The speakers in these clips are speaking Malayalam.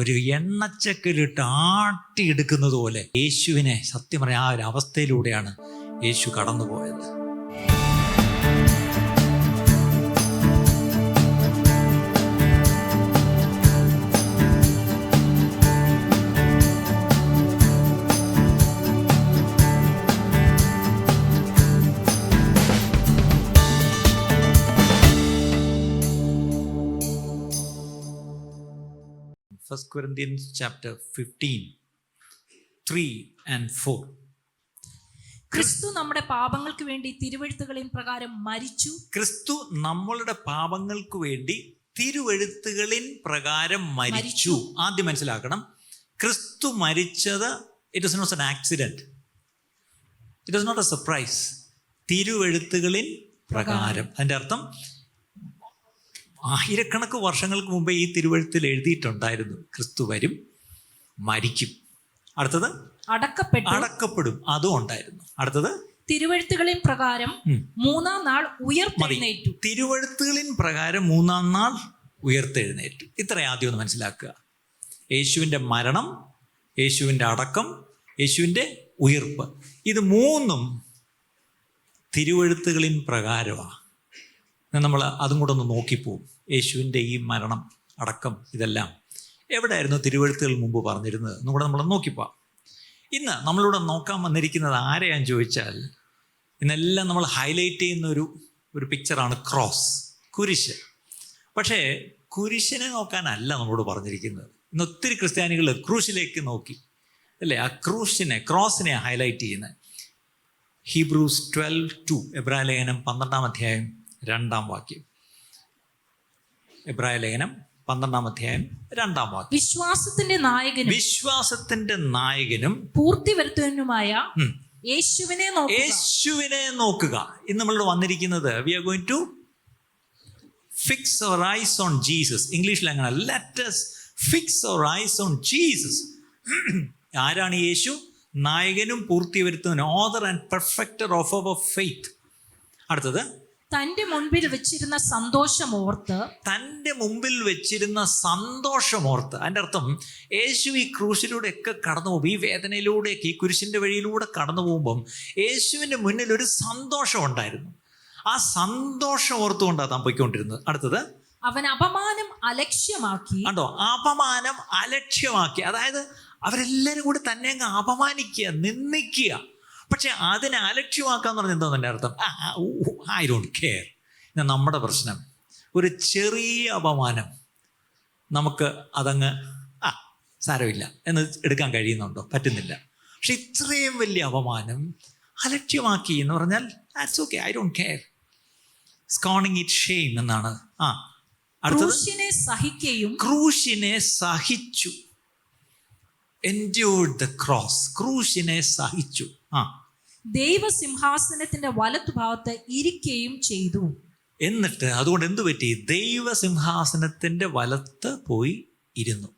ഒരു എണ്ണച്ചക്കലിട്ട് ആട്ടിയെടുക്കുന്നത് പോലെ യേശുവിനെ സത്യം പറയാൻ ആ ഒരു അവസ്ഥയിലൂടെയാണ് യേശു കടന്നുപോയത്. First Corinthians chapter 15, 3 and 4. ക്രിസ്തു നമ്മുടെ പാപങ്ങൾക്ക് വേണ്ടി തിരുവെഴുത്തുകളിൻ പ്രകാരം മരിച്ചു. ക്രിസ്തു നമ്മളുടെ പാപങ്ങൾക്ക് വേണ്ടി തിരുവെഴുത്തുകളിൻ പ്രകാരം മരിച്ചു. ആദ്യം മനസ്സിലാക്കണം, ക്രിസ്തു മരിച്ചത് it is not an accident. It is not a surprise. തിരുവെഴുത്തുകളിൻ പ്രകാരം, അതിൻ്റെ അർത്ഥം ആയിരക്കണക്ക് വർഷങ്ങൾക്ക് മുമ്പേ ഈ തിരുവെഴുത്തിൽ എഴുതിയിട്ടുണ്ടായിരുന്നു, ക്രിസ്തു വരും, മരിക്കും, അടുത്തത് അടക്കപ്പെടും, അതും ഉണ്ടായിരുന്നു. അടുത്തത് തിരുവെഴുത്തുകളിൻ പ്രകാരം മൂന്നാം നാൾ ഉയർത്തെഴുന്നേറ്റു. തിരുവെഴുത്തുകളിൻ പ്രകാരം മൂന്നാം നാൾ ഉയർത്തെഴുന്നേറ്റു. ഇത്ര ആദ്യം ഒന്ന് മനസ്സിലാക്കുക. യേശുവിൻ്റെ മരണം, യേശുവിൻ്റെ അടക്കം, യേശുവിൻ്റെ ഉയർപ്പ്, ഇത് മൂന്നും തിരുവെഴുത്തുകളിൻ പ്രകാരമാണ്. നമ്മൾ അതും കൂടെ ഒന്ന് നോക്കിപ്പോവും. യേശുവിൻ്റെ ഈ മരണം, അടക്കം, ഇതെല്ലാം എവിടെയായിരുന്നു തിരുവെഴുത്തുകൾ മുമ്പ് പറഞ്ഞിരുന്നത് എന്നും കൂടെ നമ്മൾ നോക്കിപ്പോവാം. ഇന്ന് നമ്മളിവിടെ നോക്കാൻ വന്നിരിക്കുന്നത് ആരെയാന്ന് ചോദിച്ചാൽ, ഇന്നെല്ലാം നമ്മൾ ഹൈലൈറ്റ് ചെയ്യുന്ന ഒരു പിക്ചറാണ് ക്രോസ്, കുരിശ്. പക്ഷേ കുരിശിനെ നോക്കാനല്ല നമ്മളോട് പറഞ്ഞിരിക്കുന്നത്. ഇന്ന് ഒത്തിരി ക്രിസ്ത്യാനികൾ ക്രൂശിലേക്ക് നോക്കി അല്ലേ, ആ ക്രോസിനെ ഹൈലൈറ്റ് ചെയ്യുന്നത്. ഹീബ്രൂസ് 12:2, എബ്രായ ലേഖനം 12-ാം അധ്യായം 2-ാം വാക്യം. എബ്രായ ലേഖനം 12-ാം അധ്യായം 2-ാം വാക്യം. വിശ്വാസത്തിന്റെ നായകനും പൂർത്തി വരുത്തുവാനുമായ യേശുവിനെ നോക്കുക. ഇന്ന് നമ്മൾ വന്നിരിക്കുന്നത് we are going to fix our eyes on Jesus. ഇംഗ്ലീഷിൽ അങ്ങനെ, let us fix our eyes on Jesus. ആരാണ് യേശു? നായകനും പൂർത്തി വരുത്തുവാനും, author and perfecter of our faith. അടുത്തത് തന്റെ മുൻപിൽ വെച്ചിരുന്ന സന്തോഷമോർത്ത്. അതിൻ്റെ അർത്ഥം യേശു ഈ ക്രൂശിലൂടെയൊക്കെ കടന്നു പോകുമ്പോൾ, ഈ വേദനയിലൂടെയൊക്കെ, ഈ കുരിശിൻ്റെ വഴിയിലൂടെ കടന്നു പോകുമ്പം യേശുവിൻ്റെ മുന്നിൽ ഒരു സന്തോഷം ഉണ്ടായിരുന്നു. ആ സന്തോഷം ഓർത്തുകൊണ്ടാണ് താൻ പോയിക്കൊണ്ടിരുന്നത്. അടുത്തത് അവൻ അപമാനം അലക്ഷ്യമാക്കി. കണ്ടോ, അപമാനം അലക്ഷ്യമാക്കി. അതായത് അവരെല്ലാവരും കൂടി തന്നെ അങ്ങ് അപമാനിക്കുക, നിന്ദിക്കുക. പക്ഷെ അതിനെ അലക്ഷ്യമാക്കാന്ന് പറഞ്ഞാൽ എന്താ എൻ്റെ അർത്ഥം? I don't care. നമ്മുടെ പ്രശ്നം ഒരു ചെറിയ അപമാനം നമുക്ക് അതങ്ങ് സാരമില്ല എന്ന് എടുക്കാൻ കഴിയുന്നുണ്ടോ? പറ്റുന്നില്ല. പക്ഷെ ഇത്രയും വലിയ അപമാനം അലക്ഷ്യമാക്കി എന്ന് പറഞ്ഞാൽ that's okay, I don't care. Scorning it shame എന്നാണ്. അടുത്തത് ക്രൂശിനെ സഹിച്ചു. endured the cross. ക്രൂശിനെ സഹിച്ചു. ദൈവസിംഹാസനത്തിന്റെ വലത്തുഭാഗത്ത് ഇരിക്കുകയും ചെയ്തു. എന്നിട്ട് അതുകൊണ്ട് എന്തു പറ്റി? ദൈവസിംഹാസനത്തിന്റെ വലത്ത് പോയി ഇരുന്നു.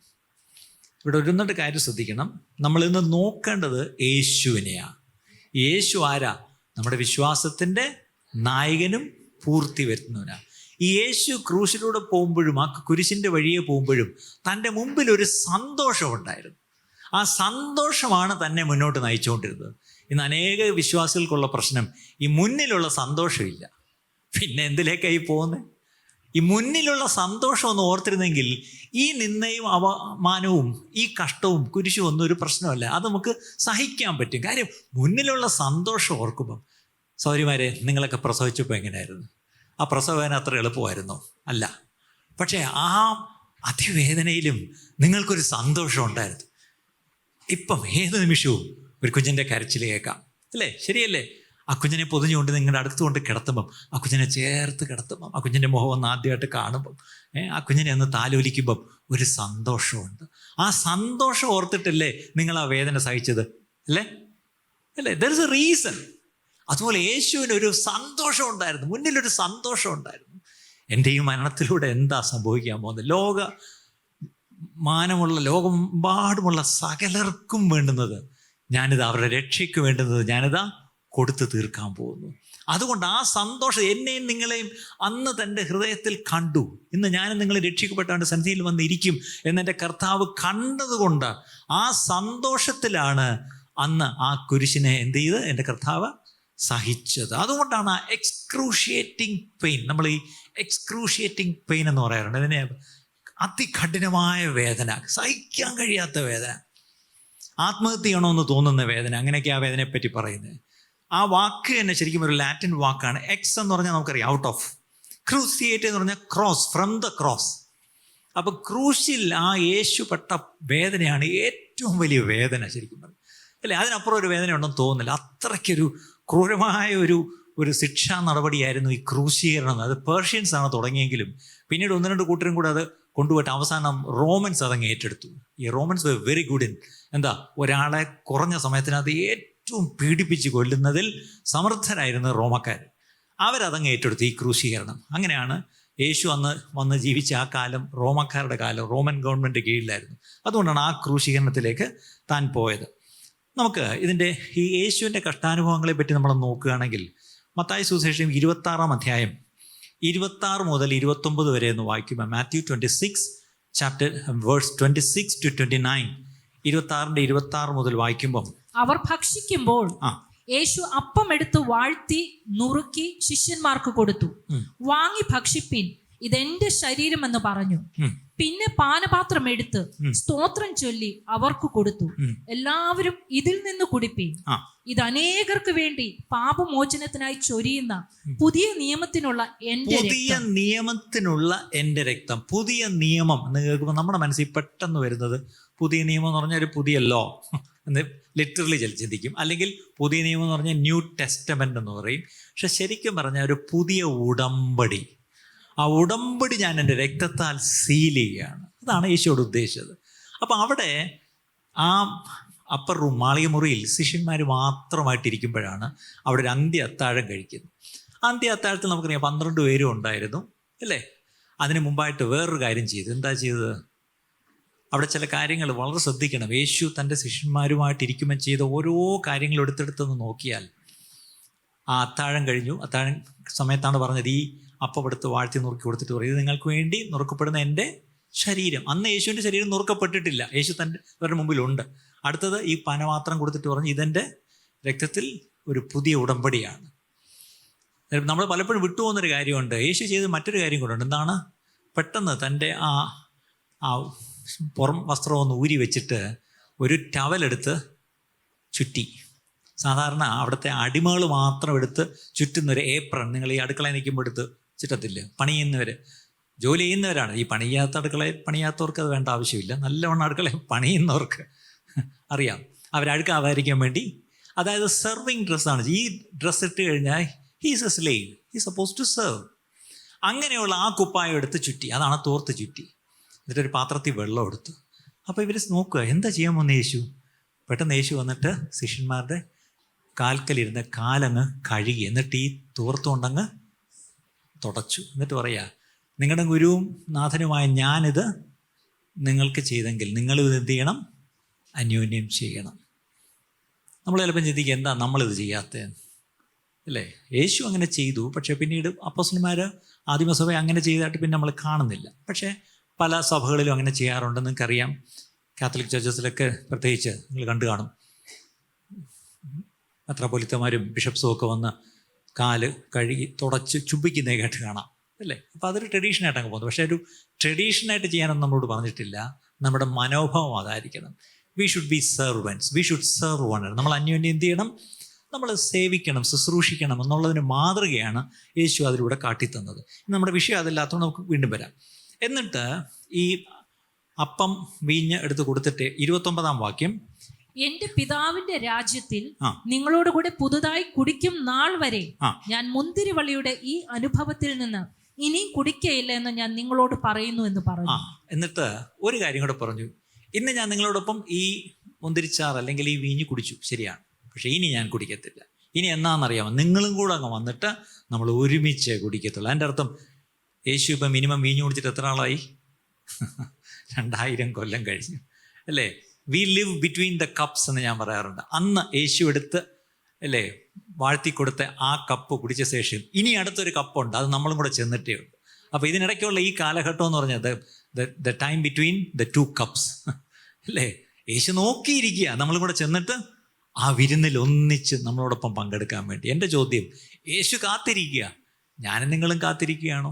ഇവിടെ ഒരു കാര്യം ശ്രദ്ധിക്കണം. നമ്മൾ ഇന്ന് നോക്കേണ്ടത് യേശുവിനെയാണ്. യേശു ആരാ? നമ്മുടെ വിശ്വാസത്തിന്റെ നായകനും പൂർത്തി വരുത്തുന്നവനാണ്. ഈ യേശു ക്രൂശിലൂടെ പോകുമ്പോഴും, ആ കുരിശിന്റെ വഴിയെ പോകുമ്പോഴും തൻ്റെ മുമ്പിൽ ഒരു സന്തോഷമുണ്ടായിരുന്നു. ആ സന്തോഷമാണ് തന്നെ മുന്നോട്ട് നയിച്ചുകൊണ്ടിരുന്നത്. ഇന്ന് അനേക വിശ്വാസികൾക്കുള്ള പ്രശ്നം ഈ മുന്നിലുള്ള സന്തോഷമില്ല. പിന്നെ എന്തിലേക്കായി പോകുന്നത്? ഈ മുന്നിലുള്ള സന്തോഷം ഒന്ന് ഓർത്തിരുന്നെങ്കിൽ ഈ നിന്ദയും അപമാനവും ഈ കഷ്ടവും കുരിശും ഒന്നും ഒരു പ്രശ്നമല്ല. അത് നമുക്ക് സഹിക്കാൻ പറ്റും. കാര്യം മുന്നിലുള്ള സന്തോഷം ഓർക്കുമ്പം, സൗരിമാരെ, നിങ്ങളൊക്കെ പ്രസവിച്ചപ്പോൾ എങ്ങനെയായിരുന്നു? ആ പ്രസവവേദന അത്ര എളുപ്പമായിരുന്നോ? അല്ല. പക്ഷേ ആ അതിവേദനയിലും നിങ്ങൾക്കൊരു സന്തോഷം ഉണ്ടായിരുന്നു. ഇപ്പം ഏത് നിമിഷവും ഒരു കുഞ്ഞിൻ്റെ കരച്ചിൽ കേൾക്കാം, അല്ലേ? ശരിയല്ലേ? ആ കുഞ്ഞിനെ പൊതിഞ്ഞുകൊണ്ട് നിങ്ങളുടെ അടുത്തുകൊണ്ട് കിടത്തുമ്പം, ആ കുഞ്ഞിനെ ചേർത്ത് കിടത്തുമ്പം, ആ കുഞ്ഞിൻ്റെ മുഖം ഒന്ന് ആദ്യമായിട്ട് കാണുമ്പം, ആ കുഞ്ഞിനെ ഒന്ന് താലോലിക്കുമ്പം ഒരു സന്തോഷമുണ്ട്. ആ സന്തോഷം ഓർത്തിട്ടല്ലേ നിങ്ങൾ ആ വേദന സഹിച്ചത്, അല്ലേ? There is A reason. അതുപോലെ യേശുവിന് ഒരു സന്തോഷം ഉണ്ടായിരുന്നു, മുന്നിലൊരു സന്തോഷം ഉണ്ടായിരുന്നു. എൻ്റെ ഈ മരണത്തിലൂടെ എന്താ സംഭവിക്കാൻ പോകുന്നത്? ലോകമെമ്പാടുമുള്ള സകലർക്കും വേണ്ടുന്നത് ഞാനിതാ, അവരുടെ രക്ഷയ്ക്ക് വേണ്ടുന്നത് ഞാനിതാ കൊടുത്തു തീർക്കാൻ പോകുന്നു. അതുകൊണ്ട് ആ സന്തോഷം എന്നെയും നിങ്ങളെയും അന്ന് തൻ്റെ ഹൃദയത്തിൽ കണ്ടു. ഇന്ന് ഞാനും നിങ്ങൾ രക്ഷിക്കപ്പെട്ടാണ്ട് സന്നിധിയിൽ വന്നിരിക്കും എന്നെൻ്റെ കർത്താവ് കണ്ടതുകൊണ്ട് ആ സന്തോഷത്തിലാണ് അന്ന് ആ കുരിശിനെ എന്ത് ചെയ്ത് എൻ്റെ കർത്താവ് സഹിച്ചത്. അതുകൊണ്ടാണ് ആ എക്സ്ക്രൂഷിയേറ്റിംഗ് പെയിൻ, നമ്മൾ ഈ എക്സ്ക്രൂഷിയേറ്റിംഗ് പെയിൻ എന്ന് പറയാറുണ്ട്, അതിനെ അതികഠിനമായ വേദന, സഹിക്കാൻ കഴിയാത്ത വേദന, ആത്മഹത്യ ചെയ്യണമെന്ന് തോന്നുന്ന വേദന, അങ്ങനെയൊക്കെ ആ വേദനയെപ്പറ്റി പറയുന്നത്. ആ വാക്ക് തന്നെ ശരിക്കും ഒരു ലാറ്റിൻ വാക്കാണ്. എക്സ് എന്ന് പറഞ്ഞാൽ നമുക്കറിയാം ഔട്ട് ഓഫ്, ക്രൂസിയേറ്റ് എന്ന് പറഞ്ഞാൽ ക്രോസ്, ഫ്രം ദ ക്രോസ്. അപ്പോൾ ക്രൂശിൽ ആ യേശു പെട്ട വേദനയാണ് ഏറ്റവും വലിയ വേദന ശരിക്കും പറഞ്ഞു അല്ലേ. അതിനപ്പുറം ഒരു വേദന ഉണ്ടെന്ന് തോന്നുന്നില്ല. അത്രയ്ക്കൊരു ക്രൂരമായ ഒരു ശിക്ഷാ നടപടിയായിരുന്നു ഈ ക്രൂശീകരണം. അത് പേർഷ്യൻസ് ആണ് തുടങ്ങിയെങ്കിലും പിന്നീട് 1-2 കൂട്ടരും കൂടെ അത് കൊണ്ടുപോയിട്ട് അവസാനം റോമൻസ് അതങ്ങ് ഏറ്റെടുത്തു. ഈ റോമൻസ് വെരി ഗുഡ് ഇൻ ഒരാളെ കുറഞ്ഞ സമയത്തിനകത്ത് ഏറ്റവും പീഡിപ്പിച്ച് കൊല്ലുന്നതിൽ സമർത്ഥരായിരുന്നു റോമക്കാർ. അവരതങ്ങ് ഏറ്റെടുത്തു ഈ ക്രൂശീകരണം. അങ്ങനെയാണ് യേശു അന്ന് വന്ന് ജീവിച്ച ആ കാലം റോമക്കാരുടെ കാലം, റോമൻ ഗവൺമെൻറ് കീഴിലായിരുന്നു. അതുകൊണ്ടാണ് ആ ക്രൂശീകരണത്തിലേക്ക് താൻ പോയത്. നമുക്ക് ഇതിൻ്റെ ഈ യേശുവിൻ്റെ കഷ്ടാനുഭവങ്ങളെ പറ്റി നമ്മൾ നോക്കുകയാണെങ്കിൽ മത്തായി സുവിശേഷം 26-ാം അധ്യായം 26 മുതൽ 29 വരെ എന്ന് വായിക്കുമ്പോൾ, മാത്യു 26 ചാപ്റ്റർ വേഴ്സ് 26 to 29, 26 മുതൽ വായിക്കുമ്പം, അവർ ഭക്ഷിക്കുമ്പോൾ യേശു അപ്പം എടുത്ത് വാഴ്ത്തി നുറുക്കി ശിഷ്യന്മാർക്ക് കൊടുത്തു. വാങ്ങി ഭക്ഷിപ്പിൻ, ഇതെന്റെ ശരീരം എന്ന് പറഞ്ഞു. പിന്നെ പാനപാത്രം എടുത്ത് സ്തോത്രം ചൊല്ലി അവർക്ക് കൊടുത്തു. എല്ലാവരും ഇതിൽ നിന്ന് കുടിപ്പിൻ, ഇത് അനേകർക്ക് വേണ്ടി പാപമോചനത്തിനായി ചൊരിയുന്ന പുതിയ നിയമത്തിനുള്ള എന്റെ രക്തം. പുതിയ നിയമം എന്ന് കേൾക്കുമ്പോൾ നമ്മുടെ മനസ്സിൽ പെട്ടെന്ന് വരുന്നത് പുതിയ നിയമം എന്ന് പറഞ്ഞാൽ ഒരു പുതിയ ലോ എന്ന് ലിറ്ററലി ചിന്തിക്കും, അല്ലെങ്കിൽ പുതിയ നിയമം എന്ന് പറഞ്ഞാൽ ന്യൂ ടെസ്റ്റമെന്റ് എന്ന് പറയും. പക്ഷെ ശരിക്കും പറഞ്ഞാൽ ഒരു പുതിയ ഉടമ്പടി. ആ ഉടമ്പടി ഞാൻ എൻ്റെ രക്തത്താൽ സീൽ ചെയ്യുകയാണ്. അതാണ് യേശുവോട് ഉദ്ദേശിച്ചത്. അപ്പം അവിടെ ആ അപ്പർ റൂം, മാളിക മുറിയിൽ ശിഷ്യന്മാർ മാത്രമായിട്ടിരിക്കുമ്പോഴാണ് അവിടെ ഒരു അന്ത്യ അത്താഴം കഴിക്കുന്നത്. അന്ത്യ അത്താഴത്തിൽ നമുക്കറിയാം 12 പേരും ഉണ്ടായിരുന്നു അല്ലേ. അതിന് മുമ്പായിട്ട് വേറൊരു കാര്യം ചെയ്തു. എന്താ ചെയ്തത്? അവിടെ ചില കാര്യങ്ങൾ വളരെ ശ്രദ്ധിക്കണം. യേശു തൻ്റെ ശിഷ്യന്മാരുമായിട്ടിരിക്കുമ്പോൾ ചെയ്ത ഓരോ കാര്യങ്ങളും എടുത്തെടുത്തെന്ന് നോക്കിയാൽ, ആ അത്താഴം കഴിഞ്ഞു. അത്താഴം സമയത്താണ് പറഞ്ഞത്, ഈ അപ്പം എടുത്ത് വാഴ്ത്തി നുറുക്കി കൊടുത്തിട്ട് പറയും, ഇത് നിങ്ങൾക്ക് വേണ്ടി നുറുക്കപ്പെടുന്ന എൻ്റെ ശരീരം. അന്ന് യേശുവിൻ്റെ ശരീരം നുറുക്കപ്പെട്ടിട്ടില്ല, യേശു അവരുടെ മുമ്പിലുണ്ട്. അടുത്തത് ഈ പാനപാത്രം കൊടുത്തിട്ട് പറഞ്ഞു, ഇതെൻ്റെ രക്തത്തിൽ ഒരു പുതിയ ഉടമ്പടിയാണ്. നമ്മൾ പലപ്പോഴും വിട്ടുപോകുന്നൊരു കാര്യമുണ്ട്. യേശു ചെയ്ത് മറ്റൊരു കാര്യം കൊണ്ടുണ്ട്. എന്താണ്? പെട്ടെന്ന് തൻ്റെ ആ പുറം വസ്ത്രം ഒന്ന് ഊരി വെച്ചിട്ട് ഒരു ടവലെടുത്ത് ചുറ്റി. സാധാരണ അവിടുത്തെ അടിമകൾ മാത്രം എടുത്ത് ചുറ്റുന്നൊരു ഏപ്രൺ, നിങ്ങൾ ഈ അടുക്കളയിൽ നിൽക്കുമ്പോൾ എടുത്ത് ചുറ്റത്തില്ല. പണിയുന്നവർ, ജോലി ചെയ്യുന്നവരാണ്. ഈ അടുക്കളയിൽ പണിയാത്തവർക്ക് അത് വേണ്ട ആവശ്യമില്ല. നല്ലവണ്ണം അടുക്കളയിൽ പണിയുന്നവർക്ക് അറിയാം, അവരഴുക്കാവാതിരിക്കാൻ വേണ്ടി. അതായത് സെർവിങ് ഡ്രസ്സാണ്. ഈ ഡ്രസ്സ് ഇട്ട് കഴിഞ്ഞാൽ he's a slave, he's suppose to serve. അങ്ങനെയുള്ള ആ കുപ്പായം എടുത്ത് ചുറ്റി, അതാണ് തോർത്ത് ചുറ്റി. എന്നിട്ടൊരു പാത്രത്തിൽ വെള്ളം എടുത്തു. അപ്പോൾ ഇവർ നോക്കുക, എന്താ ചെയ്യാൻ വന്ന യേശു? പെട്ടെന്ന് യേശു വന്നിട്ട് ശിഷ്യന്മാരുടെ കാൽക്കലിരുന്ന കാലങ്ങ് കഴുകി, എന്നിട്ട് ഈ തോർത്തുകൊണ്ടങ്ങ് തുടച്ചു. എന്നിട്ട് പറയാ, നിങ്ങളുടെ ഗുരുവും നാഥനുമായ ഞാനിത് നിങ്ങൾക്ക് ചെയ്തെങ്കിൽ നിങ്ങളിത് എന്ത് ചെയ്യണം? അന്യോന്യം ചെയ്യണം. നമ്മൾ ചിലപ്പം ചിന്തിക്കുക, എന്താ നമ്മളിത് ചെയ്യാത്തത് അല്ലേ? യേശു അങ്ങനെ ചെയ്തു. പക്ഷേ പിന്നീട് അപ്പോസ്തലന്മാർ ആദിമസഭ അങ്ങനെ ചെയ്തതായിട്ട് പിന്നെ നമ്മൾ കാണുന്നില്ല. പക്ഷേ പല സഭകളിലും അങ്ങനെ ചെയ്യാറുണ്ട്. നിങ്ങൾക്കറിയാം, കാത്തലിക് ചർച്ചസിലൊക്കെ പ്രത്യേകിച്ച് നിങ്ങൾ കണ്ടു കാണും, മെത്രാപ്പൊലീത്തമാരും ബിഷപ്സും ഒക്കെ വന്ന് കാല് കഴുകി തുടച്ച് ചുംബിക്കുന്നതായിട്ട് കാണാം അല്ലേ. അപ്പോൾ അതൊരു ട്രഡീഷനായിട്ട് അങ്ങ് പോകുന്നു. പക്ഷേ ഒരു ട്രഡീഷനായിട്ട് ചെയ്യാനൊന്നും നമ്മളോട് പറഞ്ഞിട്ടില്ല. നമ്മുടെ മനോഭാവം അതായിരിക്കണം. We should be servants, we should serve one. നമ്മൾ അന്യോന്യം എന്ത് ചെയ്യണം? നമ്മൾ സേവിക്കണം, ശുശ്രൂഷിക്കണം എന്നുള്ളതിന് മാതൃകയാണ് യേശു അതിലൂടെ കാട്ടിത്തന്നത്. നമ്മുടെ വിഷയം അതല്ലാത്തതുകൊണ്ട് നമുക്ക് വീണ്ടും വരാം. എന്നിട്ട് ഈ അപ്പം വീഞ്ഞ് എടുത്ത് കൊടുത്തിട്ട് 29-ാം വാക്യം, എന്റെ പിതാവിന്റെ രാജ്യത്തിൽ നിങ്ങളോട് കൂടെ പുതുതായി കുടിക്കും നാൾ വരെ ഞാൻ മുന്തിരിവള്ളിയുടെ ഈ അനുഭവത്തിൽ നിന്ന് ഇനിയും കുടിക്കയില്ല എന്ന് ഞാൻ നിങ്ങളോട് പറയുന്നു എന്ന് പറഞ്ഞു. എന്നിട്ട് ഒരു കാര്യം കൂടെ പറഞ്ഞു, ഇന്ന് ഞാൻ നിങ്ങളോടൊപ്പം ഈ മുന്തിരിച്ചാർ അല്ലെങ്കിൽ ഈ വീഞ്ഞ് കുടിച്ചു, ശരിയാണ്, പക്ഷെ ഇനി ഞാൻ കുടിക്കത്തില്ല. ഇനി എന്നാണെന്നറിയാമോ? നിങ്ങളും കൂടെ അങ്ങ് വന്നിട്ട് നമ്മൾ ഒരുമിച്ച് കുടിക്കത്തുള്ളൂ. അതിൻ്റെ അർത്ഥം യേശു ഇപ്പം മിനിമം വീഞ്ഞ് കുടിച്ചിട്ട് എത്ര ആളായി? 2000 കൊല്ലം കഴിഞ്ഞു അല്ലേ. We live between the cups എന്ന് ഞാൻ പറയാറുണ്ട്. അന്ന് യേശു എടുത്ത് അല്ലേ വാഴ്ത്തിക്കൊടുത്ത ആ കപ്പ് കുടിച്ച ശേഷം ഇനി അടുത്തൊരു കപ്പുണ്ട്, അത് നമ്മളും കൂടെ ചെന്നിട്ടേ ഉള്ളൂ. അപ്പോൾ ഇതിനിടയ്ക്കുള്ള ഈ കാലഘട്ടം എന്ന് പറഞ്ഞത് the time between the 2 cups അല്ലേ? യേശു നോക്കിയിരിക്കുക, നമ്മളും കൂടെ ചെന്നിട്ട് ആ വിരുന്നിൽ ഒന്നിച്ച് നമ്മളോടൊപ്പം പങ്കെടുക്കാൻ വേണ്ടി. എൻ്റെ ചോദ്യം, യേശു കാത്തിരിക്കുക, ഞാനും നിങ്ങളും കാത്തിരിക്കുകയാണോ?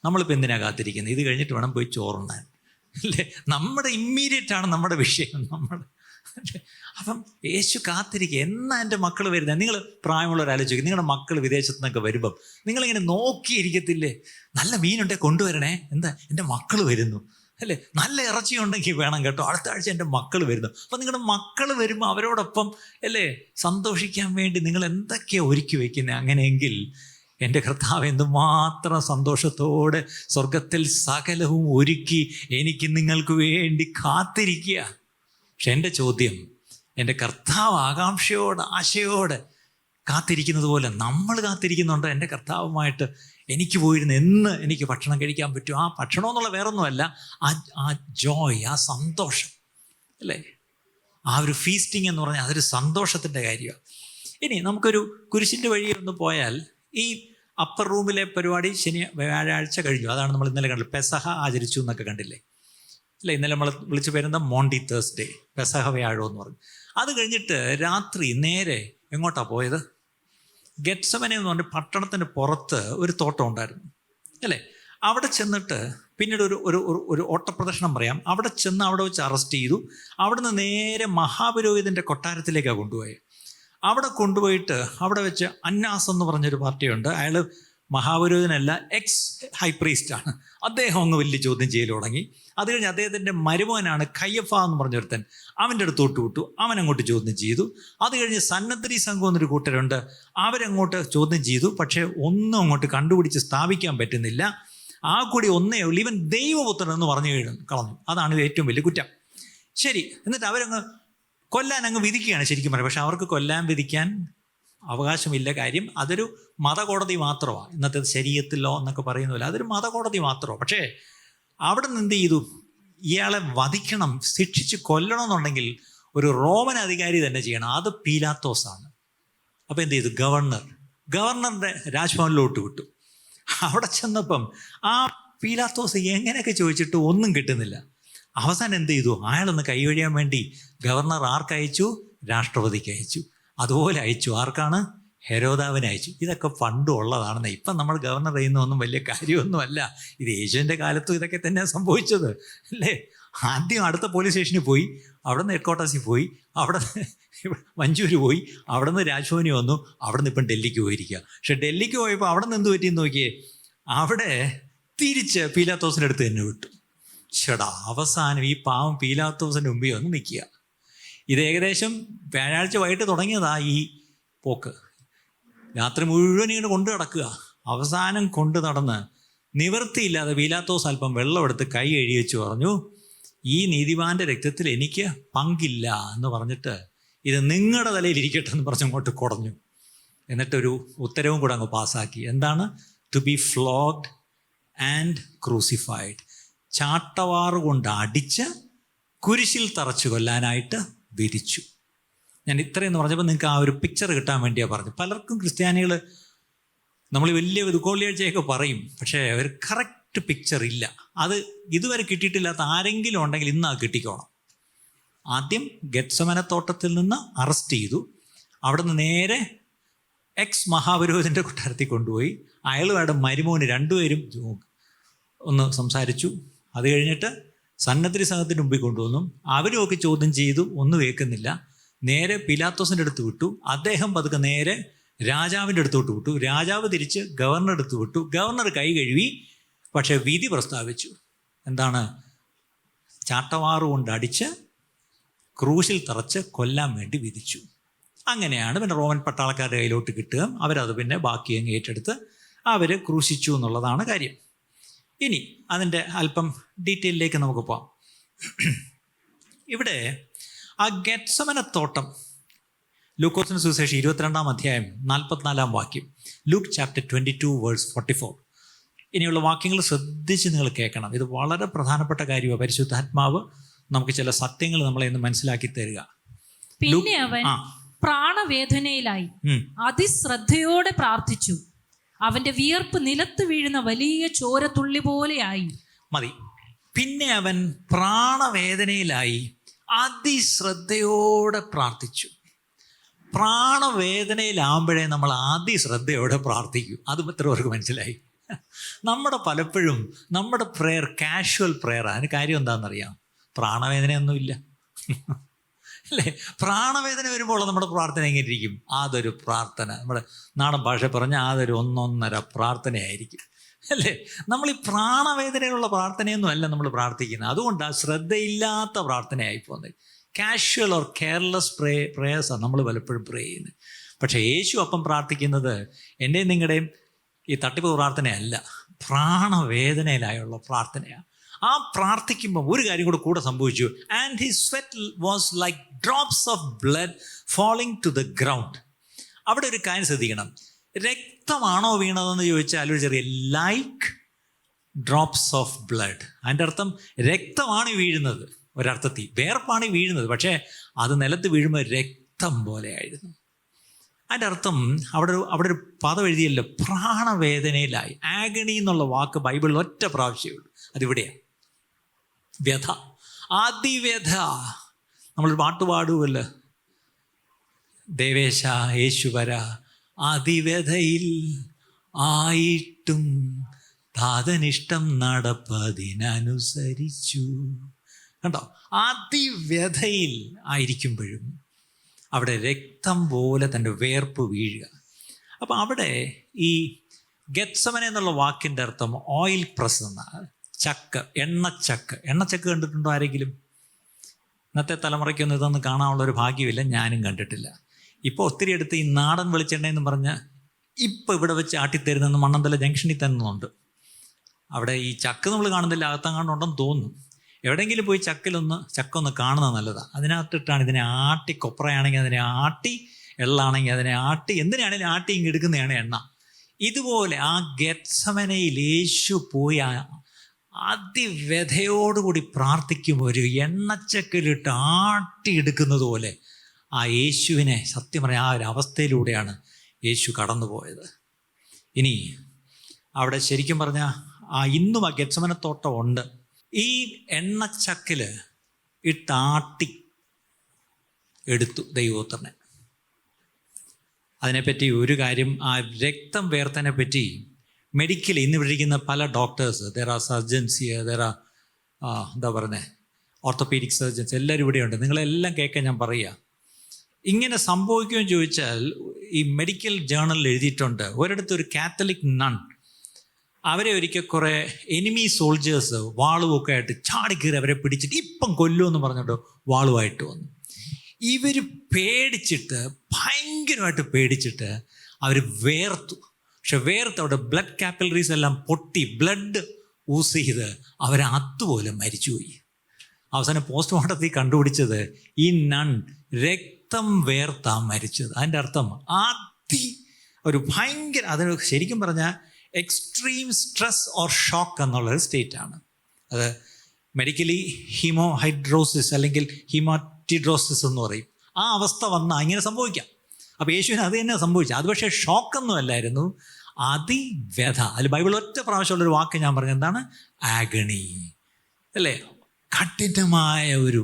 നമ്മളിപ്പോൾ എന്തിനാണ് കാത്തിരിക്കുന്നത്? ഇത് കഴിഞ്ഞിട്ട് വേണം പോയി ചോറുണ്ണാൻ അല്ലേ? നമ്മുടെ ഇമ്മീഡിയറ്റാണ് നമ്മുടെ വിഷയം. അപ്പം യേശു കാത്തിരിക്കുക, എന്നാ എൻ്റെ മക്കൾ വരുന്നത്. നിങ്ങൾ പ്രായമുള്ളവരാലോചിക്കും, നിങ്ങളുടെ മക്കൾ വിദേശത്തു നിന്നൊക്കെ വരുമ്പം നിങ്ങളിങ്ങനെ നോക്കിയിരിക്കത്തില്ലേ? നല്ല മീനുണ്ടെ കൊണ്ടുവരണേ, എന്താ എൻ്റെ മക്കൾ വരുന്നു അല്ലേ? നല്ല ഇറച്ചി ഉണ്ടെങ്കിൽ വേണം കേട്ടോ, അടുത്ത ആഴ്ച എൻ്റെ മക്കൾ വരുന്നു. അപ്പം നിങ്ങളുടെ മക്കൾ വരുമ്പോൾ അവരോടൊപ്പം അല്ലേ സന്തോഷിക്കാൻ വേണ്ടി നിങ്ങൾ എന്തൊക്കെയാണ് ഒരുക്കി വയ്ക്കുന്നത്? അങ്ങനെയെങ്കിൽ എൻ്റെ കർത്താവ് എന്തുമാത്രം സന്തോഷത്തോടെ സ്വർഗത്തിൽ സകലവും ഒരുക്കി എനിക്ക് നിങ്ങൾക്ക് വേണ്ടി കാത്തിരിക്കുക. പക്ഷെ എൻ്റെ ചോദ്യം, എൻ്റെ കർത്താവ് ആകാംക്ഷയോടെ ആശയോടെ കാത്തിരിക്കുന്നത് പോലെ നമ്മൾ കാത്തിരിക്കുന്നുണ്ടോ? എൻ്റെ കർത്താവുമായിട്ട് എനിക്ക് പോയിരുന്ന് എന്ന് എനിക്ക് ഭക്ഷണം കഴിക്കാൻ പറ്റും. ആ ഭക്ഷണം എന്നുള്ള വേറൊന്നുമല്ല, ആ ജോയ്, ആ സന്തോഷം അല്ലേ? ആ ഒരു ഫീസ്റ്റിംഗ് എന്ന് പറഞ്ഞാൽ അതൊരു സന്തോഷത്തിൻ്റെ കാര്യമാണ്. ഇനി നമുക്കൊരു കുരിശിൻ്റെ വഴി ഒന്ന് പോയാൽ, ഈ അപ്പർ റൂമിലെ പരിപാടി വ്യാഴാഴ്ച കഴിഞ്ഞു. അതാണ് നമ്മൾ ഇന്നലെ കണ്ടത്, പെസഹ ആചരിച്ചു എന്നൊക്കെ കണ്ടില്ലേ അല്ലേ? ഇന്നലെ നമ്മൾ വിളിച്ചു പേരുന്ന മോണ്ടി തേഴ്സ്ഡേ, പെസഹ വ്യാഴം എന്ന് പറഞ്ഞു. അത് കഴിഞ്ഞിട്ട് രാത്രി നേരെ എങ്ങോട്ടാണ് പോയത്? ഗെത്സമനെ എന്ന് പറഞ്ഞ പട്ടണത്തിന് പുറത്ത് ഒരു തോട്ടം ഉണ്ടായിരുന്നു അല്ലേ? അവിടെ ചെന്നിട്ട് പിന്നീട് ഒരു ഓട്ടപ്രദർശനം പറയാം. അവിടെ ചെന്ന് അവിടെ വെച്ച് അറസ്റ്റ് ചെയ്തു. അവിടെ നിന്ന് നേരെ മഹാപുരോഹിതൻ്റെ കൊട്ടാരത്തിലേക്കാണ് കൊണ്ടുപോയത്. അവിടെ കൊണ്ടുപോയിട്ട് അവിടെ വെച്ച് അന്നാസ് എന്ന് പറഞ്ഞൊരു പാർട്ടിയുണ്ട്. അയാൾ മഹാപുരോഹിതനല്ല, എക്സ് ഹൈപ്രീസ്റ്റാണ്. അദ്ദേഹം അങ്ങ് വലിയ ചോദ്യം ചെയ്യൽ തുടങ്ങി. അത് കഴിഞ്ഞ് അദ്ദേഹത്തിൻ്റെ മരുമോനാണ് കയ്യഫ എന്ന് പറഞ്ഞൊരുത്തൻ, അവൻ്റെ അടുത്തോട്ട് വിട്ടു. അവൻ അങ്ങോട്ട് ചോദ്യം ചെയ്തു. അത് കഴിഞ്ഞ് സന്നദ്ധി സംഘം എന്നൊരു കൂട്ടരുണ്ട്, അവരങ്ങോട്ട് ചോദ്യം ചെയ്തു. പക്ഷേ ഒന്നും അങ്ങോട്ട് കണ്ടുപിടിച്ച് സ്ഥാപിക്കാൻ പറ്റുന്നില്ല. ആ കൂടി ഒന്നേ ഉള്ളൂ, ഇവൻ ദൈവപുത്രൻ എന്ന് പറഞ്ഞു കളഞ്ഞു. അതാണ് ഏറ്റവും വലിയ കുറ്റം. ശരി, എന്നിട്ട് അവരങ്ങ് കൊല്ലാൻ അങ്ങ് വിധിക്കുകയാണ് ശരിക്കും പറയാം. പക്ഷെ അവർക്ക് കൊല്ലാൻ വിധിക്കാൻ അവകാശമില്ല. കാര്യം അതൊരു മതകോടതി മാത്രമാണ്. ഇന്നത്തെ ശരീഅത്ത് ലോ എന്നൊക്കെ പറയുന്നില്ല, അതൊരു മതകോടതി മാത്രമാണ്. പക്ഷേ അവിടെ നിന്ന് എന്ത് ചെയ്തു? ഇയാളെ വധിക്കണം, ശിക്ഷിച്ച് കൊല്ലണമെന്നുണ്ടെങ്കിൽ ഒരു റോമൻ അധികാരി തന്നെ ചെയ്യണം. അത് പീലാത്തോസാണ്. അപ്പോൾ എന്ത് ചെയ്തു? ഗവർണറുടെ രാജ്ഭവനിലോട്ട് വിട്ടു. അവിടെ ചെന്നപ്പം ആ പീലാത്തോസ് എങ്ങനെയൊക്കെ ചോദിച്ചിട്ട് ഒന്നും കിട്ടുന്നില്ല. അവസാനം എന്ത് ചെയ്തു? അയാളൊന്ന് കൈവഴിയാൻ വേണ്ടി ഗവർണർ ആർക്കയച്ചു? രാഷ്ട്രപതിക്ക് അയച്ചു. അതുപോലെ അയച്ചു. ആർക്കാണ്? ഹെരോദാവിനെ അയച്ചു. ഇതൊക്കെ പണ്ടും ഉള്ളതാണെന്ന്. ഇപ്പം നമ്മൾ ഗവർണർ ചെയ്യുന്നതൊന്നും വലിയ കാര്യമൊന്നുമല്ല. ഇത് യേശുവിൻ്റെ കാലത്തും ഇതൊക്കെ തന്നെയാണ് സംഭവിച്ചത് അല്ലേ? ആദ്യം അടുത്ത പോലീസ് സ്റ്റേഷനിൽ പോയി, അവിടെ നിന്ന് ഹെഡ്ക്വാർട്ടേഴ്സിൽ പോയി, അവിടെ മഞ്ചൂര് പോയി, അവിടെ നിന്ന് രാജ്ഭവനി വന്നു, അവിടെ നിന്ന് ഇപ്പം ഡൽഹിക്ക് പോയിരിക്കുക. പക്ഷെ ഡൽഹിക്ക് പോയപ്പോൾ അവിടെ നിന്ന് എന്ത് പറ്റിയെന്ന് നോക്കിയേ, അവിടെ തിരിച്ച് പീലാത്തോസിൻ്റെ അടുത്ത് തന്നെ വിട്ടു. ചേടാ, അവസാനം ഈ പാവം പീലാത്തോസിൻ്റെ മുമ്പിൽ വന്ന് നിൽക്കുക. ഇത് ഏകദേശം വ്യാഴാഴ്ച വൈകിട്ട് തുടങ്ങിയതാ ഈ പോക്ക്. രാത്രി മുഴുവൻ ഇങ്ങനെ കൊണ്ടു നടക്കുക. അവസാനം കൊണ്ടു നടന്ന് നിവൃത്തിയില്ലാതെ പീലാത്തോസ് അല്പം വെള്ളമെടുത്ത് കൈ കഴുകി വെച്ച് പറഞ്ഞു, ഈ നീതിമാന്റെ രക്തത്തിൽ എനിക്ക് പങ്കില്ല എന്ന് പറഞ്ഞിട്ട് ഇത് നിങ്ങളുടെ തലയിൽ ഇരിക്കട്ടെ എന്ന് പറഞ്ഞ് അങ്ങോട്ട് കുടഞ്ഞു. എന്നിട്ടൊരു ഉത്തരവും കൂടെ അങ്ങ് പാസ്സാക്കി. എന്താണ്? To be flogged and crucified. ചാട്ടവാറ് കൊണ്ട് അടിച്ച് കുരിശിൽ തറച്ചു കൊല്ലാനായിട്ട് വിധിച്ചു. ഞാൻ ഇത്രയെന്ന് പറഞ്ഞപ്പോൾ നിങ്ങൾക്ക് ആ ഒരു പിക്ചർ കിട്ടാൻ വേണ്ടിയാണ് പറഞ്ഞു. പലർക്കും ക്രിസ്ത്യാനികൾ നമ്മൾ വലിയ ദുഃഖവെള്ളിയാഴ്ചയൊക്കെ പറയും, പക്ഷേ ഒരു കറക്റ്റ് പിക്ചർ ഇല്ല. അത് ഇതുവരെ കിട്ടിയിട്ടില്ലാത്ത ആരെങ്കിലും ഉണ്ടെങ്കിൽ ഇന്ന് അത് കിട്ടിക്കോണം. ആദ്യം ഗെത്സമന തോട്ടത്തിൽ നിന്ന് അറസ്റ്റ് ചെയ്തു. അവിടെ നിന്ന് നേരെ എക്സ് മഹാപുരോഹിതൻ്റെ കൊട്ടാരത്തിൽ കൊണ്ടുപോയി. അയാളുമായിട്ട് മരുമോന് രണ്ടുപേരും ഒന്ന് സംസാരിച്ചു. അത് കഴിഞ്ഞിട്ട് സന്നദ്ധി സംഘത്തിൻ്റെ മുമ്പിൽ കൊണ്ടുവന്നു. അവരുമൊക്കെ ചോദ്യം ചെയ്തു, ഒന്നും കേൾക്കുന്നില്ല. നേരെ പീലാത്തോസിൻ്റെ അടുത്ത് വിട്ടു. അദ്ദേഹം പതുക്കെ നേരെ രാജാവിൻ്റെ അടുത്തോട്ട് വിട്ടു. രാജാവ് തിരിച്ച് ഗവർണറുടെ അടുത്ത് വിട്ടു. ഗവർണർ കൈ കഴുകി. പക്ഷേ വിധി പ്രസ്താവിച്ചു. എന്താണ്? ചാട്ടവാറ് കൊണ്ട് അടിച്ച് ക്രൂശിൽ തറച്ച് കൊല്ലാൻ വേണ്ടി വിധിച്ചു. അങ്ങനെയാണ് പിന്നെ റോമൻ പട്ടാളക്കാരുടെ കയ്യിലോട്ട് കിട്ടുക. അവരത് പിന്നെ ബാക്കി അങ്ങ് ഏറ്റെടുത്ത് അവർ ക്രൂശിച്ചു എന്നുള്ളതാണ് കാര്യം. ഇനി അതിൻ്റെ അല്പം ഡീറ്റെയിലേക്ക് നമുക്ക് പോകാം. ഇവിടെ ആ ഗെത്സമന തോട്ടം, ലൂക്കോസിന് സുവിശേഷം 22-ാം അധ്യായം 44-ാം വാക്യം, ലൂക്ക് ചാപ്റ്റർ 22 വേഴ്സ് 44. ഇനിയുള്ള വാക്യങ്ങൾ ശ്രദ്ധിച്ച് നിങ്ങൾ കേൾക്കണം. ഇത് വളരെ പ്രധാനപ്പെട്ട കാര്യമാണ്. പരിശുദ്ധാത്മാവ് നമുക്ക് ചില സത്യങ്ങൾ നമ്മളെ ഇന്ന് മനസ്സിലാക്കി തരിക. പിന്നെ അവൻ പ്രാണവേദനയിലായി അതിശ്രദ്ധയോടെ പ്രാർത്ഥിച്ചു. അവന്റെ വിയർപ്പ് നിലത്ത് വീഴുന്ന വലിയ ചോരത്തുള്ളി പോലെയായി. മതി. പിന്നെ അവൻ പ്രാണവേദനയിലായി അതിശ്രദ്ധയോടെ പ്രാർത്ഥിച്ചു. പ്രാണവേദനയിലാകുമ്പോഴേ നമ്മൾ അതിശ്രദ്ധയോടെ പ്രാർത്ഥിക്കൂ. അതും എത്ര പേർക്ക് മനസ്സിലായി? പലപ്പോഴും നമ്മുടെ പ്രെയർ കാഷ്വൽ പ്രെയറാണ്. അതിന് കാര്യം എന്താണെന്നറിയാം? പ്രാണവേദനയൊന്നുമില്ല അല്ലേ? പ്രാണവേദന വരുമ്പോൾ നമ്മുടെ പ്രാർത്ഥന എങ്ങനെ ഇരിക്കും? അതൊരു പ്രാർത്ഥന, നമ്മുടെ നാടൻ ഭാഷ പറഞ്ഞാൽ അതൊരു 1.5 പ്രാർത്ഥനയായിരിക്കും അല്ലേ? നമ്മൾ ഈ പ്രാണവേദനയിലുള്ള പ്രാർത്ഥനയൊന്നും അല്ല നമ്മൾ പ്രാർത്ഥിക്കുന്നത്. അതുകൊണ്ടാണ് ശ്രദ്ധയില്ലാത്ത പ്രാർത്ഥനയായി പോകുന്നത്. കാഷ്വൽ ഓർ കെയർലെസ് പ്രേയേഴ്സാണ് നമ്മൾ പലപ്പോഴും പ്രേ ചെയ്യുന്നത്. പക്ഷേ യേശു അപ്പം പ്രാർത്ഥിക്കുന്നത് എൻ്റെയും നിങ്ങളുടെയും ഈ തട്ടിപ്പ് പ്രാർത്ഥനയല്ല, പ്രാണവേദനയിലായുള്ള പ്രാർത്ഥനയാണ്. ആ പ്രാർത്ഥിക്കുമ്പോൾ ഒരു കാര്യം കൂടെ സംഭവിച്ചു. And his sweat was like drops of blood falling to the ground. അവിടെ ഒരു കാര്യം ശ്രദ്ധിക്കണം. രക്തമാണോ വീണതെന്ന് ചോദിച്ചാൽ ഒരു ചെറിയ ലൈക്ക് ഡ്രോപ്സ് ഓഫ് ബ്ലഡ്. അതിൻ്റെ അർത്ഥം രക്തമാണ് വീഴുന്നത്. ഒരർത്ഥത്തിൽ വേർപ്പാണ് വീഴുന്നത്, പക്ഷേ അത് നിലത്ത് വീഴുമ്പോൾ രക്തം പോലെ ആയിരുന്നു. അതിൻ്റെ അർത്ഥം അവിടെ ഒരു പദം എഴുതിയല്ലോ, പ്രാണവേദനയിലായി. ആഗണി എന്നുള്ള വാക്ക് ബൈബിളിൽ ഒറ്റ പ്രാവശ്യമേ ഉള്ളൂ. അതിവിടെയാണ്. വ്യഥ, അതിവ്യഥ. നമ്മളൊരു പാട്ട് പാടുമല്ലോ, ദേവേശ യേശുവര അതിവ്യഥയിൽ ആയിട്ടും താതനിഷ്ടം നടപ്പതിനനുസരിച്ചു. കണ്ടോ? അതിവ്യഥയിൽ ആയിരിക്കുമ്പോഴും അവിടെ രക്തം പോലെ തൻ്റെ വേർപ്പ് വീഴുക. അപ്പം അവിടെ ഈ ഗെത്സമനെ എന്നുള്ള വാക്കിൻ്റെ അർത്ഥം ഓയിൽ പ്രസ് എന്നാണ്. ചക്ക്, എണ്ണച്ചക്ക് കണ്ടിട്ടുണ്ടോ ആരെങ്കിലും? ഇന്നത്തെ തലമുറയ്ക്കൊന്നും ഇതൊന്നും കാണാനുള്ളൊരു ഭാഗ്യമില്ല, ഞാനും കണ്ടിട്ടില്ല. ഇപ്പോൾ ഒത്തിരി അടുത്ത് ഈ നാടൻ വെളിച്ചെണ്ണ എന്ന് പറഞ്ഞാൽ ഇപ്പോൾ ഇവിടെ വെച്ച് ആട്ടിത്തരുന്നെന്ന് മണ്ണന്തല ജംഗ്ഷനിൽ തന്നുണ്ട്. അവിടെ ഈ ചക്ക് നമ്മൾ കാണുന്നില്ല, അകത്തങ്ങാണ്ടുണ്ടെന്ന് തോന്നുന്നു. എവിടെയെങ്കിലും പോയി ചക്ക ഒന്ന് കാണുന്നത് നല്ലതാണ്. അതിനകത്തിട്ടാണ് ഇതിനെ ആട്ടി, കൊപ്രയാണെങ്കിൽ അതിനെ ആട്ടി, എള്ളാണെങ്കിൽ അതിനെ ആട്ടി, എന്തിനാണെങ്കിലും ആട്ടി ഇങ്ങ് എടുക്കുന്നതാണ് എണ്ണ. ഇതുപോലെ ആ ഗെത്സമനയിൽ യേശു പോയി അതിവ്യഥയോടുകൂടി പ്രാർത്ഥിക്കുമ്പോൾ ഒരു എണ്ണച്ചക്കിലിട്ട് ആട്ടിയെടുക്കുന്നത് പോലെ ആ യേശുവിനെ, സത്യം പറയാം, ആ ഒരു അവസ്ഥയിലൂടെയാണ് യേശു കടന്നുപോയത്. ഇനി അവിടെ ശരിക്കും പറഞ്ഞാൽ ഇന്നും ആ ഗെത്സമനത്തോട്ടം ഉണ്ട്. ഈ എണ്ണച്ചക്കിൽ ഇട്ടാട്ടി എടുത്തു ദൈവോത്തരനെ. അതിനെപ്പറ്റി ഒരു കാര്യം, ആ രക്തം വേർത്തനെ പറ്റി മെഡിക്കലി ഇന്ന് വിളിക്കുന്ന പല doctors, there are surgeons here, there are എന്താ പറയുന്നത്, ഓർത്തോപീഡിക് സർജൻസ്, എല്ലാവരും ഇവിടെയുണ്ട്. നിങ്ങളെല്ലാം കേൾക്കാൻ ഞാൻ പറയുക. ഇങ്ങനെ സംഭവിക്കുമെന്ന് ചോദിച്ചാൽ ഈ മെഡിക്കൽ ജേർണലിൽ എഴുതിയിട്ടുണ്ട്. ഒരിടത്തൊരു കാത്തലിക് നൺ, അവരെ ഒരിക്കൽ കുറേ എനിമി സോൾജേഴ്സ് വാളുമൊക്കെ ആയിട്ട് ചാടിക്കയറി അവരെ പിടിച്ചിട്ട് ഇപ്പം കൊല്ലുമെന്ന് പറഞ്ഞിട്ട് വാളുമായിട്ട് വന്നു. ഇവർ പേടിച്ചിട്ട്, ഭയങ്കരമായിട്ട് പേടിച്ചിട്ട് അവർ വേർത്തു. പക്ഷെ അവിടെ ബ്ലഡ് കാപ്പിലറീസ് എല്ലാം പൊട്ടി, ബ്ലഡ് ഊസ് ചെയ്ത് അവർ അതുപോലെ മരിച്ചുപോയി. അവസാനം പോസ്റ്റ്മോർട്ടത്തിൽ കണ്ടുപിടിച്ചത് ഈ നൺ രക്തം വേർത്താ മരിച്ചത്. അതിൻ്റെ അർത്ഥം ഒരു ഭയങ്കര, അതിന് ശരിക്കും പറഞ്ഞാൽ എക്സ്ട്രീം സ്ട്രെസ് ഓർ ഷോക്ക് എന്നുള്ളൊരു സ്റ്റേറ്റാണ് അത്. മെഡിക്കലി ഹീമോഹൈഡ്രോസിസ് അല്ലെങ്കിൽ ഹീമാറ്റിഡ്രോസിസ് എന്ന് പറയും. ആ അവസ്ഥ വന്നാൽ ഇങ്ങനെ സംഭവിക്കാം. അപ്പോൾ യേശുവിന് അത് തന്നെ സംഭവിച്ചു. അത് പക്ഷേ ഷോക്കൊന്നും അല്ലായിരുന്നു, അതിവ്യഥ. അതിൽ ബൈബിൾ ഒറ്റ പ്രാവശ്യമുള്ളൊരു വാക്ക് ഞാൻ പറഞ്ഞത് എന്താണ്? ആഗണി അല്ലേ? കഠിനമായ ഒരു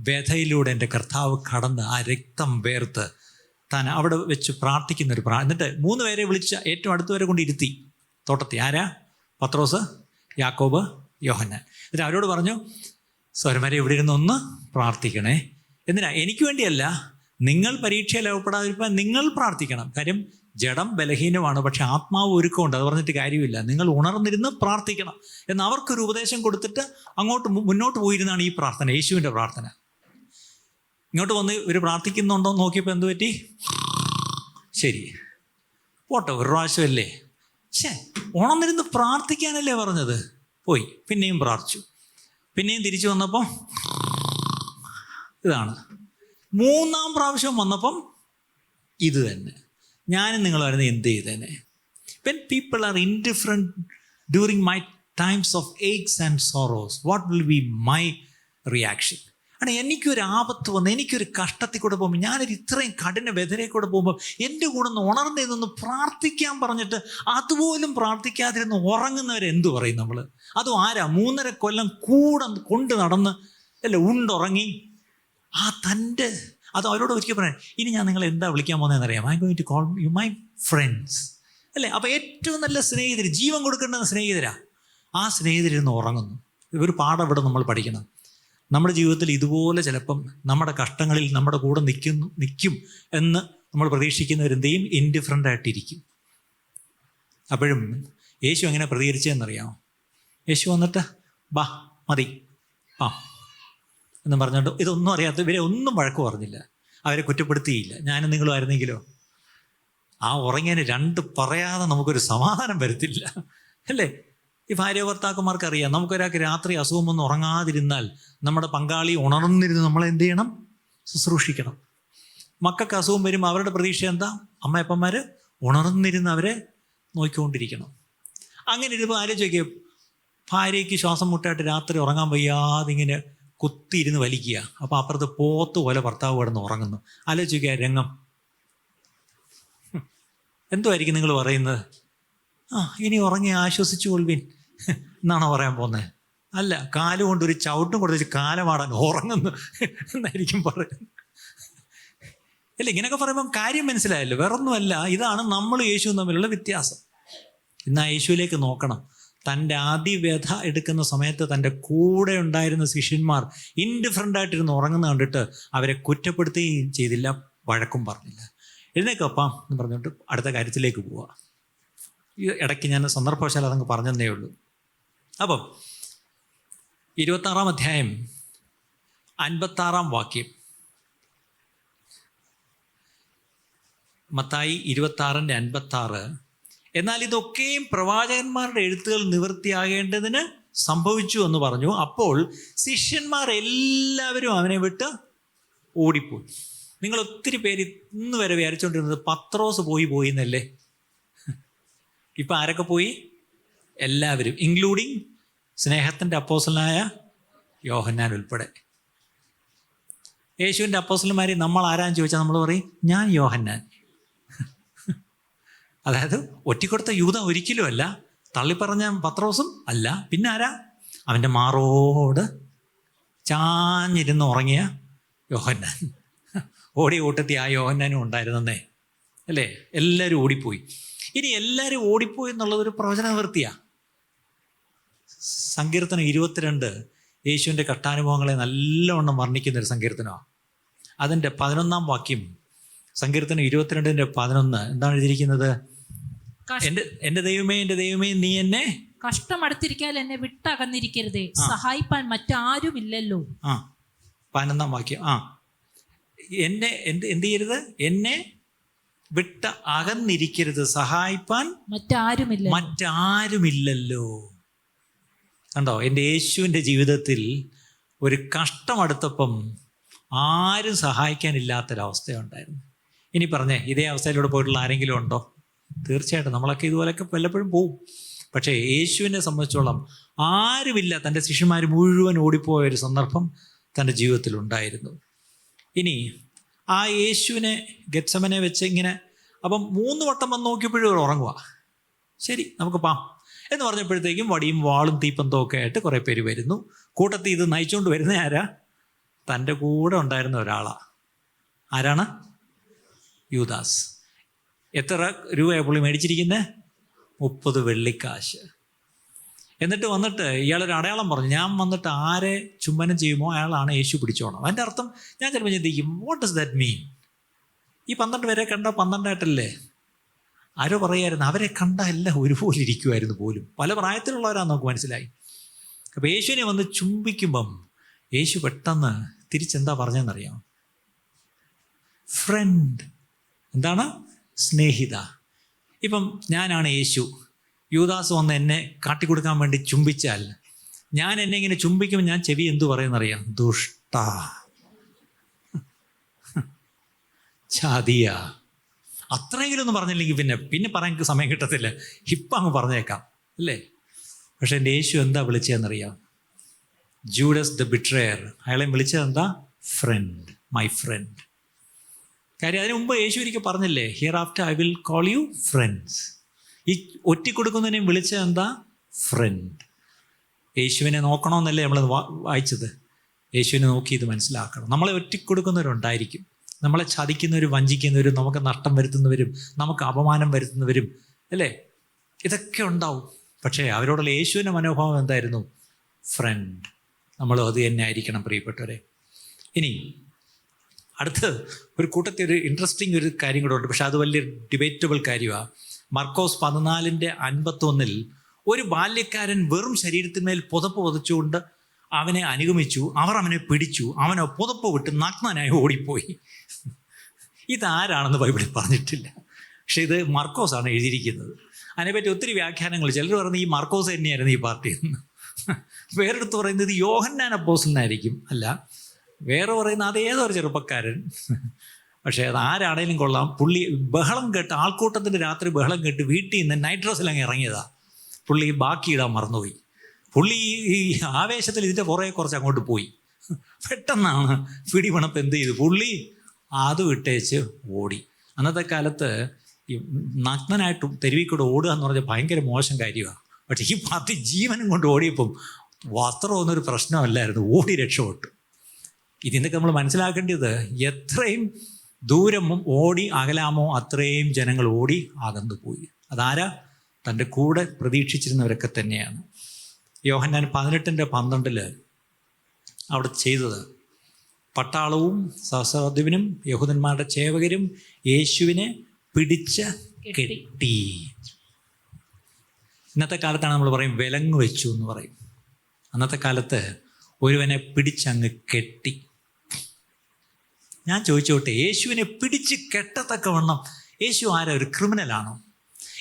വ്യഥയിലൂടെ എൻ്റെ കർത്താവ് കടന്ന് ആ രക്തം വേർത്ത് താൻ അവിടെ വെച്ച് പ്രാർത്ഥിക്കുന്നൊരു എന്നിട്ട് 3 പേരെ വിളിച്ച് ഏറ്റവും അടുത്തവരെ കൊണ്ട് ഇരുത്തി തോട്ടത്തിൽ. ആരാ? പത്രോസ്, യാക്കോബ്, യോഹന്നാൻ. എന്നിട്ട് അവരോട് പറഞ്ഞു, സ്വരമരെ ഇവിടെ ഇരുന്നൊന്ന് പ്രാർത്ഥിക്കണേ. എന്തിനാ? എനിക്ക് വേണ്ടിയല്ല, നിങ്ങൾ പരീക്ഷയിൽ അകപ്പെടാതിരിക്കാൻ നിങ്ങൾ പ്രാർത്ഥിക്കണം. കാര്യം ജഡം ബലഹീനമാണ്, പക്ഷെ ആത്മാവ് ഒരുക്കമുണ്ട്. അത് പറഞ്ഞിട്ട് കാര്യമില്ല, നിങ്ങൾ ഉണർന്നിരുന്ന് പ്രാർത്ഥിക്കണം എന്ന് അവർക്കൊരു ഉപദേശം കൊടുത്തിട്ട് മുന്നോട്ട് പോയിരുന്നാണ് ഈ പ്രാർത്ഥന, യേശുവിൻ്റെ പ്രാർത്ഥന. ഇങ്ങോട്ട് വന്ന് ഇവർ പ്രാർത്ഥിക്കുന്നുണ്ടോ എന്ന് നോക്കിയപ്പോൾ എന്ത് പറ്റി? ശരി പോട്ടെ, ഒരു പ്രാവശ്യമല്ലേ, ഉണർന്നിരുന്ന് പ്രാർത്ഥിക്കാനല്ലേ പറഞ്ഞത്. പോയി പിന്നെയും പ്രാർത്ഥിച്ചു. പിന്നെയും തിരിച്ചു വന്നപ്പോൾ ഇതാണ്. 3-ാം പ്രാവശ്യം വന്നപ്പം ഇത് തന്നെ. ഞാനും നിങ്ങളായിരുന്നു എന്ത് ചെയ്തേനെ? When people are indifferent during my times of aches and sorrows, what will be my reaction? ആണ് എനിക്കൊരു ആപത്ത് വന്ന് എനിക്കൊരു കഷ്ടത്തിൽ കൂടെ പോകുമ്പോൾ ഞാനൊരു ഇത്രയും കഠിന വേദനയിൽ കൂടെ പോകുമ്പോൾ എൻ്റെ കൂടെ ഒന്ന് ഉണർന്നിരുന്നൊന്ന് പ്രാർത്ഥിക്കാൻ പറഞ്ഞിട്ട് അതുപോലും പ്രാർത്ഥിക്കാതിരുന്ന് ഉറങ്ങുന്നവരെന്തു പറയും നമ്മൾ? അതും ആരാ? 3.5 കൊല്ലം കൂടെ കൊണ്ട് നടന്ന് അല്ലേ ഉണ്ടുറങ്ങി തൻ്റെ അത് അവരോട് ഒരിക്കൽ പറയാം, ഇനി ഞാൻ നിങ്ങളെ എന്താ വിളിക്കാൻ പോകുന്നതെന്ന് അറിയാം, I going to call you my friends അല്ലേ. അപ്പോൾ ഏറ്റവും നല്ല സ്നേഹിതർ, ജീവൻ കൊടുക്കേണ്ടുന്ന സ്നേഹിതരാ. ആ സ്നേഹിതരിന്ന് ഉറങ്ങുന്നു. ഒരു പാഠം ഇവിടെ നമ്മൾ പഠിക്കണം. നമ്മുടെ ജീവിതത്തിൽ ഇതുപോലെ ചിലപ്പം നമ്മുടെ കഷ്ടങ്ങളിൽ നമ്മുടെ കൂടെ നിൽക്കും എന്ന് നമ്മൾ പ്രതീക്ഷിക്കുന്നവരെന്തെയും ഇൻഡിഫറൻ്റ് ആയിട്ടിരിക്കും. അപ്പോഴും യേശു എങ്ങനെ പ്രതികരിച്ചതെന്നറിയാമോ? യേശു വന്നിട്ട് ബാ മതി എന്ന് പറഞ്ഞുകൊണ്ട് ഇതൊന്നും അറിയാത്ത ഇവരെ ഒന്നും വഴക്ക് പറഞ്ഞില്ല, അവരെ കുറ്റപ്പെടുത്തിയില്ല. ഞാനും നിങ്ങളും ആയിരുന്നെങ്കിലോ ആ ഉറങ്ങിയതിന് 2 പറയാതെ നമുക്കൊരു സമാധാനം വരത്തില്ല അല്ലേ? ഈ ഭാര്യ ഭർത്താക്കന്മാർക്ക് അറിയാം, നമുക്കൊരാൾക്ക് രാത്രി അസുഖം വന്ന് ഉറങ്ങാതിരുന്നാൽ നമ്മുടെ പങ്കാളി ഉണർന്നിരുന്ന് നമ്മളെ എന്ത് ചെയ്യണം? ശുശ്രൂഷിക്കണം. മക്കൾക്ക് അസുഖം വരുമ്പോൾ അവരുടെ പ്രതീക്ഷ എന്താ? അമ്മയപ്പന്മാർ ഉണർന്നിരുന്ന് അവരെ നോക്കിക്കൊണ്ടിരിക്കണം. അങ്ങനെ ഇരുമ്പോൾ ആലോചിക്കുക, ഭാര്യയ്ക്ക് ശ്വാസം മുട്ടായിട്ട് രാത്രി ഉറങ്ങാൻ വയ്യാതെ ഇങ്ങനെ കുത്തിയിരുന്ന് വലിക്കുക. അപ്പോൾ അപ്പുറത്ത് പോത്ത് പോലെ ഭർത്താവ് കിടന്ന് ഉറങ്ങുന്നു. ആലോചിക്കുക രംഗം. എന്തുമായിരിക്കും നിങ്ങൾ പറയുന്നത്? ഇനി ഉറങ്ങി ആശ്വസിച്ചു കൊള്ളുവിൻ എന്നാണോ പറയാൻ പോകുന്നത്? അല്ല, കാലുകൊണ്ട് ഒരു ചവിട്ടും കൊടുത്ത് കാലമാടാൻ ഉറങ്ങുന്നു എന്നായിരിക്കും പറയുന്നത്. അല്ല, ഇങ്ങനെയൊക്കെ പറയുമ്പം കാര്യം മനസ്സിലായല്ലോ, വേറൊന്നുമല്ല. ഇതാണ് നമ്മൾ യേശുവും തമ്മിലുള്ള വ്യത്യാസം. ഇന്ന് ആ യേശുവിലേക്ക് നോക്കണം. തൻ്റെ അതിവ്യഥ എടുക്കുന്ന സമയത്ത് തൻ്റെ കൂടെ ഉണ്ടായിരുന്ന ശിഷ്യന്മാർ ഇൻഡിഫറൻ്റ് ആയിട്ടിരുന്ന് ഉറങ്ങുന്ന കണ്ടിട്ട് അവരെ കുറ്റപ്പെടുത്തുകയും ചെയ്തില്ല, വഴക്കും പറഞ്ഞില്ല. എഴുന്നേക്കപ്പം എന്ന് പറഞ്ഞിട്ട് അടുത്ത കാര്യത്തിലേക്ക് പോവുക. ഈ ഇടയ്ക്ക് ഞാൻ സന്ദർഭവശാൽ അതങ്ങ് പറഞ്ഞതേ ഉള്ളൂ. അപ്പം 26-ാം അധ്യായം 56-ാം വാക്യം, മത്തായി 26:56, എന്നാൽ ഇതൊക്കെയും പ്രവാചകന്മാരുടെ എഴുത്തുകൾ നിവൃത്തിയാകേണ്ടതിന് സംഭവിച്ചു എന്ന് പറഞ്ഞു. അപ്പോൾ ശിഷ്യന്മാർ എല്ലാവരും അവനെ വിട്ട് ഓടിപ്പോയി. നിങ്ങൾ ഒത്തിരി പേര് ഇന്ന് വരെ വിചാരിച്ചുകൊണ്ടിരുന്നത് പത്രോസ് പോയി എന്നല്ലേ. ഇപ്പം ആരൊക്കെ പോയി? എല്ലാവരും, ഇൻക്ലൂഡിങ് സ്നേഹത്തിൻ്റെ അപ്പോസ്തലനായ യോഹന്നാൻ ഉൾപ്പെടെ. യേശുവിൻ്റെ അപ്പോസ്തലന്മാരെ നമ്മൾ ആരാന്ന് ചോദിച്ചാൽ നമ്മൾ പറയും, ഞാൻ യോഹന്നാൻ. അതായത് ഒറ്റിക്കൊടുത്ത യൂദ ഒരിക്കലും അല്ല, തള്ളിപ്പറഞ്ഞ പത്രോസും അല്ല, പിന്നെ ആരാ? അവൻ്റെ മാറോട് ചാഞ്ഞിരുന്ന് ഉറങ്ങിയ യോഹന്നാൻ. ഓടി കൂട്ടത്തി ആ യോഹന്നാനും ഉണ്ടായിരുന്നേ അല്ലേ. എല്ലാവരും ഓടിപ്പോയി. ഇനി എല്ലാവരും ഓടിപ്പോയി എന്നുള്ളതൊരു പ്രവചന നിവൃത്തിയാണ്. സങ്കീർത്തനം 22 യേശുവിൻ്റെ കഷ്ടാനുഭവങ്ങളെ നല്ലവണ്ണം വർണ്ണിക്കുന്നൊരു സങ്കീർത്തനമാണ്. അതിൻ്റെ 11-ാം വാക്യം, സങ്കീർത്തനം 22:11 എന്താണ് എഴുതിയിരിക്കുന്നത്? എൻ്റെ ദൈവമേ, എൻ്റെ ദൈവമേ, നീ എന്നെ കഷ്ടമടുത്തിരിക്കാൻ എന്നെ വിട്ടകന്നിരിക്കരുതേ, സഹായിപ്പാൻ മറ്റാരുമില്ലല്ലോ. 11-ാം വാക്യം, എന്നെ എന്ത് ചെയ്യരുത്? എന്നെ വിട്ട് അകന്നിരിക്കരുത്, സഹായിപ്പാൻ മറ്റാരുമില്ലല്ലോ. കണ്ടോ, എൻ്റെ യേശുവിൻ്റെ ജീവിതത്തിൽ ഒരു കഷ്ടം അടുത്തപ്പം ആരും സഹായിക്കാനില്ലാത്തൊരവസ്ഥയുണ്ടായിരുന്നു. ഇനി പറഞ്ഞേ, ഇതേ അവസ്ഥയിലൂടെ പോയിട്ടുള്ള ആരെങ്കിലും ഉണ്ടോ? തീർച്ചയായിട്ടും നമ്മളൊക്കെ ഇതുപോലെയൊക്കെ വല്ലപ്പോഴും പോവും. പക്ഷേ യേശുവിനെ സംബന്ധിച്ചോളം ആരുമില്ല. തൻ്റെ ശിഷ്യന്മാർ മുഴുവൻ ഓടിപ്പോയ ഒരു സന്ദർഭം തൻ്റെ ജീവിതത്തിൽ ഉണ്ടായിരുന്നു. ഇനി ആ യേശുവിനെ ഗെത്സമനെ വെച്ച് ഇങ്ങനെ അപ്പം 3 വട്ടം വന്ന് നോക്കിയപ്പോഴും അവർ ഉറങ്ങുക. ശരി, നമുക്ക് പാം എന്ന് പറഞ്ഞപ്പോഴത്തേക്കും വടിയും വാളും തീപ്പന്തവും ഒക്കെ ആയിട്ട് കുറേ പേര് വരുന്നു. കൂട്ടത്തിൽ ഇത് നയിച്ചുകൊണ്ട് വരുന്ന ആരാ? തൻ്റെ കൂടെ ഉണ്ടായിരുന്ന ഒരാളാണ്. ആരാണ്? യൂദാസ്. എത്ര രൂപയാണ് പുള്ളി മേടിച്ചിരിക്കുന്നത്? 30 വെള്ളിക്കാശ്. എന്നിട്ട് വന്നിട്ട് ഇയാളൊരു അടയാളം പറഞ്ഞു, ഞാൻ വന്നിട്ട് ആരെ ചുംബനം ചെയ്യുമോ അയാളാണ് യേശു പിടിച്ചോണം. അതിൻ്റെ അർത്ഥം ഞാൻ ചിലപ്പോൾ ചിന്തിക്കും, വാട്ട് ഡസ് ദാറ്റ് മീൻ? ഈ 12 പേരെ കണ്ട 12 ആയിട്ടല്ലേ? ആരോ പറയായിരുന്നു, അവരെ കണ്ട എല്ലാം ഒരുപോലെ ഇരിക്കുമായിരുന്നു പോലും. പല പ്രായത്തിലുള്ളവരാന്ന് നമുക്ക് മനസ്സിലായി. അപ്പോൾ യേശുവിനെ വന്ന് ചുംബിക്കുമ്പം യേശു പെട്ടെന്ന് തിരിച്ചെന്താ പറഞ്ഞതെന്നറിയാം? ഫ്രണ്ട്. എന്താണ്? സ്നേഹിത. ഇപ്പം ഞാനാണ് യേശു, യൂദാസ് വന്ന് എന്നെ കാട്ടിക്കൊടുക്കാൻ വേണ്ടി ചുംബിച്ചാൽ, ഞാൻ എന്നെ ഇങ്ങനെ ചുംബിക്കുമ്പോൾ ഞാൻ ചെവി എന്തു പറയുന്നറിയാം? ദുഷ്ട, ചാതിയ. അത്രയെങ്കിലും ഒന്നും പറഞ്ഞില്ലെങ്കിൽ പിന്നെ പറയാൻ സമയം കിട്ടത്തില്ല. ഇപ്പം അങ്ങ് പറഞ്ഞേക്കാം അല്ലേ? പക്ഷെ എൻ്റെ യേശു എന്താ വിളിച്ചതെന്നറിയാം? ജൂഡസ് ദ ബിട്രയർ, അയാളെ വിളിച്ചത് എന്താ? Friend, my friend. കാര്യം അതിന് മുമ്പ് യേശു ഒരിക്കൽ പറഞ്ഞില്ലേ, here after I will call you friends. ഈ ഒറ്റിക്കൊടുക്കുന്നതിനെയും വിളിച്ചത് എന്താ? ഫ്രണ്ട്. യേശുവിനെ നോക്കണമെന്നല്ലേ നമ്മൾ വായിച്ചത്? യേശുവിനെ നോക്കി ഇത് മനസ്സിലാക്കണം. നമ്മളെ ഒറ്റിക്കൊടുക്കുന്നവരുണ്ടായിരിക്കും, നമ്മളെ ചതിക്കുന്നവരും വഞ്ചിക്കുന്നവരും നമുക്ക് നഷ്ടം വരുത്തുന്നവരും നമുക്ക് അപമാനം വരുത്തുന്നവരും, അല്ലേ? ഇതൊക്കെ ഉണ്ടാവും. പക്ഷേ അവരോടുള്ള യേശുവിൻ്റെ മനോഭാവം എന്തായിരുന്നു? ഫ്രണ്ട്. നമ്മളും അത് തന്നെ ആയിരിക്കണം പ്രിയപ്പെട്ടവരെ. ഇനി അടുത്ത് ഒരു കൂട്ടത്തിൽ ഒരു ഇൻട്രസ്റ്റിംഗ് ഒരു കാര്യം കൂടെ ഉണ്ട്, പക്ഷെ അത് വലിയ ഡിബേറ്റബിൾ കാര്യമാണ്. മർക്കോസ് 14:51 ഒരു ബാല്യക്കാരൻ വെറും ശരീരത്തിന്മേൽ പുതപ്പ് പുതച്ചുകൊണ്ട് അവനെ അനുഗമിച്ചു. അവർ അവനെ പിടിച്ചു, അവനെ പുതപ്പ് വിട്ട് നഗ്നനായി ഓടിപ്പോയി. ഇതാരാണെന്ന് ബൈബിളിൽ പറഞ്ഞിട്ടില്ല, പക്ഷെ ഇത് മർക്കോസാണ് എഴുതിയിരിക്കുന്നത്. അതിനെപ്പറ്റി ഒത്തിരി വ്യാഖ്യാനങ്ങൾ. ചിലർ പറയുന്നത് ഈ മർക്കോസ് തന്നെയായിരുന്നു ഈ പാർട്ടിയിൽ നിന്ന്. വേറെടുത്ത് പറയുന്നത് യോഹന്നാൻ അപ്പോസ്തലനായിരിക്കും. അല്ല, വേറെ പറയുന്ന അത് ഏതൊരു ചെറുപ്പക്കാരൻ. പക്ഷേ അത് ആരാണേലും കൊള്ളാം. പുള്ളി ബഹളം കേട്ട്, ആൾക്കൂട്ടത്തിൻ്റെ രാത്രി ബഹളം കേട്ട് വീട്ടിൽ നിന്ന് നൈറ്റ് ഡ്രസ്സിലങ്ങ് ഇറങ്ങിയതാ. പുള്ളി ബാക്കി ഇടാൻ മറന്നുപോയി. പുള്ളി ഈ ആവേശത്തിൽ ഇതിൻ്റെ പുറകെ കുറച്ച് അങ്ങോട്ട് പോയി. പെട്ടെന്നാണ് പിടിപണപ്പ് എന്ത് ചെയ്തു, പുള്ളി അത് വിട്ടേച്ച് ഓടി. അന്നത്തെ കാലത്ത് ഈ നഗ്നനായിട്ട് തെരുവിൽ കൂടെ ഓടുക എന്ന് പറഞ്ഞാൽ ഭയങ്കര മോശം കാര്യമാണ്. പക്ഷേ ഈ പാർട്ടി ജീവനും കൊണ്ട് ഓടിയപ്പം വസ്ത്രമൊന്നൊരു പ്രശ്നമല്ലായിരുന്നു, ഓടി രക്ഷപ്പെട്ടു. ഇതിൻ്റെയൊക്കെ നമ്മൾ മനസ്സിലാക്കേണ്ടത്, എത്രയും ദൂരം ഓടി അകലാമോ അത്രയും ജനങ്ങൾ ഓടി അകന്നു പോയി. അതാരാ? തൻ്റെ കൂടെ പ്രതീക്ഷിച്ചിരുന്നവരൊക്കെ തന്നെയാണ്. യോഹന്നാൻ 18:12 അവിടെ ചെയ്തത്, പട്ടാളവും സഹസ്രാധിപനും യഹൂദന്മാരുടെ ചേവകരും യേശുവിനെ പിടിച്ച് കെട്ടി. ഇന്നത്തെ കാലത്താണ് നമ്മൾ പറയും വിലങ്ങ് വെച്ചു എന്ന് പറയും. അന്നത്തെ കാലത്ത് ഒരുവനെ പിടിച്ചങ്ങ് കെട്ടി. ഞാൻ ചോദിച്ചോട്ടെ, യേശുവിനെ പിടിച്ച് കെട്ടത്തക്കവണ്ണം യേശു ആരാ? ഒരു ക്രിമിനലാണോ?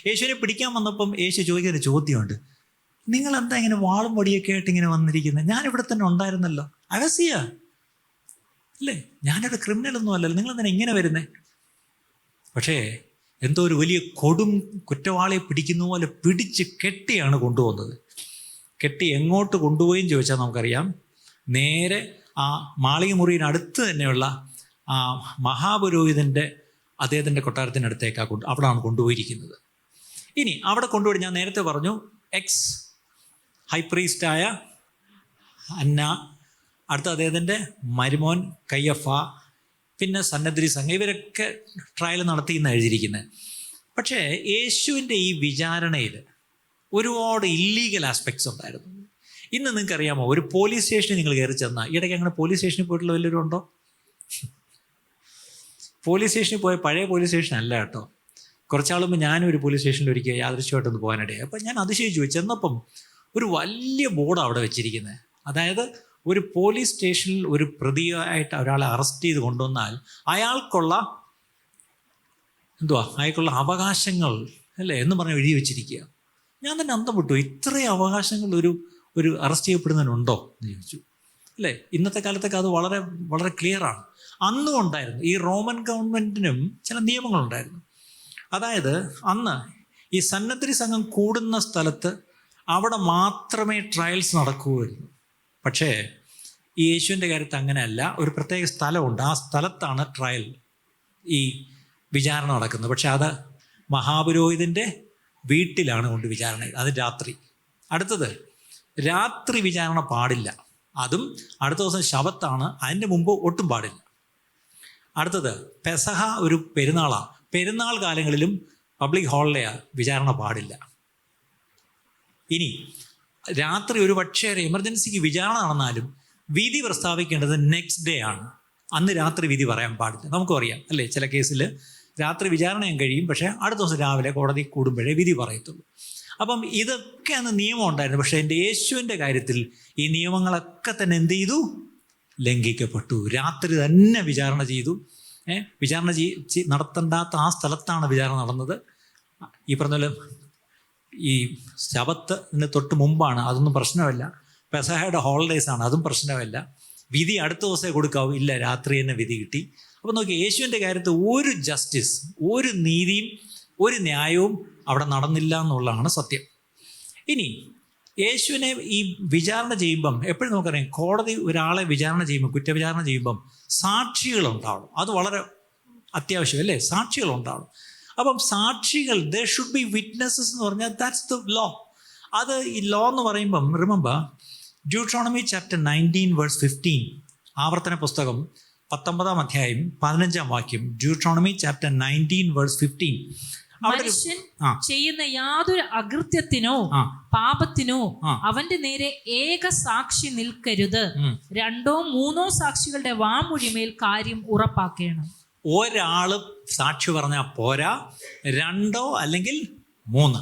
യേശുവിനെ പിടിക്കാൻ വന്നപ്പം യേശു ചോദിക്കുന്ന ചോദ്യമുണ്ട്, നിങ്ങളെന്താ ഇങ്ങനെ വാളും വടിയൊക്കെ ആയിട്ട് ഇങ്ങനെ വന്നിരിക്കുന്നത്? ഞാനിവിടെ തന്നെ ഉണ്ടായിരുന്നല്ലോ, അഗസിയ അല്ലേ, ഞാനൊരു ക്രിമിനലൊന്നും അല്ലല്ലോ, നിങ്ങളെന്താ ഇങ്ങനെ വരുന്നേ? പക്ഷേ എന്തോ ഒരു വലിയ കൊടും കുറ്റവാളിയെ പിടിക്കുന്ന പോലെ പിടിച്ച് കെട്ടിയാണ് കൊണ്ടുപോകുന്നത്. കെട്ടി എങ്ങോട്ട് കൊണ്ടുപോയെന്ന് ചോദിച്ചാൽ നമുക്കറിയാം, നേരെ ആ മാളിക മുറിയിനടുത്ത് തന്നെയുള്ള ആ മഹാപുരോഹിതൻ്റെ അദ്ദേഹത്തിൻ്റെ കൊട്ടാരത്തിനടുത്തേക്കാണ് അവിടെയാണ് കൊണ്ടുപോയിരിക്കുന്നത്. ഇനി അവിടെ കൊണ്ടുപോയി, ഞാൻ നേരത്തെ പറഞ്ഞു, എക്സ് ഹൈപ്രീസ്റ്റായ അന്ന, അടുത്ത അദ്ദേഹത്തിൻ്റെ മരുമോൻ കയ്യഫ, പിന്നെ സന്നദ്രി സംഘം, ഇവരൊക്കെ ട്രയൽ നടത്തിയെന്ന് എഴുതിയിരിക്കുന്നത്. പക്ഷേ യേശുവിൻ്റെ ഈ വിചാരണയിൽ ഒരുപാട് ഇല്ലീഗൽ ആസ്പെക്ട്സ് ഉണ്ടായിരുന്നു. ഇന്ന് നിങ്ങൾക്കറിയാമോ, ഒരു പോലീസ് സ്റ്റേഷനിൽ നിങ്ങൾ കയറി ചെന്നാൽ, ഇടയ്ക്ക് അങ്ങനെ പോലീസ് സ്റ്റേഷനിൽ പോയിട്ടുള്ള വല്ലവരും ഉണ്ടോ? പോലീസ് സ്റ്റേഷനിൽ പോയ പഴയ പോലീസ് സ്റ്റേഷൻ അല്ല കേട്ടോ. കുറച്ചാളുമ്പോൾ ഞാനും ഒരു പോലീസ് സ്റ്റേഷനിൽ ഒരിക്കൽ യാദൃശ്യമായിട്ടൊന്ന് പോകാനിടയായി. അപ്പം ഞാൻ അതിശയിച്ചു പോയി. ചെന്നപ്പം ഒരു വലിയ ബോർഡ് അവിടെ വെച്ചിരിക്കുന്നത്. അതായത് ഒരു പോലീസ് സ്റ്റേഷനിൽ ഒരു പ്രതിയായിട്ട് ഒരാളെ അറസ്റ്റ് ചെയ്ത് കൊണ്ടുവന്നാൽ അയാൾക്കുള്ള അയാൾക്കുള്ള അവകാശങ്ങൾ അല്ലേ എന്ന് പറഞ്ഞ് എഴുതി വെച്ചിരിക്കുക. ഞാൻ തന്നെ അന്തം വിട്ടു, ഇത്രയും അവകാശങ്ങൾ ഒരു അറസ്റ്റ് ചെയ്യപ്പെടുന്നതിനുണ്ടോ എന്ന് ചോദിച്ചു. അല്ലേ, ഇന്നത്തെ കാലത്തൊക്കെ അത് വളരെ വളരെ ക്ലിയറാണ്. അന്നും ഉണ്ടായിരുന്നു. ഈ റോമൻ ഗവൺമെൻറ്റിനും ചില നിയമങ്ങളുണ്ടായിരുന്നു. അതായത് അന്ന് ഈ സന്നദ്ധി സംഘം കൂടുന്ന സ്ഥലത്ത് അവിടെ മാത്രമേ ട്രയൽസ് നടക്കുകയുള്ളൂ. പക്ഷേ ഈ യേശുവിൻ്റെ കാര്യത്തിൽ അങ്ങനെയല്ല. ഒരു പ്രത്യേക സ്ഥലമുണ്ട്, ആ സ്ഥലത്താണ് ട്രയൽ, ഈ വിചാരണ നടക്കുന്നത്. പക്ഷെ അത് മഹാപുരോഹിതൻ്റെ വീട്ടിലാണ് കൊണ്ട് വിചാരണ, അത് രാത്രി. അടുത്തത്, രാത്രി വിചാരണ പാടില്ല, അതും അടുത്ത ദിവസം ശബത്താണ്, അതിൻ്റെ മുമ്പ് ഒട്ടും പാടില്ല. അടുത്തത് പെസഹ, ഒരു പെരുന്നാളാണ്, പെരുന്നാൾ കാലങ്ങളിലും പബ്ലിക് ഹോളിഡേയാണ്, വിചാരണ പാടില്ല. ഇനി രാത്രി ഒരു പക്ഷേ എമർജൻസിക്ക് വിചാരണ നടന്നാലും വിധി പ്രസ്താവിക്കേണ്ടത് നെക്സ്റ്റ് ഡേ ആണ്. അന്ന് രാത്രി വിധി പറയാൻ പാടില്ല. നമുക്കും അറിയാം അല്ലേ, ചില കേസിൽ രാത്രി വിചാരണയും കഴിയും, പക്ഷേ അടുത്ത ദിവസം രാവിലെ കോടതി കൂടുമ്പോഴേ വിധി പറയത്തുള്ളൂ. അപ്പം ഇതൊക്കെ അന്ന് നിയമം ഉണ്ടായിരുന്നു. പക്ഷേ എൻ്റെ യേശുവിൻ്റെ കാര്യത്തിൽ ഈ നിയമങ്ങളൊക്കെ തന്നെ എന്ത് ചെയ്തു? ലംഘിക്കപ്പെട്ടു. രാത്രി തന്നെ വിചാരണ ചെയ്തു. വിചാരണ നടത്തേണ്ടാത്ത ആ സ്ഥലത്താണ് വിചാരണ നടന്നത്. ഈ പറഞ്ഞ പോലെ ഈ ശബത്തിന് തൊട്ട് മുമ്പാണ്, അതൊന്നും പ്രശ്നമല്ല. പെസഹയുടെ ഹോളിഡേയ്സാണ്, അതും പ്രശ്നമല്ല. വിധി അടുത്ത ദിവസമേ കൊടുക്കാവൂ, ഇല്ല രാത്രി തന്നെ വിധി കിട്ടി. അപ്പോൾ നോക്കി, യേശുവിൻ്റെ കാര്യത്തിൽ ഒരു ജസ്റ്റിസ്, ഒരു നീതിയും ഒരു ന്യായവും അവിടെ നടന്നില്ല എന്നുള്ളതാണ് സത്യം. ഇനി യേശുവിനെ ഈ വിചാരണ ചെയ്യുമ്പം എപ്പോഴും നമുക്കറിയാം, കോടതി ഒരാളെ വിചാരണ ചെയ്യുമ്പോൾ, കുറ്റവിചാരണ ചെയ്യുമ്പം സാക്ഷികളുണ്ടാവണം. അത് വളരെ അത്യാവശ്യം അല്ലേ? സാക്ഷികളുണ്ടാവണം. അപ്പം സാക്ഷികൾ, ദർ ഷുഡ് ബി വിറ്റ്നസ്സസ് എന്ന് പറഞ്ഞാൽ ദാറ്റ്സ് ദ ലോ. അത് ഈ ലോ എന്ന് പറയുമ്പം റിമെമ്പർ ഡ്യൂട്രോണമി ചാപ്റ്റർ 19:15, ആവർത്തന പുസ്തകം 19-ാം അധ്യായം 15-ാം വാക്യം. Deuteronomy chapter 19:15. മനുഷ്യൻ ചെയ്യുന്ന യാതൊരു അകൃത്യത്തിനോ പാപത്തിനോ അവന്റെ നേരെ ഏക സാക്ഷി നിൽക്കരുത്, 2-3 സാക്ഷികളുടെ വാമൊഴിമേൽ കാര്യം ഉറപ്പാക്കണം. ഒരാള് സാക്ഷി പറഞ്ഞാൽ പോരാ, 2 അല്ലെങ്കിൽ 3,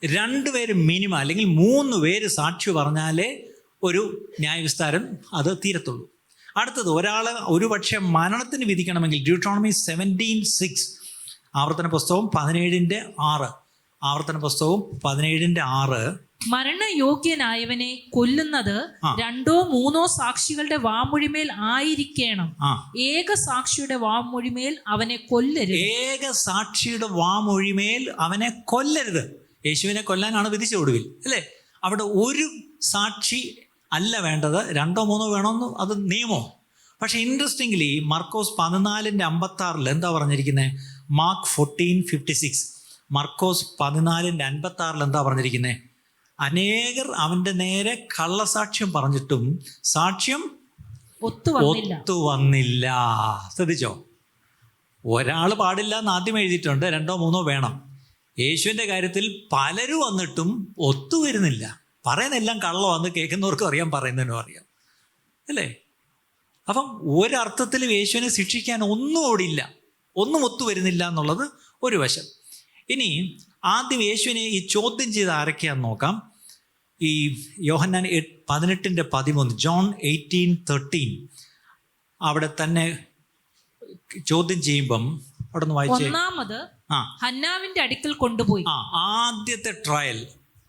2 പേര് മിനിമം, അല്ലെങ്കിൽ 3 പേര് സാക്ഷി പറഞ്ഞാലേ ഒരു ന്യായവിസ്താരം അത് തീരത്തുള്ളൂ. അടുത്തത്, ഒരാൾ ഒരു പക്ഷേ മരണത്തിന് വിധിക്കണമെങ്കിൽ ഡ്യൂട്രോണമി 17:6, ആവർത്തന പുസ്തകവും 17:6, ആവർത്തന പുസ്തകവും 17:6. മരണയോഗ്യനായവനെ കൊല്ലുന്നത് 2-3 സാക്ഷികളുടെ വാമൊഴിമേൽ ആയിരിക്കണം, ഏക സാക്ഷിയുടെ വാമൊഴിമേൽ അവനെ കൊല്ലരുത്. ഏക സാക്ഷിയുടെ വാമൊഴിമേൽ അവനെ കൊല്ലരുത്. യേശുവിനെ കൊല്ലാനാണ് വിധിച്ച ഒടുവിൽ, അല്ലേ? അവിടെ ഒരു സാക്ഷി അല്ല വേണ്ടത്, 2-3 വേണമെന്ന് അത് നിയമോ. പക്ഷെ ഇൻട്രസ്റ്റിംഗ്ലി മർക്കോസ് 14:56 എന്താ പറഞ്ഞിരിക്കുന്നത്? മാർക്ക് 14:56, മർക്കോസ് 14:56 എന്താ പറഞ്ഞിരിക്കുന്നത്? അനേകർ അവൻ്റെ നേരെ കള്ളസാക്ഷ്യം പറഞ്ഞിട്ടും സാക്ഷ്യം ഒത്തുവന്നില്ല. ശ്രദ്ധിച്ചോ? ഒരാൾ പാടില്ല എന്ന് ആദ്യം എഴുതിയിട്ടുണ്ട്, 2-3 വേണം. യേശുവിൻ്റെ കാര്യത്തിൽ പലരും വന്നിട്ടും ഒത്തുവരുന്നില്ല. പറയുന്നെല്ലാം കള്ളമാണെന്ന് കേൾക്കുന്നവർക്കും അറിയാം, പറയുന്നതിനും അറിയാം, അല്ലേ? അപ്പം ഒരർത്ഥത്തിലും യേശുവിനെ ശിക്ഷിക്കാൻ ഒന്നും ഓടില്ല, ഒന്നും ഒത്തുവരുന്നില്ല എന്നുള്ളത് ഒരു വശം. ഇനി ആദ്യം യേശുവിനെ ഈ ചോദ്യം ചെയ്ത് ആരൊക്കെയാന്ന് നോക്കാം. ഈ യോഹന്നാൻ 18:13, ജോൺ 18:13, അവിടെ തന്നെ ചോദ്യം ചെയ്യുമ്പം അവിടെ നിന്ന് വായിച്ചേ. ഒന്നാമത് ഹന്നാവിന്റെ അടുക്കൽ കൊണ്ടുപോയി. ആദ്യത്തെ ട്രയൽ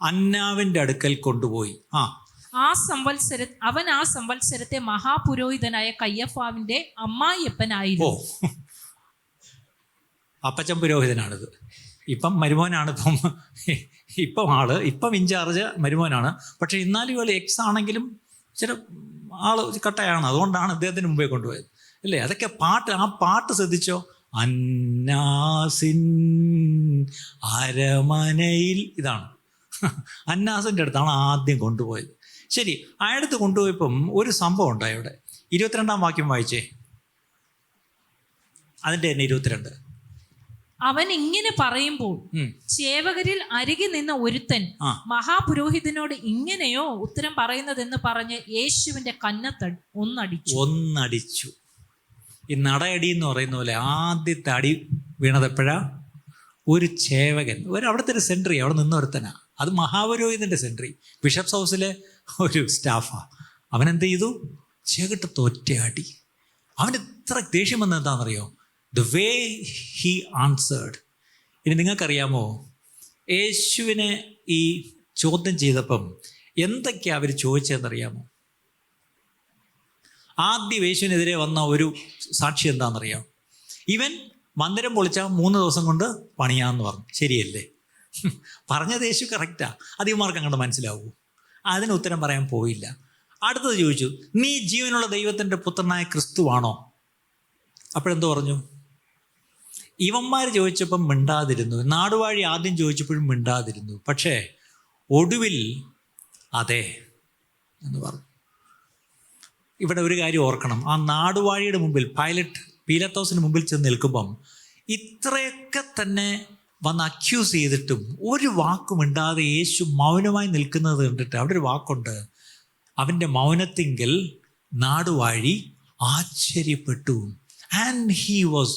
ഹന്നാവിന്റെ അടുക്കൽ കൊണ്ടുപോയി. അവൻ ആ സംവത്സരത്തെ മഹാപുരോഹിതനായ കയ്യഫാവിന്റെ അമ്മായിയപ്പനായിരുന്നു. അപ്പച്ചൻ പുരോഹിതനാണിത്. ഇപ്പം മരുമോനാണ്. ഇപ്പം ഇൻചാർജ് മരുമോനാണ്. പക്ഷെ എന്നാലും ഇവൾ എക്സ് ആണെങ്കിലും ചില ആള് കട്ടയാണ്. അതുകൊണ്ടാണ് അദ്ദേഹത്തിന് മുമ്പേ കൊണ്ടുപോയത്, അല്ലേ? അതൊക്കെ ആ പാട്ട് ശ്രദ്ധിച്ചോ? അന്നാസിൻ അരമനയിൽ, ഇതാണ് അന്നാസിൻ്റെ അടുത്താണ് ആദ്യം കൊണ്ടുപോയത്. ശരി, അയാളടുത്ത് കൊണ്ടുപോയപ്പം ഒരു സംഭവം ഉണ്ടായി അവിടെ. 22-ാം വാക്യം വായിച്ചേ. അതിൻ്റെ തന്നെ 22. അവൻ ഇങ്ങനെ പറയുമ്പോൾ ചേവകരിൽ അരികെ നിന്ന ഒരുത്തൻ മഹാപുരോഹിതനോട് ഇങ്ങനെയോ ഉത്തരം പറയുന്നതെന്ന് പറഞ്ഞ് യേശുവിന്റെ കന്നത്ത് ഒന്നടിച്ചു. ഈ നടയടി എന്ന് പറയുന്ന പോലെ ആദ്യത്തെ അടി വീണത് എപ്പോഴാ? ഒരു ചേവകൻ, അവിടുത്തെ ഒരു സെൻട്രി, അവിടെ നിന്ന് ഒരുത്തനാ. അത് മഹാപുരോഹിതന്റെ സെൻട്രി, ബിഷപ്സ് ഹൗസിലെ ഒരു സ്റ്റാഫാ. അവനെന്ത് ചെയ്തു? ചെകിട്ടത്ത് ഒറ്റയടി. അവന് ഇത്ര ദേഷ്യം വന്നത് എന്താണെന്നറിയോ? The way he answered. ഇനി നിങ്ങൾക്കറിയാമോ, യേശുവിനെ ഈ ചോദ്യം ചെയ്തപ്പം എന്തൊക്കെയാണ് അവർ ചോദിച്ചതെന്നറിയാമോ? ആദ്യം യേശുവിനെതിരെ വന്ന ഒരു സാക്ഷി എന്താണെന്നറിയാം? ഇവൻ മന്ദിരം പൊളിച്ചാൽ 3 ദിവസം കൊണ്ട് പണിയാന്ന് പറഞ്ഞു. ശരിയല്ലേ? പറഞ്ഞത് യേശു കറക്റ്റാ. അധികമാർക്ക് അങ്ങോട്ട് മനസ്സിലാവൂ. അതിന് ഉത്തരം പറയാൻ പോയില്ല. അടുത്തത് ചോദിച്ചു, നീ ജീവനുള്ള ദൈവത്തിൻ്റെ പുത്രനായ ക്രിസ്തുവാണോ? അപ്പോഴെന്തോ പറഞ്ഞു? ഇവന്മാർ ചോദിച്ചപ്പം മിണ്ടാതിരുന്നു. നാടുവാഴി ആദ്യം ചോദിച്ചപ്പോഴും മിണ്ടാതിരുന്നു. പക്ഷേ ഒടുവിൽ അതെ എന്ന് പറഞ്ഞു. ഇവിടെ ഒരു കാര്യം ഓർക്കണം. ആ നാടുവാഴിയുടെ മുമ്പിൽ, പീലാത്തോസിന് മുമ്പിൽ ചെന്ന് നിൽക്കുമ്പം ഇത്രയൊക്കെ തന്നെ വന്ന് അക്യൂസ് ചെയ്തിട്ടും ഒരു വാക്കും മിണ്ടാതെ യേശു മൗനമായി നിൽക്കുന്നത് കണ്ടിട്ട് അവിടെ ഒരു വാക്കുണ്ട്. അവൻ്റെ മൗനത്തിങ്കിൽ നാടുവാഴി ആശ്ചര്യപ്പെട്ടു. And he was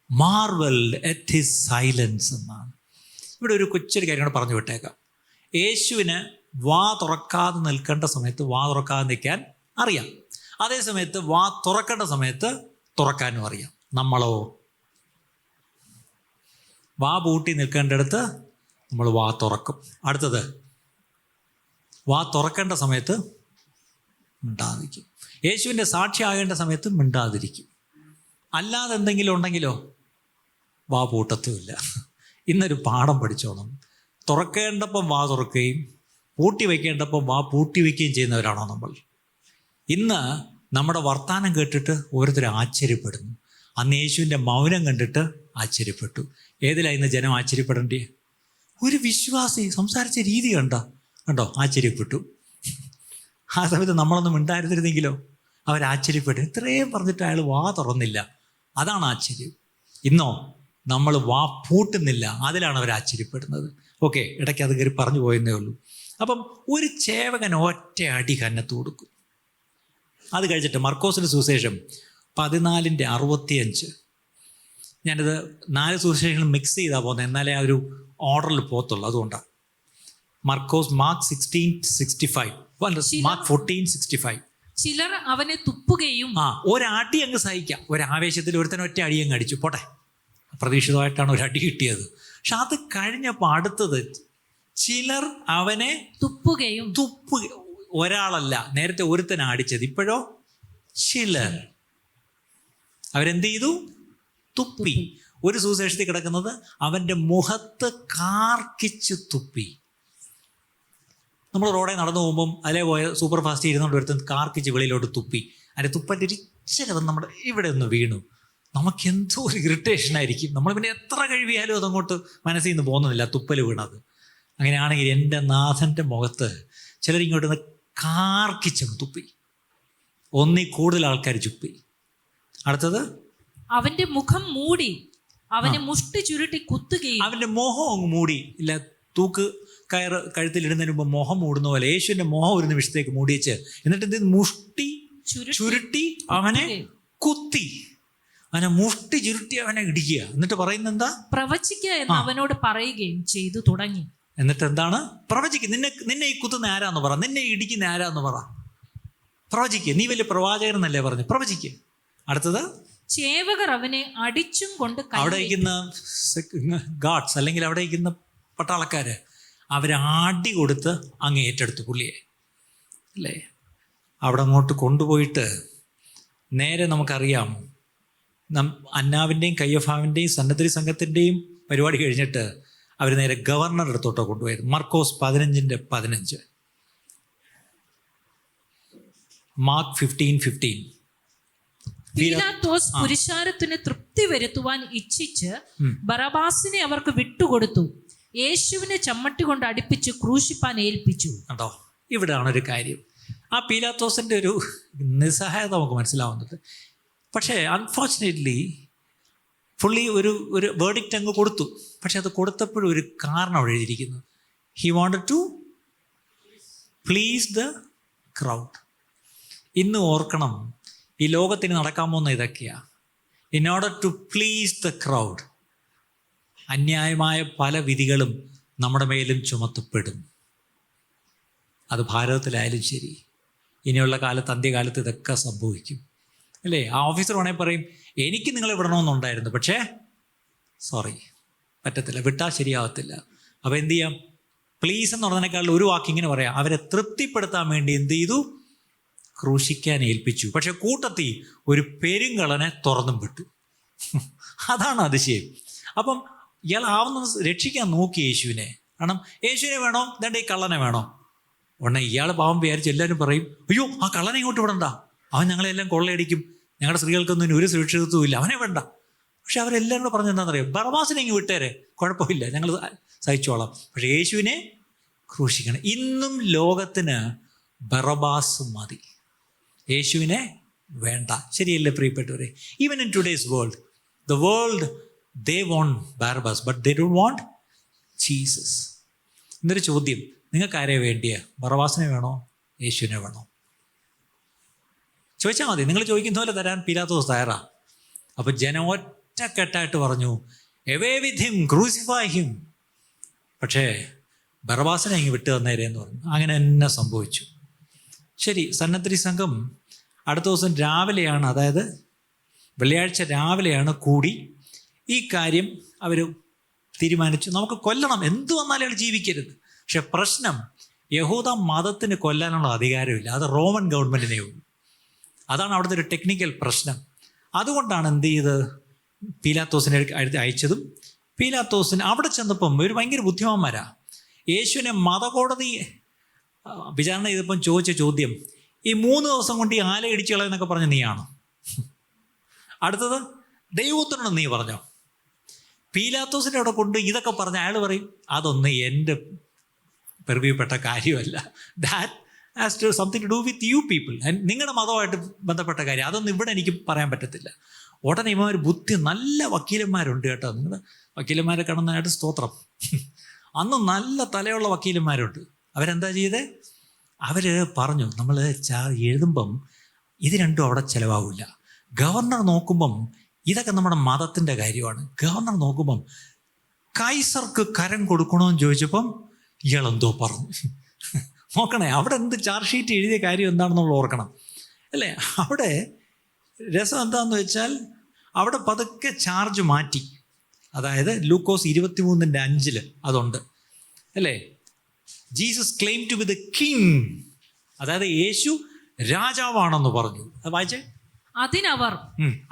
marvelled at his silence എന്നാണ്. ഇവിടെ ഒരു കൊച്ചൊരു കാര്യം കൂടെ പറഞ്ഞു വിട്ടേക്കാം. യേശുവിന് വാ തുറക്കാതെ നിൽക്കേണ്ട സമയത്ത് വാ തുറക്കാതെ നിൽക്കാൻ അറിയാം. അതേ സമയത്ത് വാ തുറക്കേണ്ട സമയത്ത് തുറക്കാനും അറിയാം. നമ്മളോ? വാ പൂട്ടി നിൽക്കേണ്ടടുത്ത് നമ്മൾ വാ തുറക്കും. അടുത്തത്, വാ തുറക്കേണ്ട സമയത്ത് മിണ്ടാതിരിക്കും. യേശുവിൻ്റെ സാക്ഷി ആകേണ്ട സമയത്ത് മിണ്ടാതിരിക്കും. അല്ലാതെ എന്തെങ്കിലും ഉണ്ടെങ്കിലോ വാ പൂട്ടത്തുമില്ല. ഇന്നൊരു പാഠം പഠിച്ചോണം. തുറക്കേണ്ടപ്പം വാ തുറക്കുകയും പൂട്ടി വയ്ക്കേണ്ടപ്പോൾ വാ പൂട്ടി വയ്ക്കുകയും ചെയ്യുന്നവരാണോ നമ്മൾ? ഇന്ന് നമ്മുടെ വർത്തമാനം കേട്ടിട്ട് ഓരോരുത്തർ ആശ്ചര്യപ്പെടുന്നു. അന്ന് യേശുവിൻ്റെ മൗനം കണ്ടിട്ട് ആശ്ചര്യപ്പെട്ടു. ഏതിലാണ് ഇന്ന് ജനം ആശ്ചര്യപ്പെടേണ്ടേ? ഒരു വിശ്വാസി സംസാരിച്ച രീതി കണ്ടോ ആശ്ചര്യപ്പെട്ടു. ആ സമയത്ത് നമ്മളൊന്നും മിണ്ടായിരുന്നിരുന്നെങ്കിലോ അവരാശ്ചര്യപ്പെട്ടു. ഇത്രയും പറഞ്ഞിട്ട് അയാൾ വാ തുറന്നില്ല. അതാണ് ആശ്ചര്യം. ഇന്നോ നമ്മൾ വാ പൂട്ടുന്നില്ല, അതിലാണ് അവർ ആശ്ചര്യപ്പെടുന്നത്. ഓക്കെ, ഇടയ്ക്ക് അത് കയറി പറഞ്ഞു പോയെന്നേ ഉള്ളൂ. അപ്പം ഒരു ചേവകൻ ഒറ്റ അടി കന്നത്ത് കൊടുക്കും. അത് കഴിച്ചിട്ട് മർക്കോസിൻ്റെ സുവിശേഷം 14:65. ഞാനിത് 4 സുവിശേഷങ്ങൾ മിക്സ് ചെയ്താൽ പോകുന്നത്, എന്നാലേ ആ ഒരു ഓർഡറിൽ പോകത്തുള്ളൂ. അതുകൊണ്ടാണ് മാർക്ക് 16:65, മാർക്ക് 14:65. ചിലർ അവനെ തുപ്പുകയും ഒരടി അങ്ങ് സഹിക്കാം. ഒരാവേശത്തിൽ ഒരുത്തനൊറ്റ അടി അങ്ങ് അടിച്ചു, പോട്ടെ, അപ്രതീക്ഷിതമായിട്ടാണ് ഒരു അടി കിട്ടിയത്. പക്ഷെ അത് കഴിഞ്ഞപ്പോൾ അടുത്തത് ചിലർ അവനെ തുപ്പുകയും ഒരാളല്ല, നേരത്തെ ഒരുത്തനാ അടിച്ചത്, ഇപ്പോഴോ ചിലർ അവരെന്ത് ചെയ്തു? തുപ്പി. ഒരു സുവിശേഷത്തിൽ കിടക്കുന്നത് അവൻ്റെ മുഖത്ത് കാർക്കിച്ച് തുപ്പി. നമ്മൾ റോഡിൽ നടന്നു പോകുമ്പം അതിലെ പോയ സൂപ്പർ ഫാസ്റ്റ് ഇരുന്നുകൊണ്ട് ഒരുത്തൻ കാർക്കിച്ച് വെളിയിലോട്ട് തുപ്പി. അതിൻ്റെ തുപ്പൻ്റെ ഒരു ഇച്ചിരി നമ്മുടെ ഇവിടെ ഒന്ന് വീണു. നമുക്കെന്തോ ഒരു ഇറിറ്റേഷനായിരിക്കും. നമ്മൾ പിന്നെ എത്ര കഴിവിയാലും അതങ്ങോട്ട് മനസ്സിൽ നിന്ന് പോകുന്നില്ല, തുപ്പൽ വീണത്. അങ്ങനെയാണെങ്കിൽ എൻ്റെ നാഥൻ്റെ മുഖത്ത് ചിലരിങ്ങോട്ട് നിന്ന് കാർക്കിച്ചങ്ങ് തുപ്പി. ഒന്നിൽ കൂടുതൽ ആൾക്കാർ തുപ്പി. അടുത്തത് അവൻ്റെ മുഖം മൂടി അവനെ മുഷ്ടി ചുരുട്ടി കുത്തുകയും. അവൻ്റെ മോഹം അങ്ങ് മൂടി. ഇല്ല, തൂക്ക് കയറ് കഴുത്തിലിടുന്നതിന് മുമ്പ് മുഖം മൂടുന്ന പോലെ യേശുവിൻ്റെ മോഹം ഒരു നിമിഷത്തേക്ക് മൂടിച്ച്, എന്നിട്ട് എന്ത് മുഷ്ടി ചുരുട്ടി അവനെ കുത്തി. അവനെ മുഷ്ടി ചുരുട്ടി അവനെ ഇടിക്കുക. എന്നിട്ട് പറയുന്നത് എന്താ? പ്രവചിക്കുക എന്ന് അവനോട് പറയുകയും ചെയ്തു തുടങ്ങി. എന്നിട്ട് എന്താണ്? പ്രവചിക്കുക. നിന്നെ ഈ കുത്തുന്ന ആരാന്ന് പറ, നിന്നെ ഇടിക്കുന്ന ആരാന്ന് പറ, പ്രവചിക്കുക. നീ വലിയ പ്രവാചകൻ എന്നല്ലേ പറഞ്ഞു, പ്രവചിക്കുക. അടുത്തത് ചേവകർ അവനെ അടിച്ചും കൊണ്ട് അവിടെ ഇരിക്കുന്ന ഗാർഡ്സ് അല്ലെങ്കിൽ അവിടെ ഇരിക്കുന്ന പട്ടാളക്കാര് അവരെ അടി കൊടുത്ത് അങ്ങ് ഏറ്റെടുത്തു പുള്ളിയെ, അല്ലേ? അവിടെ അങ്ങോട്ട് കൊണ്ടുപോയിട്ട് നേരെ നമുക്കറിയാം, അന്നാവിൻ്റെയും കയ്യഫാവിൻ്റെയും സന്നദ്ധി സംഘത്തിൻ്റെയും പരിപാടി കഴിഞ്ഞിട്ട് അവർ നേരെ ഗവർണറുടെ അടുത്തോട്ടോ കൊണ്ടുപോയത്. മർക്കോസ് 15:15, മാർക്ക് 15:15. പീലാത്തോസ് പുരുഷാരത്തിന് തൃപ്തി വരുത്തുവാൻ ഇച്ഛിച്ച് ബറബാസിനെ അവർക്ക് വിട്ടുകൊടുത്തു. യേശുവിനെ ചമ്മട്ടി കൊണ്ട് അടുപ്പിച്ച് ക്രൂശിപ്പാൻ ഏൽപ്പിച്ചു. കേട്ടോ, ഇവിടെയാണ് ഒരു കാര്യം. ആ പീലാത്തോസിൻ്റെ ഒരു നിസ്സഹായത നമുക്ക് മനസ്സിലാവുന്നത്. പക്ഷേ അൺഫോർച്ചുനേറ്റ്ലി പുള്ളി ഒരു വേർഡിക്റ്റ് അങ്ങ് കൊടുത്തു. പക്ഷെ അത് കൊടുത്തപ്പോഴും ഒരു കാരണം അവിടെ എഴുതിയിരിക്കുന്നു. He wanted to please the crowd. ഇന്ന് ഓർക്കണം, ഈ ലോകത്തിന് നടക്കാൻ പോകുന്ന ഇതൊക്കെയാണ്. In order to please the crowd അന്യായമായ പല വിധികളും നമ്മുടെ മേലും ചുമത്തപ്പെടും. അത് ഭാരതത്തിലായാലും ശരി, ഇനിയുള്ള കാലത്ത് അന്ത്യകാലത്ത് ഇതൊക്കെ സംഭവിക്കും, അല്ലേ? ആ ഓഫീസർ വേണമെങ്കിൽ പറയും, എനിക്ക് നിങ്ങളെ വിടണമെന്നുണ്ടായിരുന്നു, പക്ഷേ സോറി, പറ്റത്തില്ല, വിട്ടാൽ ശരിയാവത്തില്ല. അപ്പോൾ എന്ത് ചെയ്യാം? പ്ലീസ് എന്ന് പറഞ്ഞതിനേക്കാൾ ഒരു വാക്കിങ്ങനെ പറയാം, അവരെ തൃപ്തിപ്പെടുത്താൻ വേണ്ടി എന്ത് ചെയ്തു? ക്രൂശിക്കാൻ ഏൽപ്പിച്ചു. പക്ഷെ കൂട്ടത്തിൽ ഒരു പെരുങ്കളനെ തുറന്നും വിട്ടു. അതാണ് അതിശയം. അപ്പം ഇയാൾ രക്ഷിക്കാൻ നോക്കി യേശുവിനെ. കാരണം യേശുവിനെ വേണോ, ദാണ്ട് ഈ കള്ളനെ വേണോ? ഉടനെ ഇയാൾ പാവം വിചാരിച്ച് എല്ലാവരും പറയും, അയ്യോ ആ കള്ളനെ ഇങ്ങോട്ട് വിടണ്ട, അവൻ ഞങ്ങളെല്ലാം കൊള്ളയടിക്കും, ഞങ്ങളുടെ സ്ത്രീകൾക്കൊന്നും ഒരു സുരക്ഷിതത്വവും ഇല്ല, അവനെ വേണ്ട. പക്ഷെ അവരെല്ലാവരും കൂടെ പറഞ്ഞെന്താണെന്നറിയാം, ബറബാസിനെ ഇങ്ങ് വിട്ടേരെ, കുഴപ്പമില്ല, ഞങ്ങൾ സഹിച്ചോളാം, പക്ഷെ യേശുവിനെ ക്രൂശിക്കണം. ഇന്നും ലോകത്തിന് ബറബാസ് മതി, യേശുവിനെ വേണ്ട. ശരിയല്ലേ പ്രിയപ്പെട്ടവരെ? Even in today's world, the world they want Barabbas, but they don't want Jesus. എന്നൊരു ചോദ്യം, നിങ്ങൾക്ക് ആരെയാ വേണ്ടിയ? ബറബാസിനെ വേണോ, യേശുവിനെ വേണോ? ചോദിച്ചാൽ മതി. നിങ്ങൾ ചോദിക്കുന്ന പോലെ തരാൻ പീലാത്തോസ് തയ്യാറാ. അപ്പോൾ ജനം ഒറ്റക്കെട്ടായിട്ട് പറഞ്ഞു, away with him, crucify him. പക്ഷേ ബറബാസിനെ ഇങ്ങ് വിട്ടു തന്നേരെ എന്ന് പറഞ്ഞു. അങ്ങനെ തന്നെ സംഭവിച്ചു. ശരി, സന്നദ്ധി സംഘം അടുത്ത ദിവസം രാവിലെയാണ്, അതായത് വെള്ളിയാഴ്ച രാവിലെയാണ് കൂടി ഈ കാര്യം അവർ തീരുമാനിച്ചു. നമുക്ക് കൊല്ലണം, എന്തു വന്നാലും അയാൾ ജീവിക്കരുത്. പക്ഷെ പ്രശ്നം, യഹൂദ മതത്തിന് കൊല്ലാനുള്ള അധികാരമില്ല, അത് റോമൻ ഗവൺമെൻറ്റിനേ ഉള്ളൂ. അതാണ് അവിടുത്തെ ഒരു ടെക്നിക്കൽ പ്രശ്നം. അതുകൊണ്ടാണ് എന്ത് ചെയ്ത് പീലാത്തോസിനെ അയച്ചതും. പീലാത്തോസിന് അവിടെ ചെന്നപ്പം ഒരു ഭയങ്കര ബുദ്ധിമാന്മാരാ. യേശുവിനെ മതകോടതി വിചാരണ ചെയ്തപ്പം ചോദിച്ച ചോദ്യം, ഈ 3 ദിവസം കൊണ്ട് ഈ ആല ഇടിച്ചു കളയെന്നൊക്കെ പറഞ്ഞ നീയാണോ? അടുത്തത്, ദൈവത്തിനോട് നീ പറഞ്ഞോ? പീലാത്തോസിൻ്റെ അവിടെ കൊണ്ട് ഇതൊക്കെ പറഞ്ഞ അയാൾ പറയും, അതൊന്നും എൻ്റെ പെർവ്യൂപ്പെട്ട കാര്യമല്ല. That has to something to do with you people. നിങ്ങളുടെ മതമായിട്ട് ബന്ധപ്പെട്ട കാര്യം, അതൊന്നും ഇവിടെ എനിക്ക് പറയാൻ പറ്റത്തില്ല. ഉടനെ ഇവന്മാർ ബുദ്ധി, നല്ല വക്കീലന്മാരുണ്ട് കേട്ടോ. നിങ്ങൾ വക്കീലന്മാരെ കാണുന്നതായിട്ട് സ്തോത്രം. അന്ന് നല്ല തലയുള്ള വക്കീലന്മാരുണ്ട്. അവരെന്താ ചെയ്തേ? അവർ പറഞ്ഞു, നമ്മൾ എഴുതുമ്പം ഇത് രണ്ടും അവിടെ ചിലവാകില്ല. ഗവർണർ നോക്കുമ്പം ഇതൊക്കെ നമ്മുടെ മതത്തിൻ്റെ കാര്യമാണ്. ഗവർണർ നോക്കുമ്പം കൈസർക്ക് കരം കൊടുക്കണമെന്ന് ചോദിച്ചപ്പം ഇയാളെന്തോ പറഞ്ഞു. നോക്കണേ, അവിടെ എന്ത് ചാർജ് ഷീറ്റ് എഴുതിയ കാര്യം എന്താണെന്ന് നമ്മൾ ഓർക്കണം അല്ലേ? അവിടെ രസം എന്താണെന്ന് വെച്ചാൽ അവിടെ പതുക്കെ ചാർജ് മാറ്റി. അതായത് ലൂക്കോസ് 23:5 അതുണ്ട് അല്ലേ? Jesus claim to be the king, അതായത് യേശു രാജാവാണെന്ന് പറഞ്ഞു. അത് വായിച്ചേ. അതിനവർ,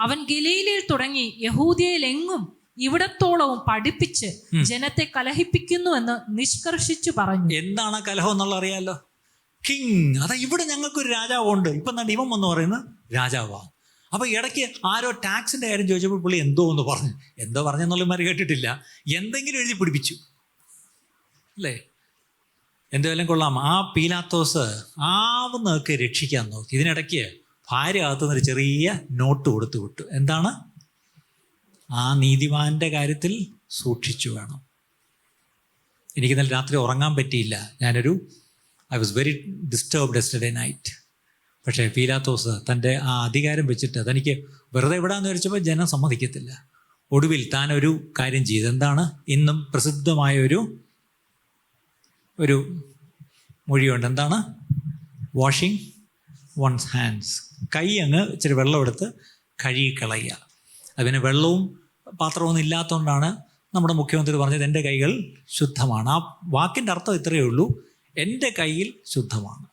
അവൻ ഗലീലയിൽ തുടങ്ങി യഹൂദിയയിൽ എങ്ങും ഇവിടത്തോളവും പഠിപ്പിച്ച് ജനത്തെ കലഹിപ്പിക്കുന്നു എന്ന് നിഷ്കർഷിച്ചു പറഞ്ഞു. എന്താണ് കലഹം എന്നുള്ള അറിയാലോ? കിങ്, അതാ ഇവിടെ ഞങ്ങൾക്കൊരു രാജാവുണ്ട്. ഇപ്പം തന്നെ ഇവൻ വന്ന് പറയുന്നത് രാജാവാണ്. അപ്പോൾ ഇടയ്ക്ക് ആരോ ടാക്സിൻ്റെ കാര്യം ചോദിച്ചപ്പോൾ പുള്ളി എന്തോ എന്ന് പറഞ്ഞു. എന്തോ പറഞ്ഞെന്നുള്ളമാർ കേട്ടിട്ടില്ല. എന്തെങ്കിലും എഴുതി പിടിപ്പിച്ചു അല്ലേ? എന്തുവെല്ലാം കൊള്ളാം. ആ പീലാത്തോസ് ആവുന്നതൊക്കെ രക്ഷിക്കാൻ നോക്കി. ഇതിനിടയ്ക്ക് ഭാര്യ അകത്തുനിന്നൊരു ചെറിയ നോട്ട് കൊടുത്തു വിട്ടു. എന്താണ്? ആ നീതിമാൻ്റെ കാര്യത്തിൽ സൂക്ഷിച്ചു വേണം. എനിക്ക് ഇന്നലെ രാത്രി ഉറങ്ങാൻ പറ്റിയില്ല. I was very disturbed yesterday night. പക്ഷേ പീലാത്തോസ് തൻ്റെ ആ അധികാരം വെച്ചിട്ട് തനിക്ക് വെറുതെ വിടാമെന്ന് വിചാരിച്ചപ്പോൾ ജനം സമ്മതിക്കത്തില്ല. ഒടുവിൽ താൻ ഒരു കാര്യം ചെയ്തു. എന്താണ്? ഇന്നും പ്രസിദ്ധമായ ഒരു മൊഴിയുണ്ട്. എന്താണ്? Washing one's hands. കൈ അങ്ങ് ഇച്ചിരി വെള്ളമെടുത്ത് കഴുകിക്കളയുക. അതിന് വെള്ളവും പാത്രമൊന്നും ഇല്ലാത്തതുകൊണ്ടാണ് നമ്മുടെ മുഖ്യമന്ത്രി പറഞ്ഞത് എൻ്റെ കൈകൾ ശുദ്ധമാണ്. ആ വാക്കിൻ്റെ അർത്ഥം ഇത്രയേ ഉള്ളൂ, എൻ്റെ കൈയിൽ ശുദ്ധമാണ്.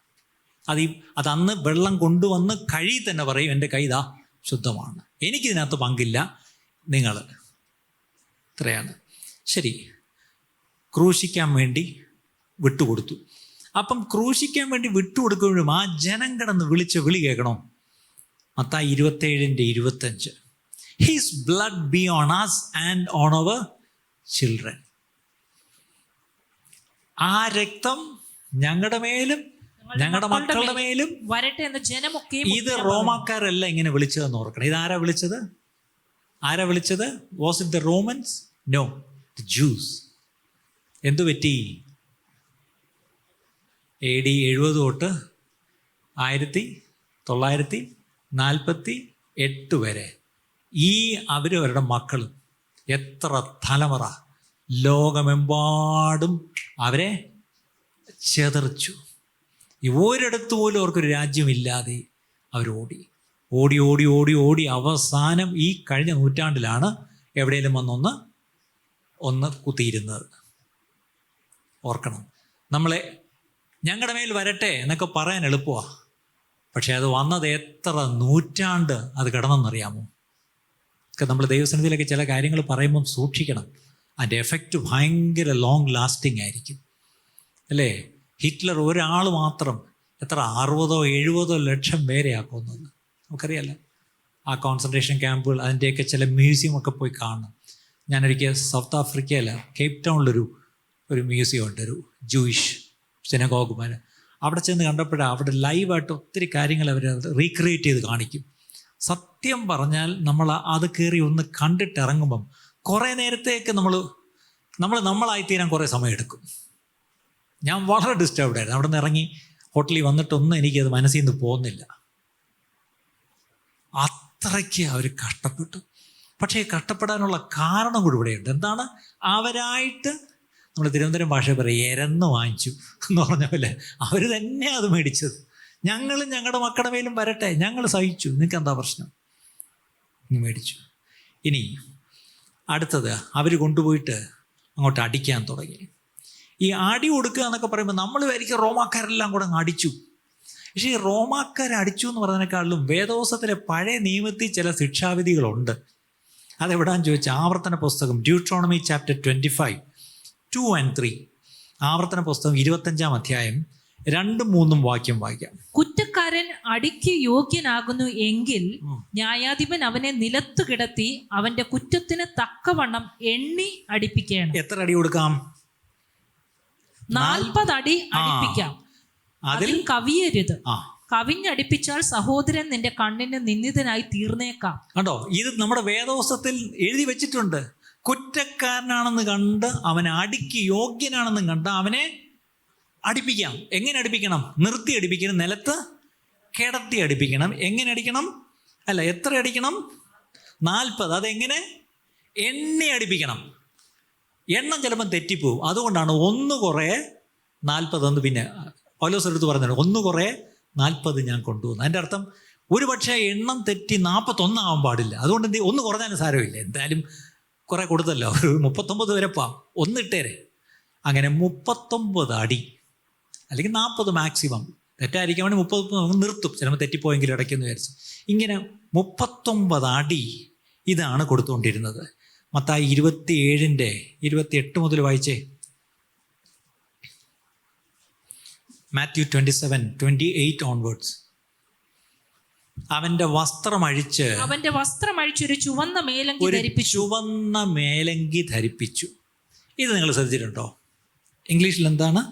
അതന്ന് വെള്ളം കൊണ്ടുവന്ന് കഴുകി തന്നെ പറയും, എൻ്റെ കൈ ഇതാ ശുദ്ധമാണ്, എനിക്കിതിനകത്ത് പങ്കില്ല, നിങ്ങൾ. ഇത്രയാണ്. ശരി, ക്രൂശിക്കാൻ വേണ്ടി വിട്ടുകൊടുത്തു. അപ്പം ക്രൂശിക്കാൻ വേണ്ടി വിട്ടുകൊടുക്കുമ്പോഴും ആ ജനം കിടന്ന് വിളിച്ച വിളി കേൾക്കണോ? Mathai 27:25, his blood B on us and on our children. ആ രക്തം ഞങ്ങളുടെ മേലും ഞങ്ങളുടെ മക്കളുടെ മേലും വരട്ടെ എന്ന് ജനമൊക്കെ. ഇത് റോമാക്കാരല്ല ഇങ്ങനെ വിളിച്ചതെന്ന് ഓർക്കണം. ഇതാരാ വിളിച്ചത്? Was it the Romans? No, the Jews. എന്തു പറ്റി? AD 70 തൊട്ട് 1948 വരെ അവരവരുടെ മക്കളും എത്ര തലമുറ ലോകമെമ്പാടും അവരെ ചെതറിച്ചു. ഒരിടത്ത് പോലും അവർക്കൊരു രാജ്യമില്ലാതെ അവരോടി ഓടി ഓടി ഓടി ഓടി അവസാനം ഈ കഴിഞ്ഞ നൂറ്റാണ്ടിലാണ് എവിടെയെങ്കിലും ഒന്ന് കുത്തിയിരുന്നത്. ഓർക്കണം, ഞങ്ങളുടെ മേൽ വരട്ടെ എന്നൊക്കെ പറയാൻ എളുപ്പമാണ്. പക്ഷെ അത് വന്നത് എത്ര നൂറ്റാണ്ട് അത് കിടന്നെന്നറിയാമോ? നമ്മൾ ദൈവസന്നിധിയിലൊക്കെ ചില കാര്യങ്ങൾ പറയുമ്പം സൂക്ഷിക്കണം. അതിൻ്റെ എഫക്റ്റ് ഭയങ്കര ലോങ് ലാസ്റ്റിംഗ് ആയിരിക്കും അല്ലേ? ഹിറ്റ്ലർ ഒരാൾ മാത്രം എത്ര 60-70 ലക്ഷം പേരെയാണ് കൊന്നത്. നമുക്കറിയാമല്ലോ ആ കോൺസെൻട്രേഷൻ ക്യാമ്പുകൾ, അതിൻ്റെയൊക്കെ ചില മ്യൂസിയം ഒക്കെ പോയി കാണണം. ഞാനൊരിക്കൽ സൗത്ത് ആഫ്രിക്കയിൽ കേപ്പ് ടൗണിലൊരു മ്യൂസിയം ഉണ്ട്, ഒരു ജൂയിഷ് സിനഗോഗ്. അവിടെ ചെന്ന് കണ്ടപ്പോഴാണ് അവിടെ ലൈവായിട്ട് ഒത്തിരി കാര്യങ്ങൾ അവർ റീക്രിയേറ്റ് ചെയ്ത് കാണിക്കും. സത്യം പറഞ്ഞാൽ നമ്മൾ അത് കയറി ഒന്ന് കണ്ടിട്ടിറങ്ങുമ്പം കുറേ നേരത്തേക്ക് നമ്മളായിത്തീരാൻ കുറേ സമയം എടുക്കും. ഞാൻ വളരെ ഡിസ്റ്റർബ്ഡ് ആയിരുന്നു. അവിടെ നിന്ന് ഇറങ്ങി ഹോട്ടലിൽ വന്നിട്ടൊന്നും എനിക്കത് മനസ്സിൽ നിന്ന് പോകുന്നില്ല. അത്രയ്ക്ക് അവർ കഷ്ടപ്പെട്ടു. പക്ഷേ കഷ്ടപ്പെടാനുള്ള കാരണം കൂടി ഇവിടെയുണ്ട്. എന്താണ്? അവരായിട്ട്, നമ്മൾ തിരുവനന്തപുരം ഭാഷ പറയും, എരന്ന് വാങ്ങിച്ചു എന്ന് പറഞ്ഞ പോലെ അവർ തന്നെ അത് മേടിച്ചത്. ഞങ്ങളും ഞങ്ങളുടെ മക്കളുടെ മേലും വരട്ടെ, ഞങ്ങൾ സഹിച്ചു, നിങ്ങൾക്ക് എന്താ പ്രശ്നം? മേടിച്ചു. ഇനി അടുത്തത്, അവർ കൊണ്ടുപോയിട്ട് അങ്ങോട്ട് അടിക്കാൻ തുടങ്ങി. ഈ അടി കൊടുക്കുക എന്നൊക്കെ പറയുമ്പോൾ നമ്മൾ വിചാരിക്കും റോമാക്കാരെല്ലാം കൂടെ അങ്ങ് അടിച്ചു. പക്ഷേ ഈ റോമാക്കാർ അടിച്ചു എന്ന് പറഞ്ഞതിനേക്കാളും വേദോസത്തിലെ പഴയ നിയമത്തിൽ ചില ശിക്ഷാവിധികളുണ്ട്. അതെവിടാന്ന് ചോദിച്ചാൽ ആവർത്തന പുസ്തകം ഡ്യൂട്രോണമി ചാപ്റ്റർ 25:2-3. ആവർത്തന പുസ്തകം 25-ാം അധ്യായം 2, 3 വാക്യം വായിക്കാം. കുറ്റക്കാരൻ അടിക്ക് യോഗ്യനാകുന്നു എങ്കിൽ ന്യായാധിപൻ അവനെ നിലത്തു കിടത്തി അവന്റെ കുറ്റത്തിന് തക്കവണ്ണം എണ്ണി അടിപ്പിക്കണം. എത്ര അടി കൊടുക്കാം? 40 അടി അടിപ്പിക്കാം. അതിൽ കവിയരുത്. കവിഞ്ഞടിപ്പിച്ചാൽ സഹോദരൻ നിന്റെ കണ്ണിന് നിന്ദിതനായി തീർന്നേക്കാം. കണ്ടോ, ഇത് നമ്മുടെ വേദപുസ്തകത്തിൽ എഴുതി വെച്ചിട്ടുണ്ട്. കുറ്റക്കാരനാണെന്ന് കണ്ട് അവനെ അടിക്ക് യോഗ്യനാണെന്ന് കണ്ട് അവനെ അടിപ്പിക്കാം. എങ്ങനെ അടിപ്പിക്കണം? നിർത്തി അടിപ്പിക്കണം, നിലത്ത് കിടത്തി അടിപ്പിക്കണം. എങ്ങനെ അടിക്കണം? അല്ല, എത്ര അടിക്കണം? 40. അതെങ്ങനെ? എണ്ണി അടിപ്പിക്കണം. എണ്ണം ചിലപ്പോൾ തെറ്റിപ്പോവും. അതുകൊണ്ടാണ് 1 കുറേ 40 പിന്നെ പൗലോസ് എടുത്ത് പറഞ്ഞത് 1 കുറേ 40 ഞാൻ കൊണ്ടുവന്നു. അതിൻ്റെ അർത്ഥം ഒരു പക്ഷേ എണ്ണം തെറ്റി 41 ആവാൻ പാടില്ല. അതുകൊണ്ട് 1 കുറഞ്ഞാലും സാരമില്ല, എന്തായാലും കുറേ കൊടുത്തല്ലോ, ഒരു 39 വരെ പോവാം, 1 ഇട്ടേരെ. അങ്ങനെ 39 അടി അല്ലെങ്കിൽ 40 മാക്സിമം. തെറ്റായിരിക്കാൻ വേണ്ടി 30 നിർത്തും, ചിലപ്പോൾ തെറ്റിപ്പോയെങ്കിലും ഇടയ്ക്കെന്ന് വിചാരിച്ച്. ഇങ്ങനെ 39 അടി ഇതാണ് കൊടുത്തുകൊണ്ടിരുന്നത്. മത്തായി 27:28 മുതൽ വായിച്ചേ. മാത്യു 27:28 ഓൺവേർഡ്സ്. അവന്റെ വസ്ത്രം അഴിച്ച് ഒരു ചുവന്ന മേലങ്കി ധരിപ്പിച്ചു. ഇത് നിങ്ങൾ ശ്രദ്ധിച്ചിട്ടുണ്ടോ? ഇംഗ്ലീഷിൽ എന്താണ്?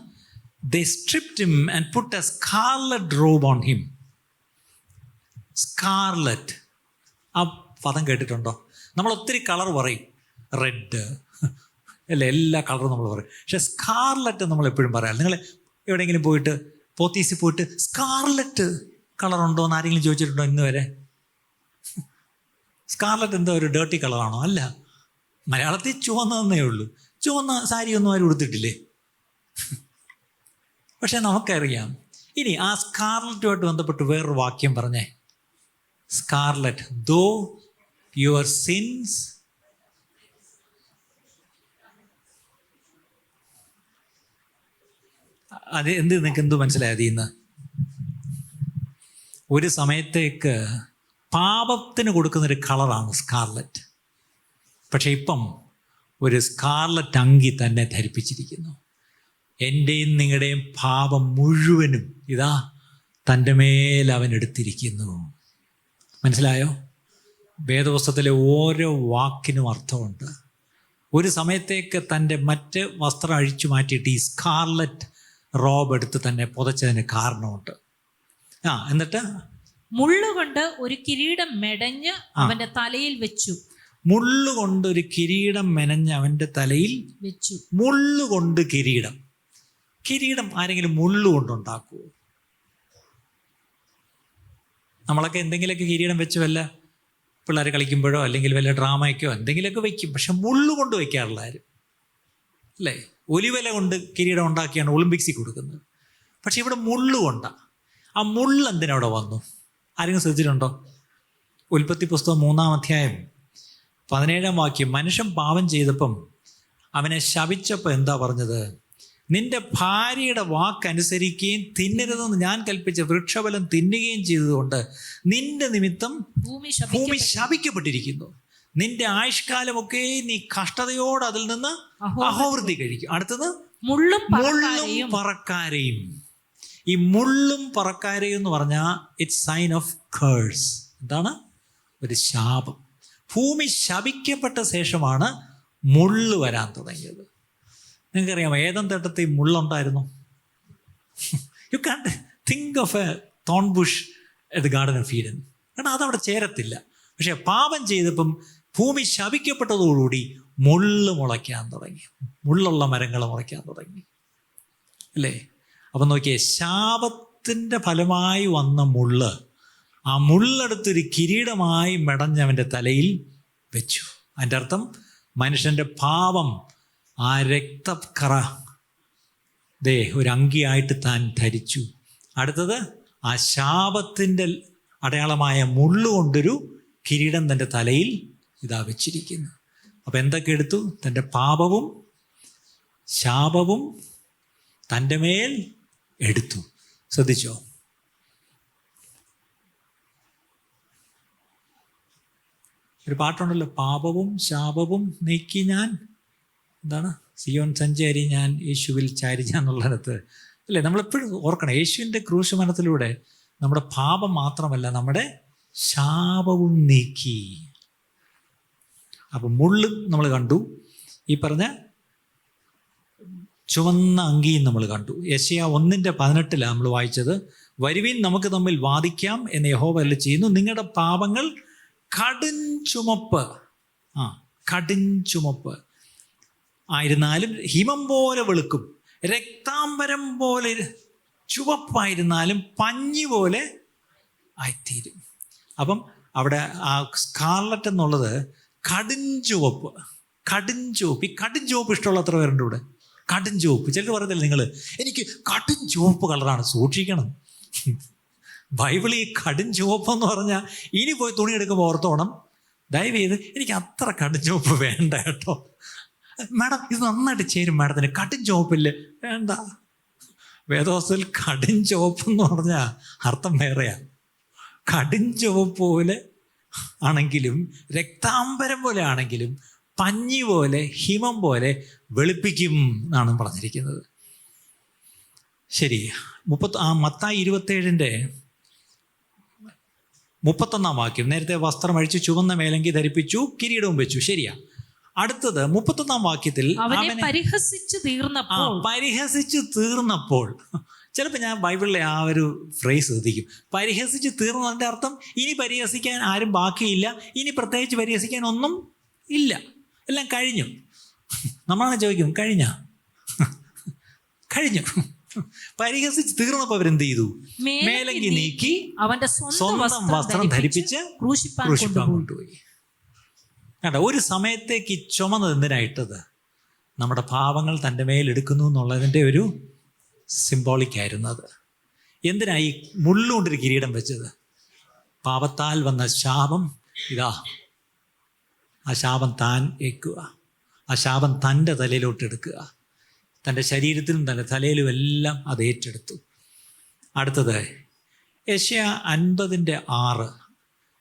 They stripped him and put a scarlet robe on him. Scarlet, ആ പദം കേട്ടിട്ടുണ്ടോ? നമ്മൾ ഒത്തിരി കളർ പറയും, റെഡ് അല്ല, എല്ലാ കളറും നമ്മൾ പറയും. പക്ഷെ സ്കാർലറ്റ് നമ്മൾ എപ്പോഴും പറയാം. നിങ്ങൾ എവിടെയെങ്കിലും പോയിട്ട് പോത്തീസിൽ പോയിട്ട് സ്കാർലറ്റ് കളറുണ്ടോ എന്ന് ആരെങ്കിലും ചോദിച്ചിട്ടുണ്ടോ ഇന്ന് വരെ? സ്കാർലറ്റ് എന്താ ഒരു ഡേർട്ടി കളറാണോ? അല്ല, മലയാളത്തിൽ ചുവന്നതന്നേ ഉള്ളൂ. ചുവന്ന സാരിയൊന്നും ആരും ഉടുത്തിട്ടില്ലേ? പക്ഷെ നമുക്കറിയാം. ഇനി ആ സ്കാർലറ്റുമായിട്ട് ബന്ധപ്പെട്ട് വേറൊരു വാക്യം പറഞ്ഞേ. സ്കാർലറ്റ്, ദോ യുവർ സിൻസ് അത് നിങ്ങൾക്ക് എന്ത് മനസ്സിലായത്? ഇന്ന് ഒരു സമയത്തേക്ക് പാപത്തിന് കൊടുക്കുന്നൊരു കളറാണ് സ്കാർലറ്റ്. പക്ഷെ ഇപ്പം ഒരു സ്കാർലറ്റ് അങ്കി തന്നെ ധരിപ്പിച്ചിരിക്കുന്നു. എൻ്റെയും നിങ്ങളുടെയും പാപം മുഴുവനും ഇതാ തൻ്റെ മേൽ അവൻ എടുത്തിരിക്കുന്നു. മനസ്സിലായോ? വേദപുസ്തകത്തിലെ ഓരോ വാക്കിനും അർത്ഥമുണ്ട്. ഒരു സമയത്തേക്ക് തൻ്റെ മറ്റ് വസ്ത്രം അഴിച്ചു മാറ്റിയിട്ട് ഈ സ്കാർലറ്റ് റോബ് എടുത്ത് തന്നെ പുതച്ചതിന് കാരണമുണ്ട്. എന്നിട്ട് മുള്ളുകൊണ്ട് ഒരു കിരീടം മെടഞ്ഞ് അവന്റെ തലയിൽ വെച്ചു. മുള്ളുകൊണ്ട് ഒരു കിരീടം മെനഞ്ഞ് അവൻ്റെ തലയിൽ വെച്ചു. മുള്ളുകൊണ്ട് കിരീടം. കിരീടം ആരെങ്കിലും മുള്ളുകൊണ്ടുണ്ടാക്കുമോ? നമ്മളൊക്കെ എന്തെങ്കിലുമൊക്കെ കിരീടം വെച്ച് വല്ല പിള്ളേർ കളിക്കുമ്പോഴോ അല്ലെങ്കിൽ വല്ല ഡ്രാമയ്ക്കോ എന്തെങ്കിലുമൊക്കെ വയ്ക്കും. പക്ഷെ മുള്ളുകൊണ്ട് വയ്ക്കാറില്ല ആരും, അല്ലേ? ഒലിവല കൊണ്ട് കിരീടം ഉണ്ടാക്കിയാണ് ഒളിമ്പിക്സിൽ കൊടുക്കുന്നത്. പക്ഷെ ഇവിടെ മുള്ളുകൊണ്ടാണ്. ആ മുള്ള് എന്തിനവിടെ വന്നു? ആരെങ്കിലും ശ്രദ്ധിച്ചിട്ടുണ്ടോ? ഉൽപ്പത്തി പുസ്തകം 3-ാം അധ്യായം 17-ാം വാക്യം. മനുഷ്യൻ പാപം ചെയ്തപ്പം അവനെ ശപിച്ചപ്പോൾ എന്താ പറഞ്ഞത്? നിന്റെ ഭാര്യയുടെ വാക്കനുസരിക്കുകയും തിന്നരുതെന്ന് ഞാൻ കൽപ്പിച്ച വൃക്ഷഫലം തിന്നുകയും ചെയ്തതുകൊണ്ട് നിന്റെ നിമിത്തം ഭൂമി ശപിക്കപ്പെട്ടിരിക്കുന്നു. നിന്റെ ആയുഷ്കാലമൊക്കെ നീ കഷ്ടതയോട് അതിൽ നിന്ന് അഹോവൃത്തി കഴിക്കും. അടുത്തത് മുള്ളും പറക്കാരെയും. ഈ മുള്ളും പറക്കാരെയും എന്ന് പറഞ്ഞാൽ ഇറ്റ്സ് സൈൻ ഓഫ് കേഴ്സ്. എന്താണ്? ഒരു ശാപം. ഭൂമി ശപിക്കപ്പെട്ട ശേഷമാണ് മുള്ള് വരാൻ തുടങ്ങിയത്. നിങ്ങൾക്കറിയാമോ ഏദൻ തോട്ടത്തിൽ മുള്ളുണ്ടായിരുന്നു? You can't think of a thorn bush at the garden of Eden. കാരണം അതവിടെ ചേരത്തില്ല. പക്ഷെ പാപം ചെയ്തപ്പം ഭൂമി ശപിക്കപ്പെട്ടതോടുകൂടി മുള്ള് മുളയ്ക്കാൻ തുടങ്ങി, മുള്ളുള്ള മരങ്ങൾ മുളയ്ക്കാൻ തുടങ്ങി, അല്ലേ? അപ്പം നോക്കിയേ, ശാപത്തിൻ്റെ ഫലമായി വന്ന മുള്ള്, ആ മുള്ളെടുത്തൊരു കിരീടമായി മെടഞ്ഞവൻ്റെ തലയിൽ വെച്ചു. അതിൻ്റെ അർത്ഥം മനുഷ്യൻ്റെ പാപം ആ രക്തക്കറ ഒരു അങ്കിയായിട്ട് താൻ ധരിച്ചു. അടുത്തത് ആ ശാപത്തിൻ്റെ അടയാളമായ മുള്ളുകൊണ്ടൊരു കിരീടം തൻ്റെ തലയിൽ ഇതാ വെച്ചിരിക്കുന്നു. അപ്പം എന്തൊക്കെ എടുത്തു? തൻ്റെ പാപവും ശാപവും തൻ്റെ മേൽ എടുത്തു. ശ്രദ്ധിച്ചോ? ഒരു പാട്ടുണ്ടല്ലോ, പാപവും ശാപവും നീക്കി ഞാൻ, എന്താണ്, സിയോൻ സഞ്ചാരി ഞാൻ യേശുവിൽ ചാരിഞ്ഞ എന്നുള്ളിടത്ത് അല്ലേ? നമ്മളെപ്പോഴും ഓർക്കണം, യേശുവിൻ്റെ ക്രൂശ് മരണത്തിലൂടെ നമ്മുടെ പാപം മാത്രമല്ല, നമ്മുടെ ശാപവും നീക്കി. അപ്പം മുള്ളും നമ്മൾ കണ്ടു, ഈ പറഞ്ഞ ചുവന്ന അങ്കിയും നമ്മൾ കണ്ടു. യെശയ്യാ 1:18 നമ്മൾ വായിച്ചത്, വരുവിൻ നമുക്ക് തമ്മിൽ വാദിക്കാം എന്ന് യഹോവ അരുളിച്ചെയ്യുന്നു, നിങ്ങളുടെ പാപങ്ങൾ കടും ചുമപ്പ് കടും ചുമപ്പ് ആയിരുന്നാലും ഹിമം പോലെ വെളുക്കും, രക്താംബരം പോലെ ചുവപ്പായിരുന്നാലും പഞ്ഞി പോലെ ആയിത്തീരും. അപ്പം അവിടെ ആ സ്കാർലറ്റ് എന്നുള്ളത് കടും ചുവപ്പ്. ഈ കടും ചുവപ്പ് ഇഷ്ടമുള്ള എത്ര പേരുണ്ട് ഇവിടെ? കടും ചുവപ്പ്. ചിലർ പറയത്തില്ല, നിങ്ങൾ എനിക്ക് കടും ചുവപ്പ് കളറാണ്, സൂക്ഷിക്കണം. ബൈബിളിൽ ഈ കടും ചുവപ്പ് എന്ന് പറഞ്ഞാൽ ഇനി പോയി തുണി എടുക്കുമ്പോൾ ഓർത്തോണം, ദയവ് ചെയ്ത് എനിക്ക് അത്ര കടും ചുവപ്പ് വേണ്ട കേട്ടോ. മാഡം ഇത് നന്നായിട്ട് ചേരും മാഡത്തിന്, കടും ചുവപ്പില്ലേ? വേണ്ട. വേദോസത്തിൽ കടും ചുവപ്പ് എന്ന് പറഞ്ഞാൽ അർത്ഥം വേറെയാണ്. കടും ചുവപ്പ് പോലെ ആണെങ്കിലും രക്താംബരം പോലെ ആണെങ്കിലും പഞ്ഞി പോലെ ഹിമം പോലെ വെളുപ്പിക്കും എന്നാണ് പറഞ്ഞിരിക്കുന്നത്. ശരി. മത്തായി 27:31 വാക്യം, നേരത്തെ വസ്ത്രം അഴിച്ചു ചുവന്ന മേലങ്കി ധരിപ്പിച്ചു കിരീടവും വെച്ചു. ശരിയാ. അടുത്തത് 31 വാക്യത്തിൽ അവനെ പരിഹസിച്ചു തീർന്നപ്പോൾ. ചിലപ്പോൾ ഞാൻ ബൈബിളിലെ ആ ഒരു ഫ്രേസ് ശ്രദ്ധിക്കും, പരിഹസിച്ച് തീർന്നതിൻ്റെ അർത്ഥം ഇനി പരിഹസിക്കാൻ ആരും ബാക്കിയില്ല, ഇനി പ്രത്യേകിച്ച് പരിഹസിക്കാൻ ഒന്നും ഇല്ല, എല്ലാം കഴിഞ്ഞു. നമ്മളാണ് ചോദിക്കും, കഴിഞ്ഞു. പരിഹസിച്ച് തീർന്നപ്പോൾ അവരെന്ത് ചെയ്തു? മേലങ്കി നീക്കി അവന്റെ സ്വന്തം വസ്ത്രം ധരിപ്പിച്ച് ക്രൂശിപ്പാൻ കൊണ്ടുപോയി. കേട്ടോ, ഒരു സമയത്തേക്ക് ചുമന്നത് എന്തിനായിട്ടത്? നമ്മുടെ പാപങ്ങൾ തൻ്റെ മേലെടുക്കുന്നു എന്നുള്ളതിൻ്റെ ഒരു സിംബോളിക് ആയിരുന്നു അത്. എന്തിനായി മുള്ളുകൊണ്ടൊരു കിരീടം വെച്ചത്? പാപത്താൽ വന്ന ശാപം ഇതാ, ആ ശാപം താൻ ഏൽക്കുക, ആ ശാപം തൻ്റെ തലയിലോട്ട് എടുക്കുക, തൻ്റെ ശരീരത്തിലും തൻ്റെ തലയിലും എല്ലാം അത് ഏറ്റെടുത്തു. അടുത്തത് യെശയ്യാ 50:6.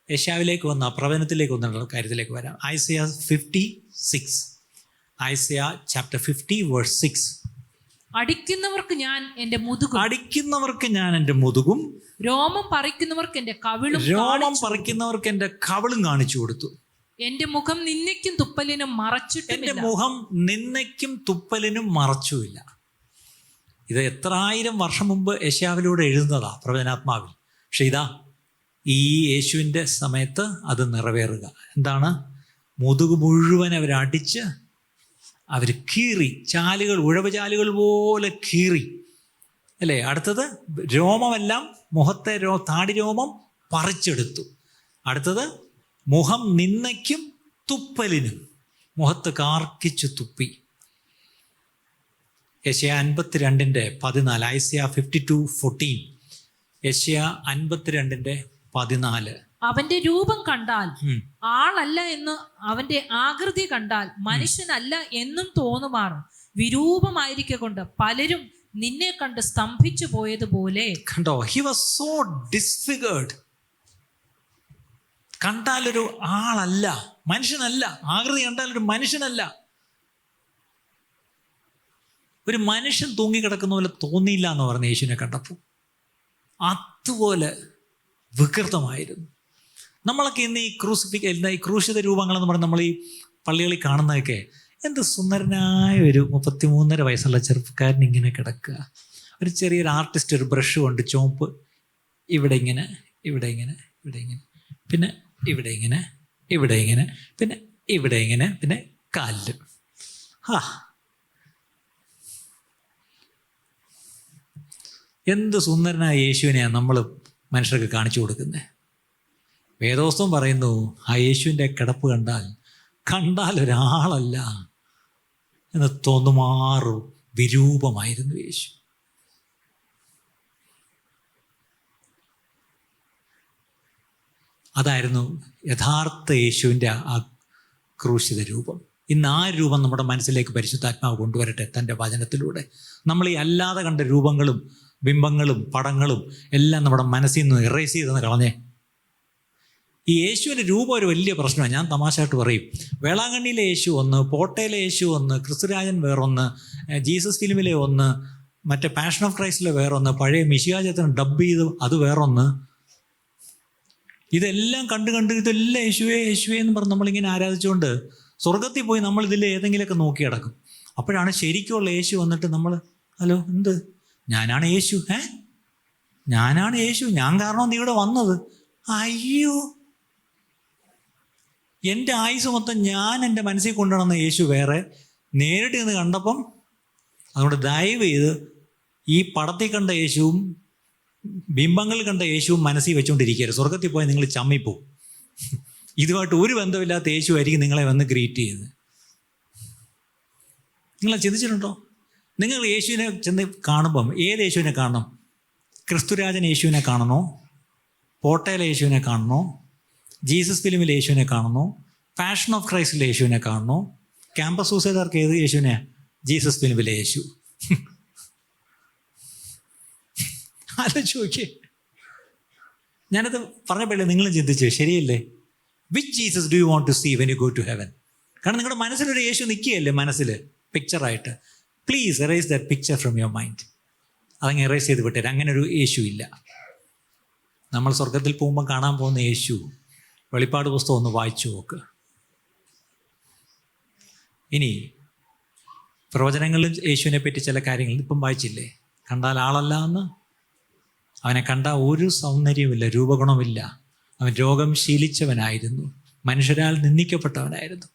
യെശയ്യാവിലേക്ക് വന്ന പ്രവചനത്തിലേക്ക് വന്ന കാര്യത്തിലേക്ക് വരാം. Isaiah 56, Isaiah chapter 50:6. അടിക്കുന്നവർക്ക് ഞാൻ എൻ്റെ മുതുകും രോമം പറിക്കുന്നവർക്ക് എൻ്റെ കവിളും കാണിച്ചു കൊടുത്തു. എൻ്റെ മുഖം നിന്ദയ്ക്കും തുപ്പലിനും മറച്ചുമില്ല. ഇത് എത്രായിരം വർഷം മുമ്പ് യെശയ്യാവിലൂടെ എഴുതുന്നതാ പ്രവചനാത്മാവിൽ. പക്ഷെ ഇതാ ഈ യേശുവിൻ്റെ സമയത്ത് അത് നിറവേറുക. എന്താണ്? മുതുക് മുഴുവൻ അവരടിച്ച് അവർ കീറി, ചാലുകൾ, ഉഴവുചാലുകൾ പോലെ കീറി, അല്ലേ? അടുത്തത് രോമമെല്ലാം, മുഖത്തെ താടി രോമം പറിച്ചെടുത്തു. അടുത്തത് മുഖം നിന്ദയ്ക്കും തുപ്പലിനും, മുഖത്ത് കാർക്കിച്ചു തുപ്പി. യെശയ്യാ 52:14, ഐസയ 52:14, യെശയ്യാ 52:14. അവന്റെ രൂപം കണ്ടാൽ ആളല്ല എന്ന്, അവന്റെ ആകൃതി കണ്ടാൽ മനുഷ്യനല്ല എന്നും തോന്നുമാർ വിരൂപമായിരിക്കൊണ്ട് പലരും നിന്നെ കണ്ട് സ്തംഭിച്ചു പോയതുപോലെ. കണ്ടോ, ഹി വാസ് സോ ഡിസ്ഫിഗേർഡ്. കണ്ടാലൊരു ആളല്ല, മനുഷ്യനല്ല. ആകൃതി കണ്ടാലൊരു മനുഷ്യനല്ല. ഒരു മനുഷ്യൻ തൂങ്ങിക്കിടക്കുന്ന പോലെ തോന്നിയില്ല എന്ന് പറഞ്ഞ യേശുവിനെ കണ്ടപ്പോൾ. അതുപോലെ വികൃതമായിരുന്നു. നമ്മളൊക്കെ ഇന്ന് ഈ ക്രൂശിത രൂപങ്ങളെന്ന് പറഞ്ഞ് നമ്മൾ ഈ പള്ളികളിൽ കാണുന്നതൊക്കെ, എന്ത് സുന്ദരനായ ഒരു 33.5 വയസ്സുള്ള ചെറുപ്പക്കാരൻ ഇങ്ങനെ കിടക്കുക, ഒരു ചെറിയൊരു ആർട്ടിസ്റ്റ് ഒരു ബ്രഷ് കൊണ്ട് ചോപ്പ് ഇവിടെ ഇങ്ങനെ, ഇവിടെ ഇങ്ങനെ, ഇവിടെ ഇങ്ങനെ, പിന്നെ ഇവിടെ ഇങ്ങനെ, ഇവിടെ ഇങ്ങനെ, പിന്നെ ഇവിടെ ഇങ്ങനെ, പിന്നെ കാലിൽ. എന്ത് സുന്ദരനായ യേശുവിനെയാണ് നമ്മൾ മനുഷ്യർക്ക് കാണിച്ചു കൊടുക്കുന്നത്. വേദോസ്തവം പറയുന്നു, ആ യേശുവിൻ്റെ കിടപ്പ് കണ്ടാൽ ഒരാളല്ല എന്ന് തോന്നുമാറും വിരൂപമായിരുന്നു യേശു. അതായിരുന്നു യഥാർത്ഥ യേശുവിൻ്റെ ആ ക്രൂശിത രൂപം. ഇന്ന് ആ രൂപം നമ്മുടെ മനസ്സിലേക്ക് പരിശുദ്ധാത്മാവ് കൊണ്ടുവരട്ടെ തൻ്റെ വചനത്തിലൂടെ. നമ്മൾ ഈ അല്ലാതെ കണ്ട രൂപങ്ങളും ബിംബങ്ങളും പടങ്ങളും എല്ലാം നമ്മുടെ മനസ്സിൽ നിന്ന് ഇറേസ് ചെയ്തെന്ന് കളഞ്ഞേ. ഈ യേശുവിൻ്റെ രൂപം ഒരു വലിയ പ്രശ്നമാണ്. ഞാൻ തമാശയായിട്ട് പറയും, വേളാങ്കണ്ണിയിലെ യേശു ഒന്ന്, പോട്ടയിലെ യേശു ഒന്ന്, ക്രിസ്തുരാജൻ വേറൊന്ന്, ജീസസ് ഫിലിമിലെ ഒന്ന്, മറ്റേ പാഷൻ ഓഫ് ക്രൈസ്റ്റിലെ വേറൊന്ന്, പഴയ മിശിഹാചരിത്രം ഡബ് ചെയ്ത് അത് വേറൊന്ന്. ഇതെല്ലാം കണ്ട് ഇതെല്ലാം യേശുവേ യേശുവേ എന്ന് പറഞ്ഞ് നമ്മളിങ്ങനെ ആരാധിച്ചുകൊണ്ട് സ്വർഗത്തിൽ പോയി നമ്മൾ ഇതിൽ ഏതെങ്കിലുമൊക്കെ നോക്കി കിടക്കും. അപ്പോഴാണ് ശരിക്കുള്ള യേശു വന്നിട്ട് നമ്മൾ, ഹലോ എന്ത്, ഞാനാണ് യേശു, ഞാനാണ് യേശു, ഞാൻ കാരണം നീ ഇവിടെ വന്നത്. അയ്യോ, എൻ്റെ ആയുസ് മൊത്തം ഞാൻ എൻ്റെ മനസ്സിൽ കൊണ്ടുവന്ന യേശു വേറെ, നേരിട്ട് നിന്ന് കണ്ടപ്പം. അതുകൊണ്ട് ദയവ് ചെയ്ത് ഈ പടത്തിൽ കണ്ട യേശുവും ബിംബങ്ങൾ കണ്ട യേശുവും മനസ്സിൽ വെച്ചുകൊണ്ടിരിക്കരുത്. സ്വർഗത്തിൽ പോയി നിങ്ങൾ ചമ്മിപ്പോവും. ഇതുമായിട്ട് ഒരു ബന്ധമില്ലാത്ത യേശു ആയിരിക്കും നിങ്ങളെ വന്ന് ഗ്രീറ്റ് ചെയ്യുന്നത്. നിങ്ങളെ ചിന്തിച്ചിട്ടുണ്ടോ? നിങ്ങൾ യേശുവിനെ ചെന്ന് കാണുമ്പം ഏത് യേശുവിനെ കാണണം? ക്രിസ്തുരാജൻ യേശുവിനെ കാണണോ? പോട്ടയിലെ യേശുവിനെ കാണണോ? ജീസസ് ഫിലിമിലെ യേശുവിനെ കാണണോ? പാഷൻ ഓഫ് ക്രൈസ്റ്റിലെ യേശുവിനെ കാണണോ? ക്യാമ്പസ് സൂസൈഡർക്ക് ഏത് യേശുവിനെ? ജീസസ് ഫിലിമിലെ യേശു. ആലോചിച്ച് നോക്കിയേ. ഞാനത് പറഞ്ഞപ്പോഴേ നിങ്ങളും ചിന്തിച്ചു, ശരിയല്ലേ? Which Jesus do you want to see when you go to heaven? കാരണം നിങ്ങളുടെ മനസ്സിലൊരു യേശു നിൽക്കുകയല്ലേ, മനസ്സിൽ പിക്ചറായിട്ട്. Please erase that picture from your mind. അതങ്ങ് എറേസ് ചെയ്ത് വിട്ടേര്. അങ്ങനെ ഒരു യേശു ഇല്ല. നമ്മൾ സ്വർഗത്തിൽ പോകുമ്പോൾ കാണാൻ പോകുന്ന യേശു, വെളിപ്പാട് പുസ്തകം ഒന്ന് വായിച്ചു നോക്ക്. ഇനി പ്രവചനങ്ങളിലും യേശുവിനെ പറ്റി ചില കാര്യങ്ങൾ ഇപ്പം വായിച്ചില്ലേ? കണ്ടാൽ ആളല്ല എന്ന്. അവനെ കണ്ടാൽ ഒരു സൗന്ദര്യമില്ല, രൂപഗുണമില്ല. അവൻ രോഗം ശീലിച്ചവനായിരുന്നു, മനുഷ്യരാൽ നിന്ദിക്കപ്പെട്ടവനായിരുന്നു.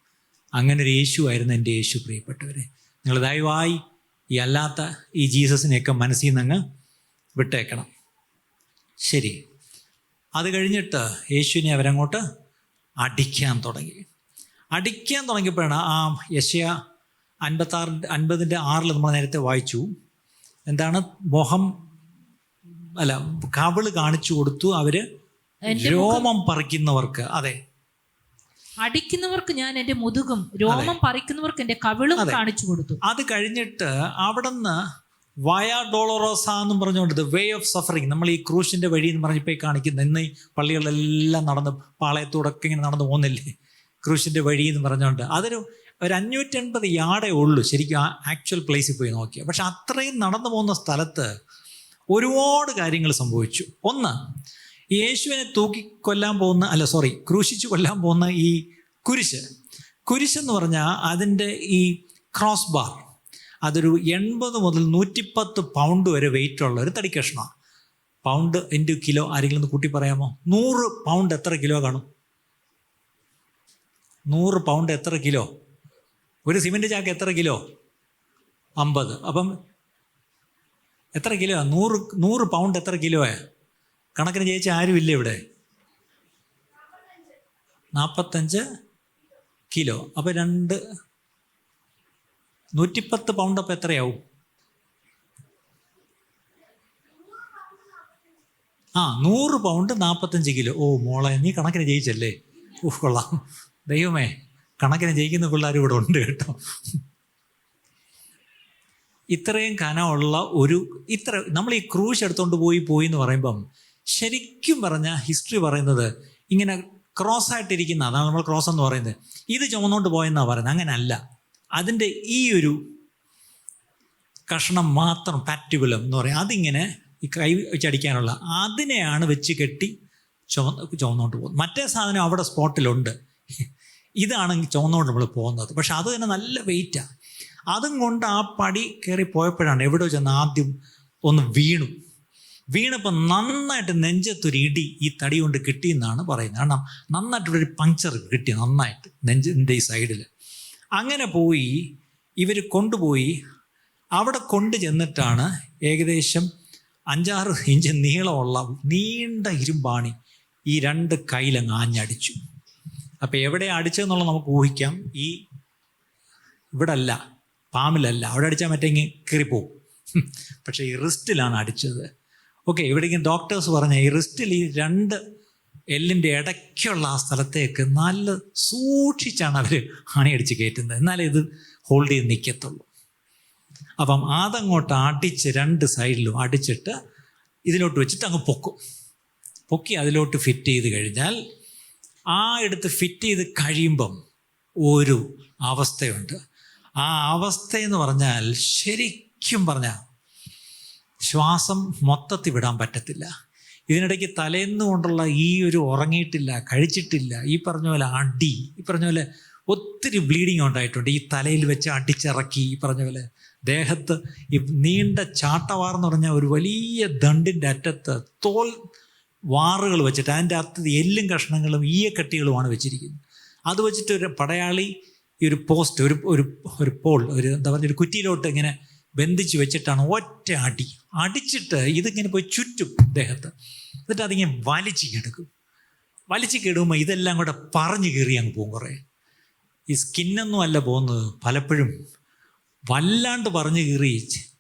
അങ്ങനെ ഒരു യേശു ആയിരുന്നു എൻ്റെ യേശു. പ്രിയപ്പെട്ടവരെ, നിങ്ങൾ ദയവായി ഈ അല്ലാത്ത ഈ ജീസസിനെയൊക്കെ മനസ്സിൽ നിന്നങ്ങ് വിട്ടേക്കണം. ശരി, അത് കഴിഞ്ഞിട്ട് യേശുവിനെ അവരങ്ങോട്ട് അടിക്കാൻ തുടങ്ങിയപ്പോഴാണ് ആ യെശയ്യാ 50:6 നമ്മൾ നേരത്തെ വായിച്ചു. എന്താണ്? കവിള് കാണിച്ചു കൊടുത്തു. അവര് രോമം പറിക്കുന്നവർക്ക്, അതെ, അടിക്കുന്നവർക്ക് ഞാൻ എൻ്റെ മുതുകും, രോമം പറിക്കുന്നവർക്ക് എൻ്റെ കവിളും കാണിച്ചു കൊടുത്തു. അത് കഴിഞ്ഞിട്ട് അവിടുന്ന് വയ ഡോളറോസ എന്നും പറഞ്ഞുകൊണ്ട് ദ വേ ഓഫ് സഫറിങ്, നമ്മൾ ഈ ക്രൂശിന്റെ വഴി എന്ന് പറഞ്ഞപ്പോൾ കാണിക്കുന്ന, ഇന്ന് ഈ പള്ളികളിലെല്ലാം നടന്ന് പാളയത്തോടൊക്കെ ഇങ്ങനെ നടന്നു പോകുന്നില്ലേ, ക്രൂശിന്റെ വഴി എന്ന് പറഞ്ഞുകൊണ്ട്. അതൊരു 580 യാർഡേ ഉള്ളൂ ശരിക്കും ആ ആക്ച്വൽ പ്ലേസിൽ പോയി നോക്കിയാൽ. പക്ഷെ അത്രയും നടന്നു പോകുന്ന സ്ഥലത്ത് ഒരുപാട് കാര്യങ്ങൾ സംഭവിച്ചു. ഒന്ന്, യേശുവിനെ ക്രൂശിച്ച് കൊല്ലാൻ പോകുന്ന ഈ കുരിശെന്ന് പറഞ്ഞാൽ അതിൻ്റെ ഈ ക്രോസ് ബാർ, അതൊരു 80 മുതൽ 110 പൗണ്ട് വരെ വെയിറ്റ് ഉള്ള ഒരു തടി കഷ്ണമാണ്. പൗണ്ട് ഇൻറ്റു കിലോ ആരെങ്കിലും ഒന്ന് കൂട്ടി പറയാമോ? 100 പൗണ്ട് എത്ര കിലോ കാണും? 100 പൗണ്ട് എത്ര കിലോ? ഒരു സിമെൻറ്റ് ചാക്ക് എത്ര കിലോ? 50. അപ്പം എത്ര കിലോ? 100 പൗണ്ട് എത്ര കിലോയാ? കണക്കിന് ജയിച്ച ആരുമില്ല ഇവിടെ. 45 കിലോ. അപ്പം 110 പൗണ്ട് അപ്പം എത്രയാവും? 100 പൗണ്ട് 45 കിലോ. ഓ മോളെ, നീ കണക്കിന് ജയിച്ചല്ലേ? കൊള്ളാം. ദൈവമേ, കണക്കിന് ജയിക്കുന്ന പിള്ളേർ ഇവിടെ ഉണ്ട് കേട്ടോ. ഇത്രയും കനമുള്ള നമ്മൾ ഈ ക്രൂശ് എടുത്തുകൊണ്ട് പോയി എന്ന് പറയുമ്പം ശരിക്കും പറഞ്ഞാൽ ഹിസ്റ്ററി പറയുന്നത് ഇങ്ങനെ ക്രോസ് ആയിട്ടിരിക്കുന്ന, അതാണ് നമ്മൾ ക്രോസ് എന്ന് പറയുന്നത്. ഇത് ചുമന്നുകൊണ്ട് പോയെന്നാണ് പറയുന്നത്. അങ്ങനല്ല. അതിൻ്റെ ഈ ഒരു കഷ്ണം മാത്രം, പാറ്റുകുലം എന്ന് പറയും, അതിങ്ങനെ ഈ കൈ വെച്ചടിക്കാനുള്ള, അതിനെയാണ് വെച്ച് കെട്ടി ചുമന്നുകൊണ്ട് പോകുന്നത്. മറ്റേ സാധനം അവിടെ സ്പോട്ടിലുണ്ട്. ഇതാണ് ചുമന്നുകൊണ്ട് നമ്മൾ പോകുന്നത്. പക്ഷെ അത് തന്നെ നല്ല വെയിറ്റാണ്. അതും കൊണ്ട് ആ പടി കയറി പോയപ്പോഴാണ് എവിടെ ചെന്ന് ആദ്യം ഒന്ന് വീണപ്പോൾ നന്നായിട്ട് നെഞ്ചത്തൊരു ഇടി ഈ തടി കൊണ്ട് കിട്ടിയെന്നാണ് പറയുന്നത്. കാരണം നന്നായിട്ടൊരു പങ്ക്ചർ കിട്ടി, നന്നായിട്ട് നെഞ്ചിൻ്റെ ഈ സൈഡിൽ. അങ്ങനെ ഇവർ കൊണ്ടുപോയി അവിടെ കൊണ്ടു ചെന്നിട്ടാണ് ഏകദേശം 5-6 ഇഞ്ച് നീളമുള്ള നീണ്ട ഇരുമ്പാണി ഈ 2 കൈയിലങ്ങ് ആഞ്ഞടിച്ചു. അപ്പം എവിടെയാണ് അടിച്ചതെന്നുള്ളത് നമുക്ക് ഊഹിക്കാം. ഇവിടെ അല്ല, പാമിലല്ല. അവിടെ അടിച്ചാൽ മറ്റെങ്കിൽ കീറിപ്പോവും. പക്ഷേ ഈ റിസ്റ്റിലാണ് അടിച്ചത്. ഓക്കെ, ഇവിടേക്കും ഡോക്ടേഴ്സ് പറഞ്ഞ ഈ റിസ്റ്റിൽ ഈ 2 എല്ലിൻ്റെ ഇടയ്ക്കുള്ള ആ സ്ഥലത്തേക്ക് നല്ല സൂക്ഷിച്ചാണ് അവർ അണിയടിച്ച് കയറ്റുന്നത്. എന്നാലേ ഇത് ഹോൾഡ് ചെയ്ത് നിൽക്കത്തുള്ളൂ. അപ്പം അതങ്ങോട്ട് അടിച്ച് 2 സൈഡിലും അടിച്ചിട്ട് ഇതിലോട്ട് വെച്ചിട്ട് അങ്ങ് പൊക്കി അതിലോട്ട് ഫിറ്റ് ചെയ്ത് കഴിഞ്ഞാൽ, ആ എടുത്ത് ഫിറ്റ് ചെയ്ത് കഴിയുമ്പം ഒരു അവസ്ഥയുണ്ട്. ആ അവസ്ഥയെന്ന് പറഞ്ഞാൽ ശരിക്കും പറഞ്ഞാൽ ശ്വാസം മൊത്തത്തിൽ വിടാൻ പറ്റത്തില്ല. ഇതിനിടയ്ക്ക് തലേന്ന് കൊണ്ടുള്ള ഈ ഒരു ഉറങ്ങിയിട്ടില്ല, കഴിച്ചിട്ടില്ല, ഈ പറഞ്ഞ പോലെ അടി, ഈ പറഞ്ഞ പോലെ ഒത്തിരി ബ്ലീഡിങ് ഉണ്ടായിട്ടുണ്ട്. ഈ തലയിൽ വെച്ച് അടിച്ചിറക്കി, ഈ പറഞ്ഞ പോലെ ദേഹത്ത് ഈ നീണ്ട ചാട്ടവാറെന്ന് പറഞ്ഞാൽ ഒരു വലിയ ദണ്ടിൻ്റെ അറ്റത്ത് തോൽ വാറുകൾ വെച്ചിട്ട് അതിൻ്റെ അകത്ത് എല്ലും കഷ്ണങ്ങളും ഈയക്കട്ടികളുമാണ് വെച്ചിരിക്കുന്നത്. അത് വെച്ചിട്ട് ഒരു പടയാളി ഈ ഒരു പോസ്റ്റ് ഒരു പോൾ എന്താ പറയുക ഒരു കുറ്റിയിലോട്ട് ഇങ്ങനെ ബന്ധിച്ച് വെച്ചിട്ടാണ് ഒറ്റ അടി അടിച്ചിട്ട് ഇതിങ്ങനെ പോയി ചുറ്റും ദേഹത്ത്. എന്നിട്ട് അതിങ്ങനെ വലിച്ചു കിടുമ്പോൾ ഇതെല്ലാം കൂടെ പറഞ്ഞു കീറി അങ്ങ് പോകും. കുറേ ഈ സ്കിന്നൊന്നും അല്ല പോകുന്നത്, പലപ്പോഴും വല്ലാണ്ട് പറഞ്ഞു കീറി.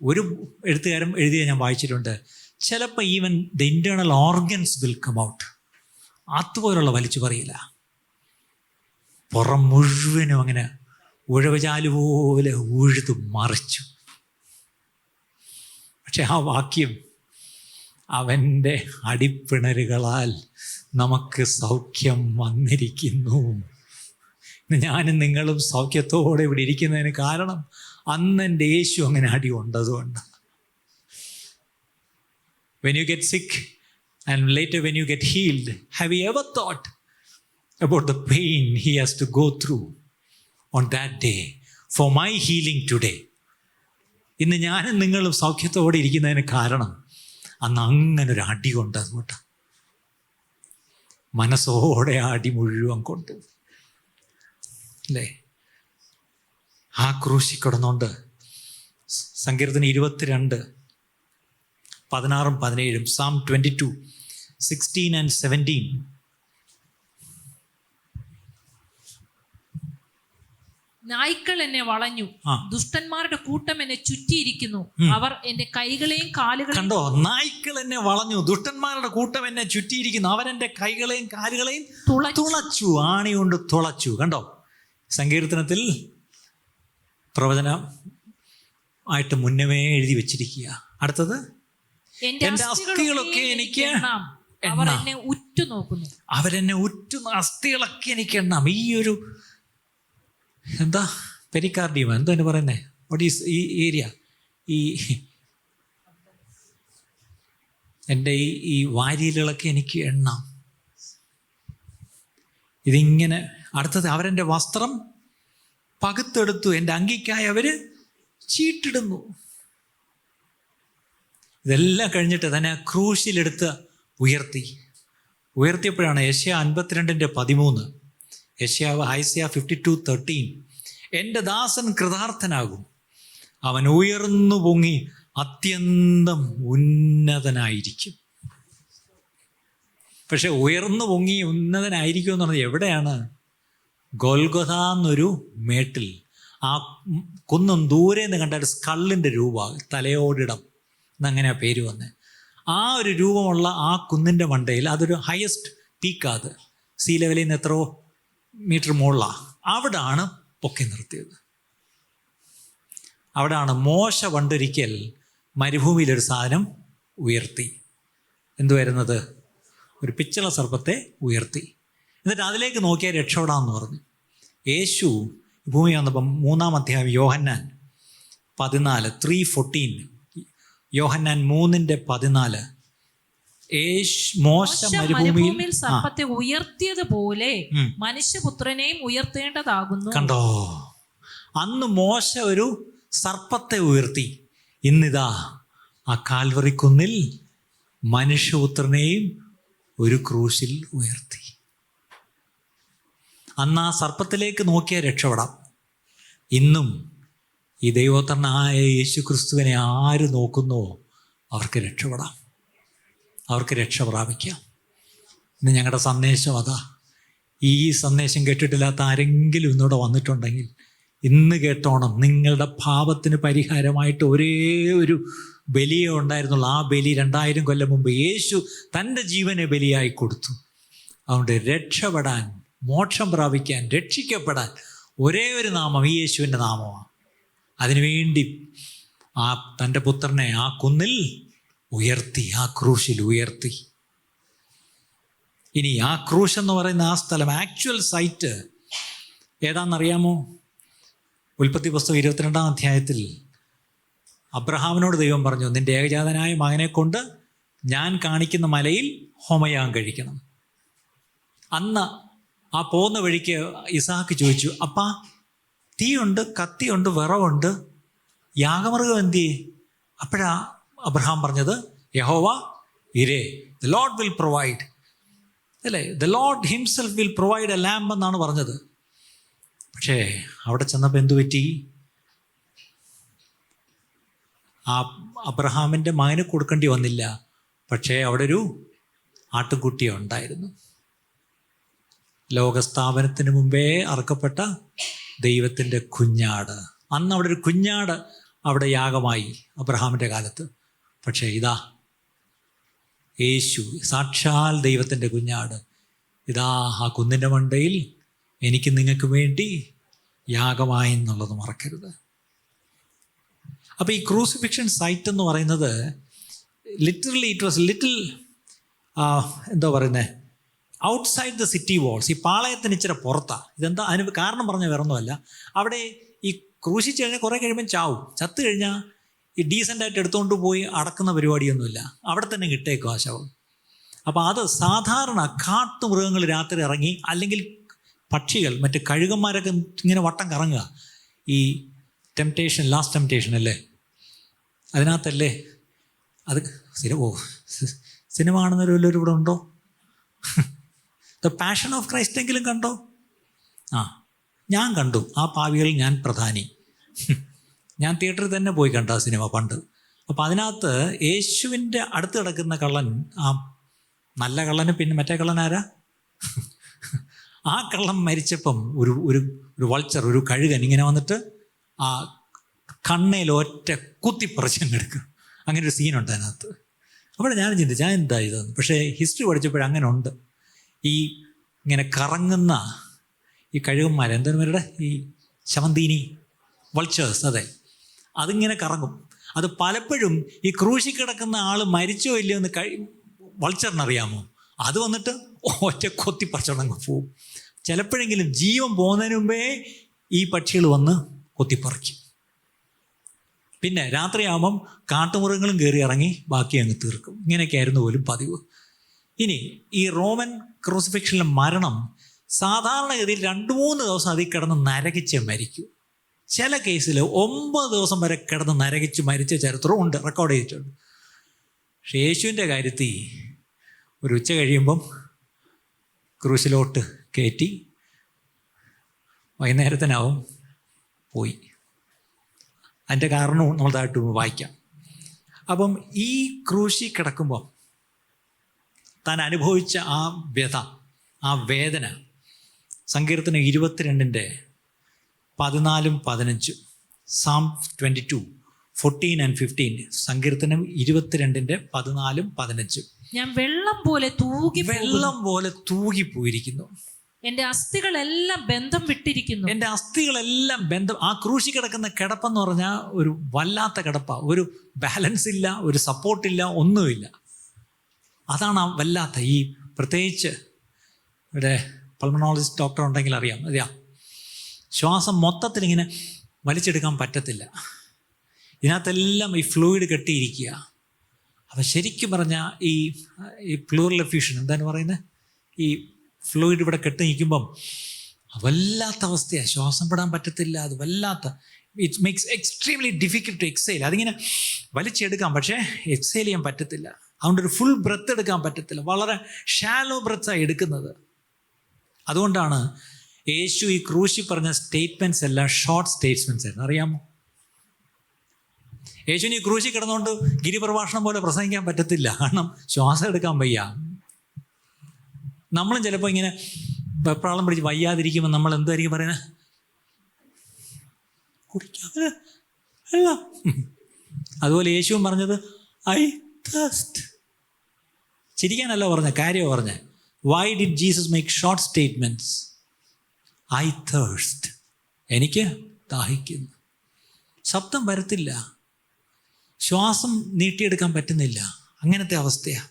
ഒരു എഴുത്തുകാരൻ എഴുതിയ ഞാൻ വായിച്ചിട്ടുണ്ട്, ചിലപ്പോൾ even the internal organs will come out. അതുപോലുള്ള വലിച്ചു പറയില്ല, പുറം മുഴുവനും അങ്ങനെ ഉഴവചാല് പോലെ ഉഴുതു മറിച്ചു. പക്ഷെ ആ വാക്യം, അവൻ്റെ അടിപ്പിണരുകളാൽ നമുക്ക് സൗഖ്യം വന്നിരിക്കുന്നു. ഞാനും നിങ്ങളും സൗഖ്യത്തോടെ ഇവിടെ ഇരിക്കുന്നതിന് കാരണം അന്ന് എൻ്റെ യേശു അങ്ങനെ അടി കൊണ്ടതുകൊണ്ട്. When you get sick and later when you get healed, have you ever thought about the pain he has to go through on that day for my healing today? ഇന്ന് ഞാനും നിങ്ങളും സൗഖ്യത്തോടെ ഇരിക്കുന്നതിന് കാരണം അന്ന് അങ്ങനെ ഒരു അടി കൊണ്ടതുകൊണ്ട്. മനസ്സോടെ ആ അടി മുഴുവൻ കൊണ്ട് അല്ലേ ആ ക്രൂശി കിടന്നുകൊണ്ട്. സങ്കീർത്തനം 22:16-17, Psalm 22:16 and 17. നായ്ക്കൾ എന്നെ വളഞ്ഞു, ദുഷ്ടന്മാരുടെ കൂട്ടം എന്നെ ചുറ്റിയിരിക്കുന്നു, അവർ എന്റെ കൈകളെയും കാലുകളെയും. കണ്ടോ, നായ്ക്കൾ എന്നെ വളഞ്ഞു, ദുഷ്ടന്മാരുടെ കൂട്ടം എന്നെ ചുറ്റിയിരിക്കുന്നു, അവരെന്റെ കൈകളെയും കാലുകളെയും തുളച്ചു, ആണി കൊണ്ട് തുളച്ചു. കണ്ടോ, സങ്കീർത്തനത്തിൽ പ്രവചനം ആയിട്ട് മുന്നമേ എഴുതി വെച്ചിരിക്കുക. അടുത്തത്, എന്റെ അസ്ഥികളൊക്കെ എനിക്ക് അവരെന്നെ ഉറ്റുനോക്കുന്നു. അവരെന്നെ അസ്ഥികളൊക്കെ എനിക്ക് എണ്ണാം. ഈ ഒരു എന്താ പെരിക്കാർഡിയം എന്താ പറയുന്നേ, വാട്ട് ഈസ് ഈ ഏരിയ, ഈ എൻ്റെ ഈ വാരിയലുകളൊക്കെ എനിക്ക് എണ്ണാം. ഇതിങ്ങനെ. അടുത്തത്, അവരെൻ്റെ വസ്ത്രം പകുത്തെടുത്തു, എൻ്റെ അങ്കിക്കായി അവര് ചീട്ടിടുന്നു. ഇതെല്ലാം കഴിഞ്ഞിട്ട് തന്നെ ക്രൂശിലെടുത്ത് ഉയർത്തിയപ്പോഴാണ് യെശയ്യാ 52:13, ഐസിയ 52:13, എൻ്റെ ദാസൻ കൃതാർത്ഥനാകും, അവൻ ഉയർന്നു പൊങ്ങി അത്യന്തം ഉന്നതനായിരിക്കും. പക്ഷെ ഉയർന്നു പൊങ്ങി ഉന്നതനായിരിക്കും എന്ന് പറഞ്ഞാൽ എവിടെയാണ്? ഗോൽഗൊഥ എന്നൊരു മേട്ടിൽ, ആ കുന്നും ദൂരെ നിന്ന് കണ്ട ഒരു സ്കള്ളിൻ്റെ രൂപം, തലയോടിടം എന്നങ്ങനെ പേര് വന്നേ. ആ ഒരു രൂപമുള്ള ആ കുന്നിൻ്റെ മണ്ടയിൽ, അതൊരു ഹയസ്റ്റ് പീക്കാത്, സീ ലെവലിൽ നിന്ന് എത്രയോ മീറ്റർ മുകളിലാണ്. അവിടാണ് പൊക്കി നിർത്തിയത്. അവിടാണ് മോശ പണ്ടൊരിക്കൽ മരുഭൂമിയിലൊരു സാധനം ഉയർത്തി. എന്തു വരുന്നത്? ഒരു പിച്ചള സർപ്പത്തെ ഉയർത്തി. എന്നിട്ട് അതിലേക്ക് നോക്കിയാൽ രക്ഷപ്പെടാമെന്ന് പറഞ്ഞു. യേശു ഭൂമി വന്നപ്പം 3-ാം അധ്യായം യോഹന്നാൻ 14:3-14, യോഹന്നാൻ 3:14, മോശ മരുഭൂമിയിൽ സർപ്പത്തെ ഉയർത്തിയതുപോലെ മനുഷ്യപുത്രനെയും ഉയർത്തേണ്ടതാകുന്നു. കണ്ടോ, അന്ന് മോശ ഒരു സർപ്പത്തെ ഉയർത്തി. ഇന്നിതാ ആ കാൽവറി കുന്നിൽ മനുഷ്യപുത്രനെയും ഒരു ക്രൂശിൽ ഉയർത്തി. അന്ന് ആ സർപ്പത്തിലേക്ക് നോക്കിയാൽ രക്ഷപ്പെടാം. ഇന്നും ഈ ദൈവോത്തരനായ യേശു ക്രിസ്തുവിനെ ആര് നോക്കുന്നോ അവർക്ക് രക്ഷപ്പെടാം, അവർക്ക് രക്ഷ പ്രാപിക്കാം. ഇന്ന് ഞങ്ങളുടെ സന്ദേശം അതാ. ഈ സന്ദേശം കേട്ടിട്ടില്ലാത്ത ആരെങ്കിലും ഇന്നിവിടെ വന്നിട്ടുണ്ടെങ്കിൽ ഇന്ന് കേട്ടോണം. നിങ്ങളുടെ പാപത്തിന് പരിഹാരമായിട്ട് ഒരേ ഒരു ബലിയേ ഉണ്ടായിരുന്നുള്ളൂ. ആ ബലി 2000 കൊല്ലം മുമ്പ് യേശു തൻ്റെ ജീവനെ ബലിയായി കൊടുത്തു. അതുകൊണ്ട് രക്ഷപ്പെടാൻ, മോക്ഷം പ്രാപിക്കാൻ, രക്ഷിക്കപ്പെടാൻ ഒരേ ഒരു നാമം ഈ യേശുവിൻ്റെ നാമമാണ്. അതിനുവേണ്ടി ആ തൻ്റെ പുത്രനെ ആ കുന്നിൽ ഉയർത്തി, ആ ക്രൂശിൽ ഉയർത്തി. ഇനി ആ ക്രൂശ് എന്ന് പറയുന്ന ആ സ്ഥലം, ആക്ച്വൽ സൈറ്റ് ഏതാണെന്നറിയാമോ? ഉൽപ്പത്തി പുസ്തകം 22-ാം അധ്യായത്തിൽ അബ്രഹാമിനോട് ദൈവം പറഞ്ഞു, നിൻ്റെ ഏകജാതനായ മകനെ കൊണ്ട് ഞാൻ കാണിക്കുന്ന മലയിൽ ഹോമയാഗം കഴിക്കണം. അന്ന് ആ പോകുന്ന വഴിക്ക് ഇസാക്ക് ചോദിച്ചു, അപ്പാ തീയുണ്ട്, കത്തിയുണ്ട്, വിറവുണ്ട്, യാഗമൃഗം എന്തി? അപ്പോഴാ അബ്രഹാം പറഞ്ഞത്, യഹോവ ഇരേ, ദ ലോർഡ് വിൽ പ്രൊവൈഡ്, അല്ലേ, the lord himself will provide a lamb എന്നാണ് പറഞ്ഞത്. പക്ഷേ അവിടെ ചെന്നപ്പോൾ എന്തു പറ്റി? ആ അബ്രഹാമിൻ്റെ മകന് കൊടുക്കേണ്ടി വന്നില്ല. പക്ഷേ അവിടെ ഒരു ആട്ടുകുട്ടി ഉണ്ടായിരുന്നു. ലോകസ്ഥാപനത്തിന് മുമ്പേ അറുക്കപ്പെട്ട ദൈവത്തിൻ്റെ കുഞ്ഞാട്. അന്ന് അവിടെ ഒരു കുഞ്ഞാട് അവിടെ യാഗമായി അബ്രഹാമിൻ്റെ കാലത്ത്. പക്ഷേ ഇതാ യേശു, സാക്ഷാൽ ദൈവത്തിൻ്റെ കുഞ്ഞാട്, ഇതാ ആ കുന്നിൻ്റെ മണ്ടയിൽ എനിക്ക് നിങ്ങൾക്ക് വേണ്ടി യാഗമായി എന്നുള്ളത് മറക്കരുത്. അപ്പോൾ ഈ ക്രൂസിഫിക്ഷൻ സൈറ്റ് എന്ന് പറയുന്നത് ലിറ്ററലി ഇറ്റ് വാസ് ലിറ്റിൽ എന്താ പറയുന്നത്, ഔട്ട്സൈഡ് ദ സിറ്റി വാൾസ്. ഈ പാളയത്തിന് ഇച്ചിരി പുറത്താണ്. ഇതെന്താ അതിന് കാരണം പറഞ്ഞാൽ വേറൊന്നുമല്ല, അവിടെ ഈ ക്രൂശിച്ച് കഴിഞ്ഞാൽ കുറേ കഴിയുമ്പം ചാവും. ചത്തു കഴിഞ്ഞാൽ ഈ ഡീസൻ്റായിട്ട് എടുത്തുകൊണ്ട് പോയി അടക്കുന്ന പരിപാടിയൊന്നുമില്ല, അവിടെ തന്നെ കിട്ടേക്കും ആ ശവം. അപ്പോൾ അത് സാധാരണ കാട്ടുമൃഗങ്ങൾ രാത്രി ഇറങ്ങി, അല്ലെങ്കിൽ പക്ഷികൾ, മറ്റ് കഴുകന്മാരൊക്കെ ഇങ്ങനെ വട്ടം കറങ്ങുക. ഈ ടെംപ്റ്റേഷൻ, ലാസ്റ്റ് ടെംപ്റ്റേഷൻ അല്ലേ, അതിനകത്തല്ലേ അത് സിനിമ കാണുന്നവരെല്ലാവരും ഇവിടെ ഉണ്ടോ? ദ പാഷൻ ഓഫ് ക്രൈസ്റ്റ് എങ്കിലും കണ്ടോ? ഞാൻ കണ്ടു. ആ പാവികളിൽ ഞാൻ പ്രധാനി. ഞാൻ തിയേറ്ററിൽ തന്നെ പോയി കണ്ട ആ സിനിമ പണ്ട്. അപ്പോൾ അതിനകത്ത് യേശുവിൻ്റെ അടുത്ത് കിടക്കുന്ന കള്ളൻ, ആ നല്ല കള്ളന്, പിന്നെ മറ്റേ കള്ളനാരാ? ആ കള്ളൻ മരിച്ചപ്പം ഒരു ഒരു ഒരു വൾച്ചർ, ഒരു കഴുകൻ ഇങ്ങനെ വന്നിട്ട് ആ കണ്ണയിൽ ഒറ്റ കുത്തിപ്പറിച്ചെടുക്കും. അങ്ങനെ ഒരു സീനുണ്ട് അതിനകത്ത്. അവിടെ ഞാൻ ചിന്തിച്ചു, ഞാൻ എന്താ ഇതെന്ന്. പക്ഷേ ഹിസ്റ്ററി പഠിച്ചപ്പോഴങ്ങനെ ഉണ്ട്. ഈ ഇങ്ങനെ കറങ്ങുന്ന ഈ കഴുകന്മാർ, എന്തോരുടെ ഈ ശവന്തീനി വൾച്ചേഴ്സ്, അതെ, അതിങ്ങനെ കറങ്ങും. അത് പലപ്പോഴും ഈ ക്രൂശി കിടക്കുന്ന ആൾ മരിച്ചോ ഇല്ലയോ എന്ന് വൾച്ചറിനറിയാമോ? അത് വന്നിട്ട് ഒറ്റ കൊത്തിപ്പറിച്ചോണ്ടങ്ങ് പോവും. ചിലപ്പോഴെങ്കിലും ജീവൻ പോകുന്നതിന് മുമ്പേ ഈ പക്ഷികൾ വന്ന് കൊത്തിപ്പറിക്കും. പിന്നെ രാത്രിയാകുമ്പം കാട്ടുമൃഗങ്ങളും കയറി ഇറങ്ങി ബാക്കി അങ്ങ് തീർക്കും. ഇങ്ങനെയൊക്കെ ആയിരുന്നു പോലും പതിവ്. ഇനി ഈ റോമൻ ക്രൂസിഫിക്ഷനിലെ മരണം സാധാരണഗതിയിൽ 2-3 ദിവസം അതിൽ കിടന്ന് നരകിച്ച് മരിക്കും. ചില കേസിൽ 9 ദിവസം വരെ കിടന്ന് നരകിച്ച് മരിച്ച ചരിത്രവും ഉണ്ട്, റെക്കോർഡ് ചെയ്തിട്ടുണ്ട്. പക്ഷേ യേശുവിൻ്റെ കാര്യത്തിൽ ഒരു ഉച്ച കഴിയുമ്പം ക്രൂശിലോട്ട് കയറ്റി, വൈകുന്നേരത്തിനാവും പോയി. അതിൻ്റെ കാരണവും നമ്മളതായിട്ട് വായിക്കാം. അപ്പം ഈ ക്രൂശി കിടക്കുമ്പോൾ താൻ അനുഭവിച്ച ആ വ്യഥ, ആ വേദന, സങ്കീർത്തനം 22:14-15, Psalm 22:14-15, സങ്കീർത്തനം 22:14-15. ഞാൻ വെള്ളം പോലെ തൂകിപ്പോയിരിക്കുന്നു, എന്റെ അസ്ഥികളെല്ലാം ബന്ധം വിട്ടിരിക്കുന്നു. എൻ്റെ അസ്ഥികളെല്ലാം ബന്ധം. ആ ക്രൂശി കിടക്കുന്ന കിടപ്പെന്ന് പറഞ്ഞാൽ ഒരു വല്ലാത്ത കിടപ്പാണ്. ഒരു ബാലൻസ് ഇല്ല, ഒരു സപ്പോർട്ടില്ല, ഒന്നുമില്ല. അതാണ് ആ വല്ലാത്ത. ഈ പ്രത്യേകിച്ച് ഇവിടെ പൾമണോളജിസ്റ്റ് ഡോക്ടർ ഉണ്ടെങ്കിൽ അറിയാം, അതെയാ, ശ്വാസം മൊത്തത്തിൽ ഇങ്ങനെ വലിച്ചെടുക്കാൻ പറ്റത്തില്ല. ഇതിനകത്തെല്ലാം ഈ ഫ്ലൂയിഡ് കെട്ടിയിരിക്കുക. അപ്പം ശരിക്കും പറഞ്ഞാൽ ഈ പ്ലൂറൽ എഫ്യൂഷൻ എന്താണ് പറയുന്നത്, ഈ ഫ്ലൂയിഡ് ഇവിടെ കെട്ടി നിൽക്കുമ്പം വല്ലാത്ത അവസ്ഥയാണ്. ശ്വാസം പെടാൻ പറ്റത്തില്ല. അത് വല്ലാത്ത, it makes extremely difficult to exhale. അതിങ്ങനെ വലിച്ചെടുക്കാം, പക്ഷേ എക്സെയിൽ ചെയ്യാൻ പറ്റത്തില്ല. അതുകൊണ്ട് ഒരു ഫുൾ ബ്രെത്ത് എടുക്കാൻ പറ്റത്തില്ല. വളരെ ഷാലോ ബ്രെത്താണ് എടുക്കുന്നത്. അതുകൊണ്ടാണ് യേശു ഈ ക്രൂശി പറഞ്ഞ സ്റ്റേറ്റ്മെൻറ്റ്സ് എല്ലാം ഷോർട്ട് സ്റ്റേറ്റ്മെൻറ്റ്സ് ആയിരുന്നു. അറിയാമോ? യേശുവിന് ഈ ക്രൂശി കിടന്നുകൊണ്ട് ഗിരിപ്രഭാഷണം പോലെ പ്രസംഗിക്കാൻ പറ്റത്തില്ല. കാരണം ശ്വാസം എടുക്കാൻ വയ്യ. നമ്മളും ചിലപ്പോൾ ഇങ്ങനെ വെപ്രാളം പിടിച്ച് വയ്യാതിരിക്കുമ്പോൾ നമ്മൾ എന്തായിരിക്കും പറയുന്നത്? കുടിക്കാതെ അല്ല. അതുപോലെ യേശുവും പറഞ്ഞത് ഐ തേഴ്സ്റ്റ്. ചിരിക്കാനല്ല പറഞ്ഞ, കാര്യമാണ് പറഞ്ഞത്. Why did Jesus make short statements? I thirst, എനിക്ക് ദാഹിക്കുന്നു. ശബ്ദം വരത്തില്ല, ശ്വാസം നീട്ടിയെടുക്കാൻ പറ്റുന്നില്ല, അങ്ങനത്തെ അവസ്ഥയാണ്.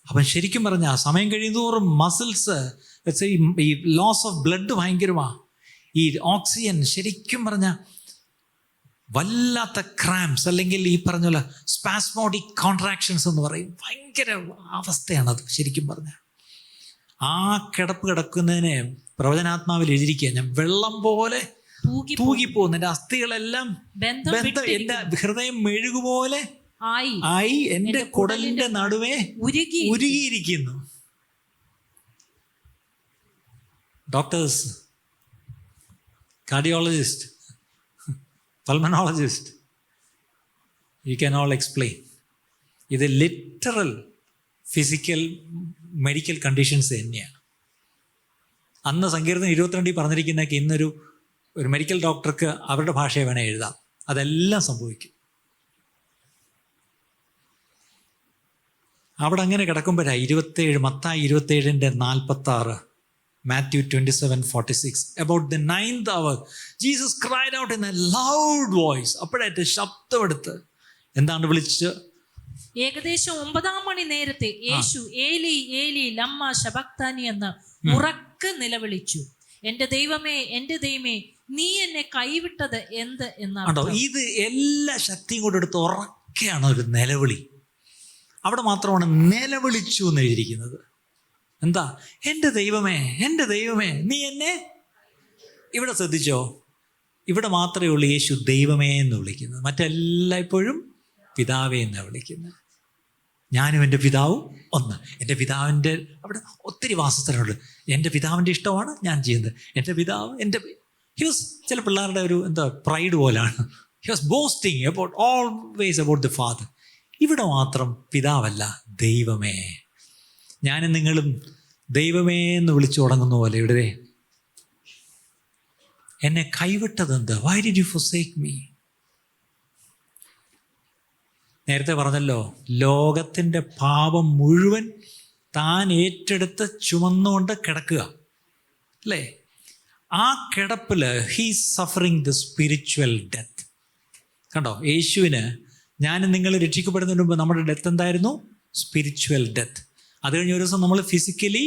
അപ്പം ശരിക്കും പറഞ്ഞാൽ സമയം കഴിയുന്നതോറും മസിൽസ്, ഈ ലോസ് ഓഫ് ബ്ലഡ് ഭയങ്കരമാണ്. ഈ ഓക്സിജൻ ശരിക്കും പറഞ്ഞാൽ വല്ലാത്ത ക്രാംസ്, അല്ലെങ്കിൽ ഈ പറഞ്ഞ പോലെ സ്പാസ്മോഡിക് കോൺട്രാക്ഷൻസ് എന്ന് പറയും. ഭയങ്കര അവസ്ഥയാണത് ശരിക്കും പറഞ്ഞാൽ. ആ കിടക്കുന്നതിനെ പ്രവചനാത്മാവിൽ എഴുതിയിരിക്കുക, ഞാൻ വെള്ളം പോലെ തൂകിപ്പോകുന്നു, എൻ്റെ അസ്ഥികളെല്ലാം എൻ്റെ ഹൃദയം മെഴുകുപോലെ ആയി, എൻ്റെ കുടലിന്റെ നടുവേ ഉരുകിയിരിക്കുന്നു. Doctors, cardiologist, pulmonologist, you can all explain. ഇത് ലിറ്ററൽ ഫിസിക്കൽ മെഡിക്കൽ കണ്ടീഷൻസ് തന്നെയാണ്. അന്ന് സങ്കീർത്തനം 22 പറഞ്ഞിരിക്കുന്നതൊക്കെ ഇന്നൊരു മെഡിക്കൽ ഡോക്ടർക്ക് അവരുടെ ഭാഷയെ വേണേൽ എഴുതാം. അതെല്ലാം സംഭവിക്കും. അവിടെ അങ്ങനെ കിടക്കുമ്പോഴാണ് 27 Mathai 27:46, Matthew 27:46, about the 9th hour Jesus cried out in a loud voice. അപ്പോഴായിട്ട് ശബ്ദമെടുത്ത് എന്താണ് വിളിച്ച്? ഏകദേശം 9 മണി നേരത്തെ യേശു ഏലി ഏലി ലമ്മ ശബക്താനി എന്ന് ഉറക്കെ നിലവിളിച്ചു. എന്റെ ദൈവമേ നീ എന്നെ കൈവിട്ടത് എന്ത് എന്നാണോ. ഇത് എല്ലാ ശക്തിയും കൂടെ എടുത്ത് ഉറക്കെയാണ് ഒരു നിലവിളി. അവിടെ മാത്രമാണ് നിലവിളിച്ചു എന്ന് എഴുതിയിരിക്കുന്നത്. എന്താ? എൻ്റെ ദൈവമേ നീ എന്നെ. ഇവിടെ ശ്രദ്ധിച്ചോ, ഇവിടെ മാത്രമേ ഉള്ളൂ യേശു ദൈവമേ എന്ന് വിളിക്കുന്നത്. മറ്റെല്ലായ്പ്പോഴും പിതാവേ എന്നാണ് വിളിക്കുന്നത്. ഞാനും എൻ്റെ പിതാവും ഒന്ന്. എൻ്റെ പിതാവിൻ്റെ അവിടെ ഒത്തിരി വാസസ്ഥലമുണ്ട്. എൻ്റെ പിതാവിൻ്റെ ഇഷ്ടമാണ് ഞാൻ ചെയ്യുന്നത്. എൻ്റെ പിതാവ് ചില പിള്ളേരുടെ ഒരു പ്രൈഡ് പോലാണ്. He was bowstring about always about the father. ഇവിടെ മാത്രം പിതാവല്ല, ദൈവമേ. ഞാനും നിങ്ങളും ദൈവമേ എന്ന് വിളിച്ചു തുടങ്ങുന്ന പോലെ ഇവിടെ എന്നെ കൈവിട്ടതെന്ത്? Why did you forsake me? നേരത്തെ പറഞ്ഞല്ലോ, ലോകത്തിൻ്റെ പാപം മുഴുവൻ താൻ ഏറ്റെടുത്ത് ചുമന്നുകൊണ്ട് കിടക്കുക അല്ലേ? ആ കിടപ്പിൽ he's suffering the spiritual death. കണ്ടോ, യേശുവിന് ഞാനും നിങ്ങൾ രക്ഷിക്കപ്പെടുന്നതിന് മുമ്പ് നമ്മുടെ ഡെത്ത് എന്തായിരുന്നു? Spiritual death. അത് കഴിഞ്ഞ ഒരു ദിവസം നമ്മൾ ഫിസിക്കലി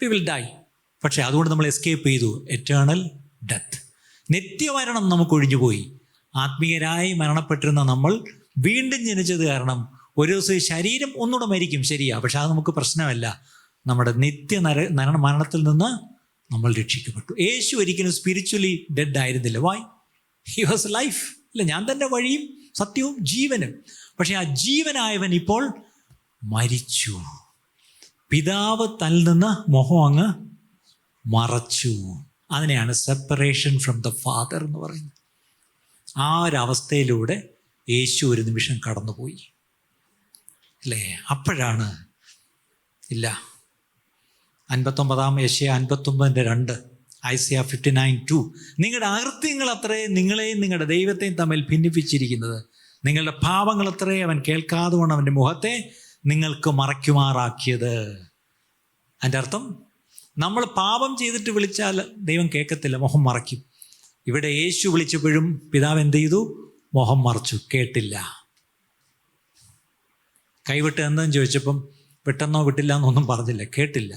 വി വിൽ ഡൈ. പക്ഷെ അതുകൊണ്ട് നമ്മൾ എസ്കേപ്പ് ചെയ്തു എറ്റേണൽ ഡെത്ത്. നിത്യമരണം നമുക്ക് ഒഴിഞ്ഞുപോയി. ആത്മീയരായി മരണപ്പെട്ടിരുന്ന നമ്മൾ വീണ്ടും ജനിച്ചത് കാരണം ഒരു ദിവസം ശരീരം ഒന്നുകൂടെ മരിക്കും, ശരിയാ. പക്ഷെ അത് നമുക്ക് പ്രശ്നമല്ല. നമ്മുടെ മരണത്തിൽ നിന്ന് നമ്മൾ രക്ഷിക്കപ്പെട്ടു. യേശു ഒരിക്കലും സ്പിരിച്വലി ഡെഡ് ആയിരുന്നില്ല. വൈ? He was life. ഇല്ല, ഞാൻ തന്നെ വഴിയും സത്യവും ജീവനും. പക്ഷെ ആ ജീവനായവൻ ഇപ്പോൾ മരിച്ചു. പിതാവ് തന്നിൽ നിന്ന് മോഹം അങ്ങ് മറച്ചു. അതിനെയാണ് സെപ്പറേഷൻ ഫ്രം ദ ഫാദർ എന്ന് പറയുന്നത്. ആ ഒരവസ്ഥയിലൂടെ യേശു ഒരു നിമിഷം കടന്നുപോയി അല്ലേ? അപ്പോഴാണ് 59 59:2, ഐസയ 59:2, നിങ്ങളുടെ അകൃത്യങ്ങൾ അത്രേ നിങ്ങളെയും നിങ്ങളുടെ ദൈവത്തെയും തമ്മിൽ ഭിന്നിപ്പിച്ചിരിക്കുന്നത്. നിങ്ങളുടെ പാപങ്ങൾ അത്രേ അവൻ കേൾക്കാതെ കൊണ്ട് അവൻ്റെ മുഖത്തെ നിങ്ങൾക്ക് മറയ്ക്കുമാറാക്കിയത്. അതിൻ്റെ അർത്ഥം, നമ്മൾ പാപം ചെയ്തിട്ട് വിളിച്ചാൽ ദൈവം കേൾക്കത്തില്ല, മുഖം മറയ്ക്കും. ഇവിടെ യേശു വിളിച്ചപ്പോഴും പിതാവ് എന്ത് ചെയ്തു? മുഖം മറച്ചു, കേട്ടില്ല. കൈവിട്ട് എന്തെന്ന് ചോദിച്ചപ്പം വിട്ടെന്നോ വിട്ടില്ല എന്നൊന്നും പറഞ്ഞില്ല, കേട്ടില്ല.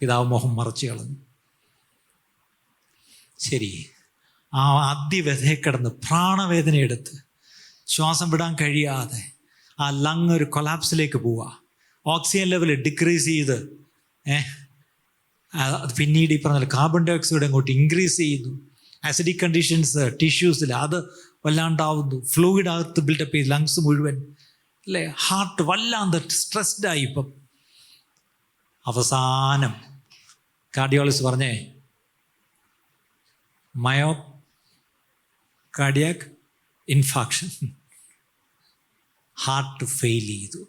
പിതാവ് മുഖം മറച്ചു കളഞ്ഞു. ശരി, ആ അതിവ്യഥയെ കിടന്ന് പ്രാണവേദന എടുത്ത് ശ്വാസം വിടാൻ കഴിയാതെ ആ ലങ് ഒരു കൊലാപ്സിലേക്ക് പോവുക. ഓക്സിജൻ ലെവൽ ഡിക്രീസ് ചെയ്ത് അത് പിന്നീട് ഈ പറഞ്ഞ കാർബൺ ഡൈ ഓക്സൈഡ് അങ്ങോട്ട് ഇൻക്രീസ് ചെയ്യുന്നു. ആസിഡിക് കണ്ടീഷൻസ് ടിഷ്യൂസിൽ അത് വല്ലാണ്ടാവുന്നു. ഫ്ലൂയിഡ് അകത്ത് ബിൽഡപ്പ് ചെയ്ത് ലങ്സ് മുഴുവൻ അല്ലേ? ഹാർട്ട് വല്ലാണ്ട് സ്ട്രെസ്ഡായി. ഇപ്പം അവസാനം കാർഡിയോളജിസ്റ്റ് പറഞ്ഞേ, മയോകാർഡിയാക് ഇൻഫാക്ഷൻ, ഹാർട്ട് ഫെയിൽ ചെയ്തു,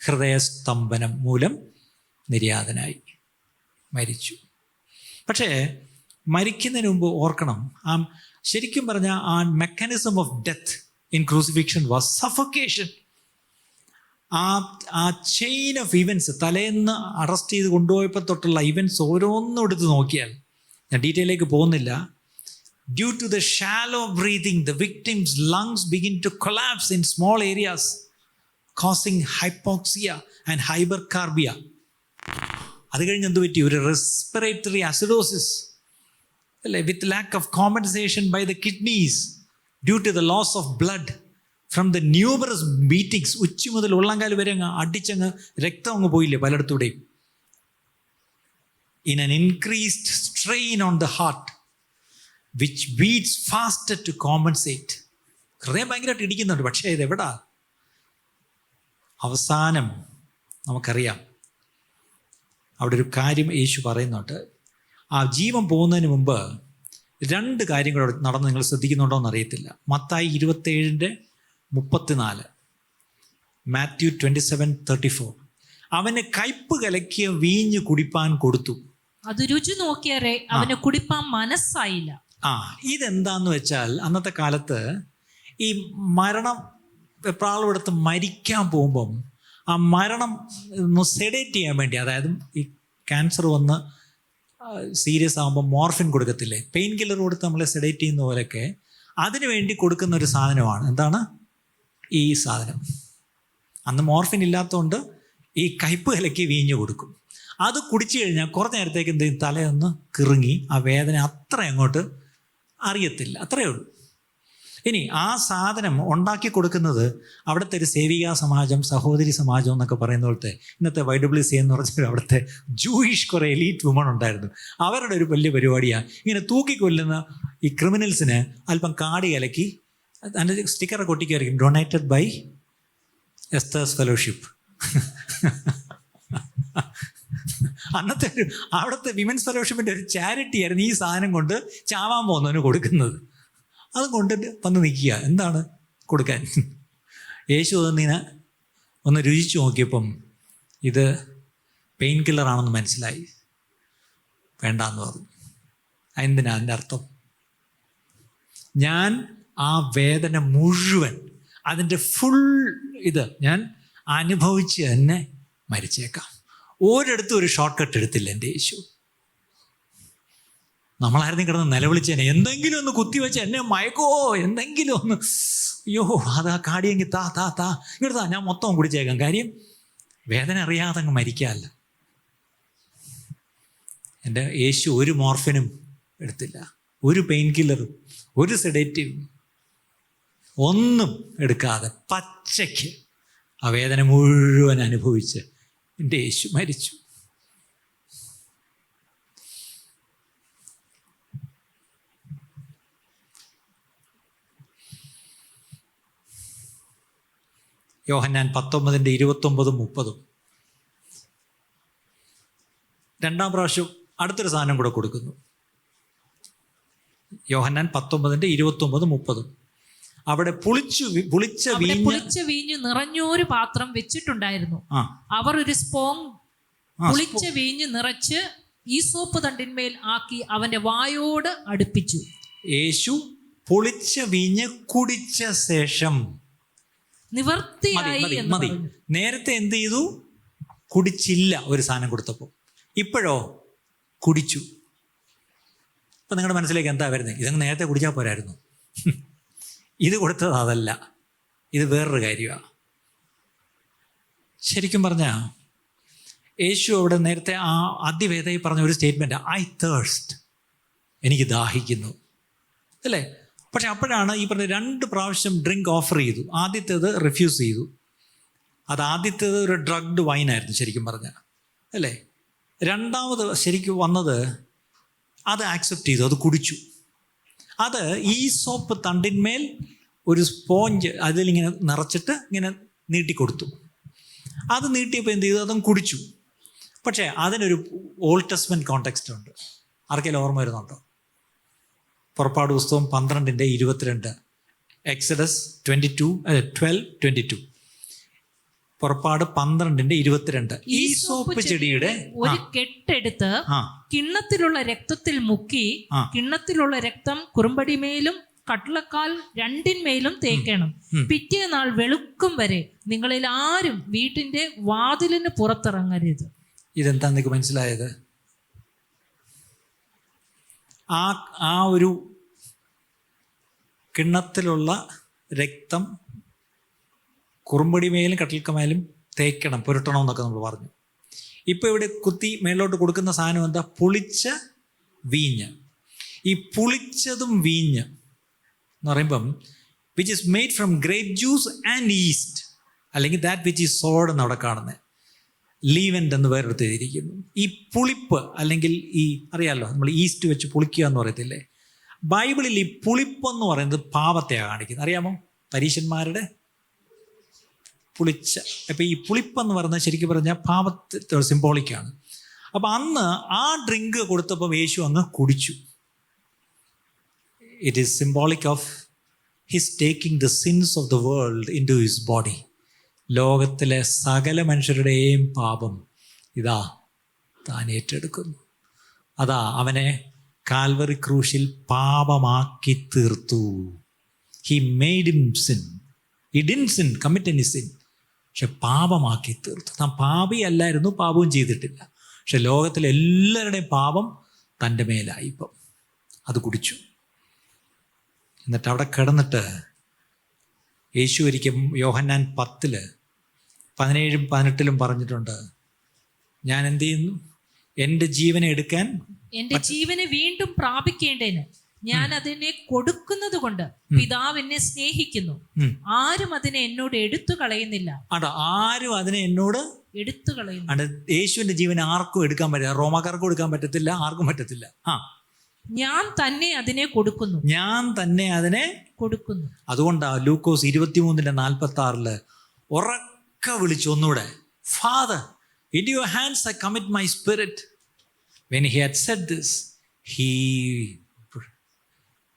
ഹൃദയസ്തംഭനം മൂലം നിര്യാതനായി, മരിച്ചു. പക്ഷേ മരിക്കുന്നതിന് മുമ്പ് ഓർക്കണം, ശരിക്കും പറഞ്ഞാൽ ആ mechanism of death in crucifixion was suffocation. ആ ചെയിൻ ഓഫ് ഇവൻറ്റ്സ്, തലേന്ന് അറസ്റ്റ് ചെയ്ത് കൊണ്ടുപോയപ്പോൾ തൊട്ടുള്ള ഇവൻറ്റ്സ് ഓരോന്നും എടുത്ത് നോക്കിയാൽ, ഞാൻ ഡീറ്റെയിലേക്ക് പോകുന്നില്ല. Due to the shallow breathing, the victim's lungs begin to collapse in small areas, causing hypoxia and hypercarbia. അത് കഴിഞ്ഞ് എന്ത് പറ്റി? ഒരു റെസ്പിറേറ്ററി അസിഡോസിസ് അല്ലേ, with lack of compensation by the kidneys. Due to the loss of blood from the numerous beatings. ഉച്ച മുതൽ ഉള്ളംകാൽ വരെ അങ്ങ് അടിച്ചങ്ങ് രക്തം അങ്ങ് പോയില്ലേ പലയിടത്തൂടെയും. In an increased strain on the heart which beats faster to compensate. ഹൃദയം ഭയങ്കരമായിട്ട് ഇടിക്കുന്നുണ്ട്, പക്ഷേ ഇതെവിടാ? അവസാനം നമുക്കറിയാം അവിടെ ഒരു കാര്യം യേശു പറയുന്നുണ്ട്. ആ ജീവൻ പോകുന്നതിന് മുമ്പ് 2 കാര്യങ്ങൾ നടന്ന് നിങ്ങൾ ശ്രദ്ധിക്കുന്നുണ്ടോ എന്ന് അറിയത്തില്ല. മത്തായി 27:34, മാത്യു 27:34. അവന് കയ്പ് കലക്കിയ വീഞ്ഞ് കുടിപ്പാൻ കൊടുത്തു. അത് രുചി നോക്കിയാറേ അവന് കുടിപ്പാൻ മനസ്സായില്ല. ഇതെന്താന്ന് വെച്ചാൽ അന്നത്തെ കാലത്ത് ഈ മരണം വെപ്രാളമെടുത്ത് മരിക്കാൻ പോകുമ്പം ആ മരണം ഒന്ന് സെഡേറ്റ് ചെയ്യാൻ വേണ്ടി, അതായത് ഈ ക്യാൻസർ വന്ന് സീരിയസ് ആകുമ്പോൾ മോർഫിൻ കൊടുക്കത്തില്ലേ, പെയിൻ കില്ലർ കൊടുത്ത് നമ്മളെ സെഡേറ്റ് ചെയ്യുന്ന പോലെയൊക്കെ, അതിനു വേണ്ടി കൊടുക്കുന്ന ഒരു സാധനമാണ്. എന്താണ് ഈ സാധനം? അന്ന് മോർഫിൻ ഇല്ലാത്തതുകൊണ്ട് ഈ കയ്പ് കലക്കി വീഞ്ഞ് കൊടുക്കും. അത് കുടിച്ചു കഴിഞ്ഞാൽ കുറച്ച് നേരത്തേക്ക് എന്തെങ്കിലും തലയൊന്ന് കിറുങ്ങി ആ വേദന അത്ര അങ്ങോട്ട് അറിയത്തില്ല, അത്രയേ ഉള്ളൂ. ഇനി ആ സാധനം ഉണ്ടാക്കി കൊടുക്കുന്നത് അവിടുത്തെ ഒരു സേവികാ സമാജം, സഹോദരി സമാജം എന്നൊക്കെ പറയുന്ന പോലത്തെ, ഇന്നത്തെ YWCA എന്ന് പറഞ്ഞാൽ അവിടുത്തെ ജൂയിഷ് കുറേ എലീറ്റ് വുമൺ ഉണ്ടായിരുന്നു. അവരുടെ ഒരു വലിയ പരിപാടിയാണ് ഇങ്ങനെ തൂക്കിക്കൊല്ലുന്ന ഈ ക്രിമിനൽസിന് അല്പം കാടി കലക്കി അതിൻ്റെ സ്റ്റിക്കറൊക്കെ ഒട്ടിക്കുമായിരിക്കും, ഡൊണേറ്റഡ് ബൈ എസ്തേഴ്സ് ഫെലോഷിപ്പ്. അന്നത്തെ ഒരു അവിടുത്തെ വിമൻസ് ഫെലോഷിപ്പിൻ്റെ ഒരു ചാരിറ്റി ആയിരുന്നു ഈ സാധനം കൊണ്ട് ചാവാൻ പോകുന്നവന് കൊടുക്കുന്നത്. അത് കൊണ്ടിട്ട് വന്ന് നിൽക്കുക, എന്താണ് കൊടുക്കാൻ. യേശു അതിനെ ഒന്ന് രുചിച്ച് നോക്കിയപ്പം ഇത് പെയിൻ കില്ലറാണെന്ന് മനസ്സിലായി, വേണ്ടാന്ന് പറഞ്ഞു. എന്തിനാ അതിൻ്റെ അർത്ഥം? ഞാൻ ആ വേദന മുഴുവൻ, അതിൻ്റെ ഫുൾ ഇത് ഞാൻ അനുഭവിച്ച് തന്നെ മരിച്ചേക്കാം. ഒരിടത്തും ഒരു ഷോർട്ട് കട്ട് എടുത്തില്ല എൻ്റെ യേശു. നമ്മളായിരുന്നു കിടന്ന് നിലവിളിച്ചേനെ, എന്തെങ്കിലും ഒന്ന് കുത്തിവെച്ച് എന്നെ മയക്കോ, എന്തെങ്കിലും ഒന്ന്, അയ്യോ അതാ കാടിയെങ്കിൽ താ ഇങ്ങോട്ട് താ, ഞാൻ മൊത്തം കുടിച്ചേക്കാം. കാര്യം വേദന അറിയാതെ അങ്ങ് മരിക്കാമല്ല. എൻ്റെ യേശു ഒരു മോർഫിനും എടുത്തില്ല, ഒരു പെയിൻ കില്ലറും, ഒരു സെഡേറ്റീവും ഒന്നും എടുക്കാതെ പച്ചയ്ക്ക് ആ വേദന മുഴുവൻ അനുഭവിച്ച് എൻ്റെ യേശു മരിച്ചു. യോഹന്നാൻ 19:29-30. 2ാം പ്രാവശ്യം അടുത്തൊരു സാധനം കൂടെ കൊടുക്കുന്നു. യോഹന്നാൻ 19:29-30. അവിടെ പുളിച്ച വീഞ്ഞ് നിറഞ്ഞൊരു പാത്രം വെച്ചിട്ടുണ്ടായിരുന്നു. അവർ ഒരു സ്പോങ് പുളിച്ച വീഞ്ഞ് നിറച്ച് ഈസോപ്പ് തണ്ടിന്മേൽ ആക്കി അവന്റെ വായോട് അടുപ്പിച്ചു. യേശു പുളിച്ച വീഞ്ഞ് കുടിച്ച ശേഷം നിവർത്തിയായി എന്ന് പറഞ്ഞു. നേരത്തെ എന്ത് ചെയ്തു? കുടിച്ചില്ല ഒരു സാധനം കൊടുത്തപ്പോൾ. ഇപ്പോഴോ കുടിച്ചു. ഇപ്പം നിങ്ങളുടെ മനസ്സിലേക്ക് എന്താ വരുന്നത്? ഇതങ്ങ് നേരത്തെ കുടിച്ചാൽ പോരായിരുന്നു. ഇത് കൊടുത്തത് അതല്ല, ഇത് വേറൊരു കാര്യമാണ്. ശരിക്കും പറഞ്ഞാൽ യേശു അവിടെ നേരത്തെ ആ അതിവേദയിൽ പറഞ്ഞ ഒരു സ്റ്റേറ്റ്മെൻറ്റ്, ഐ തേഴ്സ്റ്റ്, എനിക്ക് ദാഹിക്കുന്നു, അല്ലേ? പക്ഷെ അപ്പോഴാണ് ഈ പറഞ്ഞ 2 പ്രാവശ്യം ഡ്രിങ്ക് ഓഫർ ചെയ്തു. ആദ്യത്തേത് റിഫ്യൂസ് ചെയ്തു. ആദ്യത്തേത് ഒരു ഡ്രഗ്ഡ് വൈനായിരുന്നു ശരിക്കും പറഞ്ഞാൽ, അല്ലേ? 2ാമത് ശരിക്കും വന്നത് അത് ആക്സെപ്റ്റ് ചെയ്തു, അത് കുടിച്ചു. അത് ഈ സോപ്പ് തണ്ടിന്മേൽ ഒരു സ്പോഞ്ച് അതിലിങ്ങനെ നിറച്ചിട്ട് ഇങ്ങനെ നീട്ടിക്കൊടുത്തു. അത് നീട്ടിയപ്പോൾ എന്ത് ചെയ്തു? അതും കുടിച്ചു. പക്ഷേ അതിനൊരു ഓൾഡ് ടെസ്റ്റ്മെന്റ് കോണ്ടെക്സ്റ്റ് ഉണ്ട്. ആർക്കെങ്കിലും ഓർമ്മ വരുന്നുണ്ടോ? പുറപ്പാട് പുസ്തകം 12:22, എക്സഡസ് 12:22. പുറപ്പാട് 12:22. ഈ സോപ്പ് ചെടിയുടെ ഒരു കെട്ടെടുത്ത് കിണ്ണത്തിലുള്ള രക്തത്തിൽ മുക്കി കിണ്ണത്തിലുള്ള രക്തം കുറുമ്പടിമേലും കട്ടിളക്കാൽ 2 തേക്കണം. പിറ്റേനാൾ വെളുക്കും വരെ നിങ്ങളിൽ ആരും വീട്ടിന്റെ വാതിലിന് പുറത്തിറങ്ങരുത്. ഇതെന്താ നിങ്ങൾക്ക് മനസ്സിലായത്? ആ ഒരു കിണ്ണത്തിലുള്ള രക്തം കുറുമ്പടിമേലും കട്ടിൽക്കമേലും തേക്കണം, പുരട്ടണം എന്നൊക്കെ നമ്മൾ പറഞ്ഞു. ഇപ്പോൾ ഇവിടെ കുത്തി മേലോട്ട് കൊടുക്കുന്ന സാധനം എന്താ? പുളിച്ച വീഞ്ഞ്. ഈ പുളിച്ചതും വീഞ്ഞ് എന്ന് പറയുമ്പം which is made from grape juice and east, അല്ലെങ്കിൽ ദാറ്റ് വിച്ച് ഈസ് സോഡ് എന്ന് അവിടെ കാണുന്നത്. ലീവൻഡ് എന്ന് വേറെടുത്ത് എഴുതിയിരിക്കുന്നു. ഈ പുളിപ്പ്, അല്ലെങ്കിൽ ഈ അറിയാമല്ലോ നമ്മൾ ഈസ്റ്റ് വെച്ച് പുളിക്കുക എന്ന് പറയത്തില്ലേ, ബൈബിളിൽ ഈ പുളിപ്പെന്ന് പറയുന്നത് പാപത്തെയാണ് കാണിക്കുന്നത്. അറിയാമോ? പരീശന്മാരുടെ പുളിച്ച, അപ്പം ഈ പുളിപ്പെന്ന് പറയുന്നത് ശരിക്കും പറഞ്ഞാൽ പാപത്തെ സിംബോളിക്കാണ്. അപ്പം അന്ന് ആ ഡ്രിങ്ക് കൊടുത്തപ്പം യേശു അങ്ങ് കുടിച്ചു. It is symbolic of his taking the sins of the world into his body. ലോകത്തിലെ സകല മനുഷ്യരുടെയും പാപം ഇതാ താൻ ഏറ്റെടുക്കുന്നു. അതാ അവനെ കാൽവറി ക്രൂശിൽ പാപമാക്കി തീർത്തു. He made him sin. He didn't sin, commit any sin, പക്ഷെ പാപമാക്കി തീർത്തു. താൻ പാപിയല്ലായിരുന്നു, പാപവും ചെയ്തിട്ടില്ല, പക്ഷെ ലോകത്തിലെ എല്ലാവരുടെയും പാപം തൻ്റെ മേലായി. ഇപ്പം അത് കുടിച്ചു. എന്നിട്ട് അവിടെ കിടന്നിട്ട് യേശു ഒരിക്കൽ യോഹന്നാൻ 10:17-18 പറഞ്ഞിട്ടുണ്ട്, ഞാൻ എന്ത് ചെയ്യുന്നു? എൻ്റെ ജീവനെ എടുക്കാൻ, എന്റെ ജീവനെ വീണ്ടും പ്രാപിക്കേണ്ടതിന് ഞാൻ അതിനെ കൊടുക്കുന്നത് കൊണ്ട് പിതാവ് എന്നെ സ്നേഹിക്കുന്നു. ആരും അതിനെ എന്നോട് എടുത്തു കളയുന്നില്ല. ആരും അതിനെ എന്നോട് എടുത്തു കളയുന്നു. യേശുവിന്റെ ജീവൻ ആർക്കും എടുക്കാൻ പറ്റില്ല. റോമാക്കാർക്കും എടുക്കാൻ പറ്റത്തില്ല, ആർക്കും പറ്റത്തില്ല. ഞാൻ തന്നെ അതിനെ കൊടുക്കുന്നു. ഞാൻ തന്നെ അതിനെ കൊടുക്കുന്നു. അതുകൊണ്ടാണ് ലൂക്കോസ് 23:46 ഉറക്കെ വിളിച്ചു ഒന്നുകൂടെ, father, in your hands I commit my spirit. When he had said this, he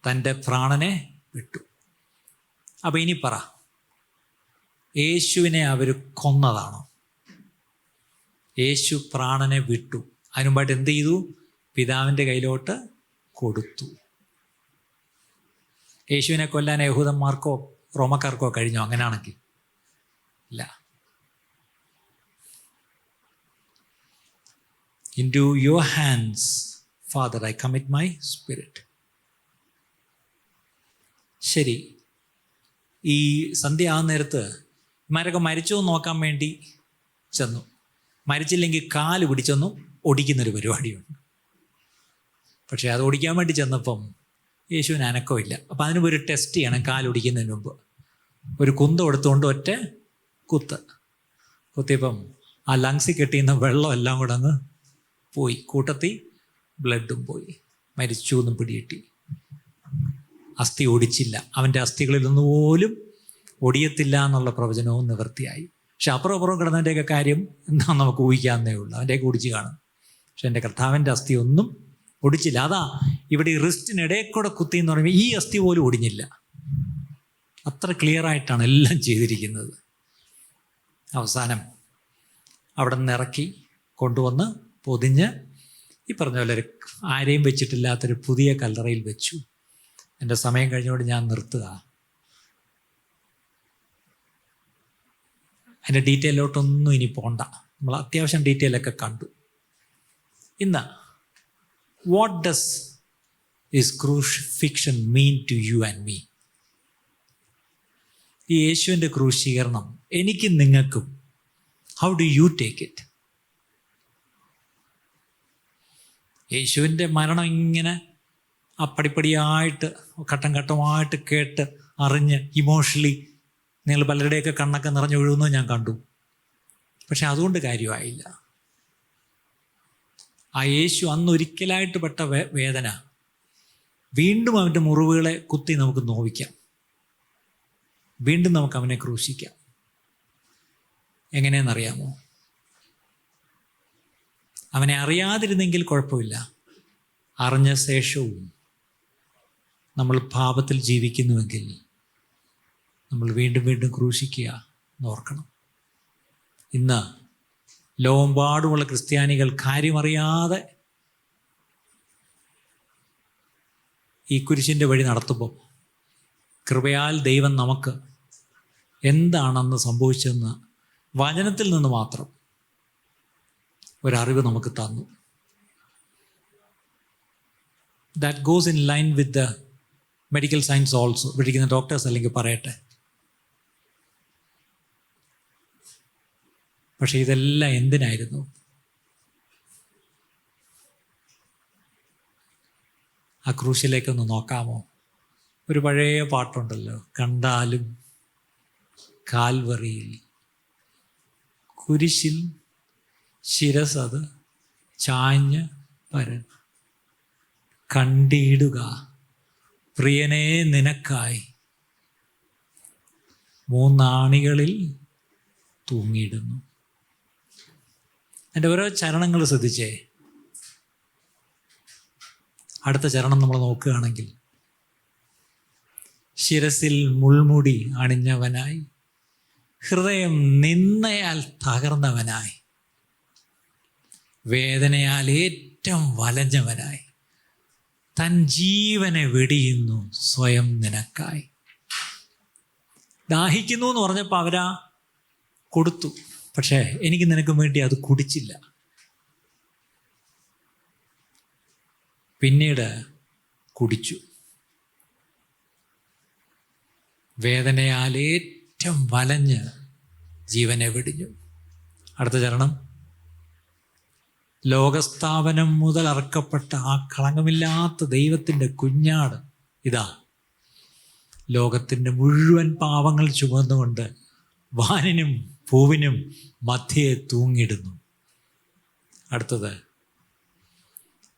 തൻ്റെ പ്രാണനെ വിട്ടു. അപ്പം ഇനി പറ, യേശുവിനെ അവർ കൊന്നതാണോ? യേശു പ്രാണനെ വിട്ടു. അതിനു മുമ്പായിട്ട് എന്ത് ചെയ്തു? പിതാവിൻ്റെ കയ്യിലോട്ട് കൊടുത്തു. യേശുവിനെ കൊല്ലാൻ യഹൂദന്മാർക്കോ റോമക്കാർക്കോ കഴിഞ്ഞോ? അങ്ങനെയാണെങ്കിൽ ഇല്ല. Into your hands, Father, I commit my spirit. ശരി, ഈ സന്ധ്യ ആ നേരത്ത് ഇമാരൊക്കെ മരിച്ചോ നോക്കാൻ വേണ്ടി ചെന്നു. മരിച്ചില്ലെങ്കിൽ കാല് പിടിച്ചൊന്നു ഒടിക്കുന്നൊരു പരിപാടിയുണ്ട്. പക്ഷെ അത് ഒടിക്കാൻ വേണ്ടി ചെന്നപ്പം യേശുവിന് അനക്കമില്ല. അപ്പം അതിന് ഒരു ടെസ്റ്റ് ചെയ്യണം. കാലൊടിക്കുന്നതിന് മുമ്പ് ഒരു കുന്തം എടുത്തുകൊണ്ട് ഒറ്റ കുത്തിയപ്പം ആ ലങ്സിൽ കെട്ടിയുന്ന വെള്ളം എല്ലാം കൂടെ അങ്ങ് പോയി, കൂട്ടത്തിൽ ബ്ലഡും പോയി, മരിച്ചു എന്നും പിടികിട്ടി. അസ്ഥി ഒടിച്ചില്ല, അവൻ്റെ അസ്ഥികളിലൊന്നും പോലും ഒടിയത്തില്ല എന്നുള്ള പ്രവചനവും നിവൃത്തിയായി. പക്ഷെ അപ്പുറം കിടന്നതിൻ്റെയൊക്കെ കാര്യം എന്താണെന്ന് നമുക്ക് ഊഹിക്കാവുന്നേ ഉള്ളൂ. അവൻ്റെയൊക്കെ ഒടിച്ച് കാണും. പക്ഷെ എൻ്റെ കർത്താവിൻ്റെ അസ്ഥി ഒന്നും ഒടിച്ചില്ല. അതാ ഇവിടെ ഈ റിസ്റ്റിനിടയിൽ കൂടെ കുത്തി എന്ന് പറയുമ്പോൾ ഈ അസ്ഥി പോലും ഒടിഞ്ഞില്ല. അത്ര ക്ലിയറായിട്ടാണ് എല്ലാം ചെയ്തിരിക്കുന്നത്. അവസാനം അവിടെ നിന്ന് ഇറക്കി കൊണ്ടുവന്ന് പൊതിഞ്ഞ് ഈ പറഞ്ഞ പോലെ ആരെയും വെച്ചിട്ടില്ലാത്തൊരു പുതിയ കല്ലറയിൽ വെച്ചു. എൻ്റെ സമയം കഴിഞ്ഞുകൊണ്ട് ഞാൻ നിർത്തുക. അതിൻ്റെ ഡീറ്റെയിലോട്ടൊന്നും ഇനി പോണ്ട. നമ്മൾ അത്യാവശ്യം ഡീറ്റെയിലൊക്കെ കണ്ടു. ഇന്ന് what does is crucifixion mean to you and me? ഈ യേശുവിൻ്റെ ക്രൂശീകരണം എനിക്കും നിങ്ങൾക്കും, how do you take it? യേശുവിൻ്റെ മരണം ഇങ്ങനെ പടിപ്പടിയായിട്ട് ഘട്ടം ഘട്ടമായിട്ട് കേട്ട് അറിഞ്ഞ് ഇമോഷണലി നിങ്ങൾ പലരുടെയൊക്കെ കണ്ണൊക്കെ നിറഞ്ഞൊഴുകുന്നത് ഞാൻ കണ്ടു. പക്ഷെ അതുകൊണ്ട് കാര്യമായില്ല. ആ യേശു അന്നൊരിക്കലായിട്ട് പെട്ട വേദന വീണ്ടും അവൻ്റെ മുറിവുകളെ കുത്തി നമുക്ക് നോവിക്കാം. വീണ്ടും നമുക്ക് അവനെ ക്രൂശിക്കാം. എങ്ങനെയെന്നറിയാമോ? അവനെ അറിയാതിരുന്നെങ്കിൽ കുഴപ്പമില്ല. അറിഞ്ഞ ശേഷവും നമ്മൾ പാപത്തിൽ ജീവിക്കുന്നുവെങ്കിൽ നമ്മൾ വീണ്ടും വീണ്ടും ക്രൂശിക്കുക എന്നോർക്കണം. ഇന്ന് ലോകമെമ്പാടുമുള്ള ക്രിസ്ത്യാനികൾ കാര്യമറിയാതെ ഈ കുരിശിൻ്റെ വഴി നടത്തുമ്പോൾ കൃപയാൽ ദൈവം നമുക്ക് എന്താണെന്ന് സംഭവിച്ചതെന്ന് വചനത്തിൽ നിന്ന് മാത്രം ഒരറിവ് നമുക്ക് തന്നു. That goes in line with the medical science also. പഠിക്കുന്ന ഡോക്ടേഴ്സ് അല്ലെങ്കിൽ പറയട്ടെ. പക്ഷെ ഇതെല്ലാം എന്തിനായിരുന്നു? ആ ക്രൂശിലേക്കൊന്ന് നോക്കാമോ? ഒരു പഴയ പാട്ടുണ്ടല്ലോ, കണ്ടാലും കാൽവറിയിൽ കുരിശിൽ ശിരസത് ചാഞ്ഞ് പരൻ കണ്ടിടുക പ്രിയനെ നിനക്കായി മൂന്നാണികളിൽ തൂങ്ങിയിടുന്നു. എൻ്റെ ഓരോ ചരണങ്ങൾ ശ്രദ്ധിച്ചേ. അടുത്ത ചരണം നമ്മൾ നോക്കുകയാണെങ്കിൽ, ശിരസിൽ മുൾമുടി അണിഞ്ഞവനായി, ഹൃദയം നിന്നയാൽ തകർന്നവനായി, വേദനയാൽ ഏറ്റവും വലഞ്ഞവനായി, തൻ ജീവനെ വെടിയുന്നു സ്വയം നിനക്കായി. ദാഹിക്കുന്നു എന്ന് പറഞ്ഞപ്പോൾ അവരാ കൊടുത്തു, പക്ഷേ എനിക്ക് നിനക്കും വേണ്ടി അത് കുടിച്ചില്ല. പിന്നീട് കുടിച്ചു. വേദനയാൽ ഏറ്റവും വലഞ്ഞ് ജീവനെ വെടിഞ്ഞു. അടുത്ത ചരണം, ലോകസ്ഥാപനം മുതൽ അറക്കപ്പെട്ട ആ കളങ്കമില്ലാത്ത ദൈവത്തിൻ്റെ കുഞ്ഞാട് ഇതാ ലോകത്തിൻ്റെ മുഴുവൻ പാവങ്ങൾ ചുമന്നുകൊണ്ട് വാനിനും പൂവിനും മധ്യേ തൂങ്ങിടുന്നു. അടുത്തത്,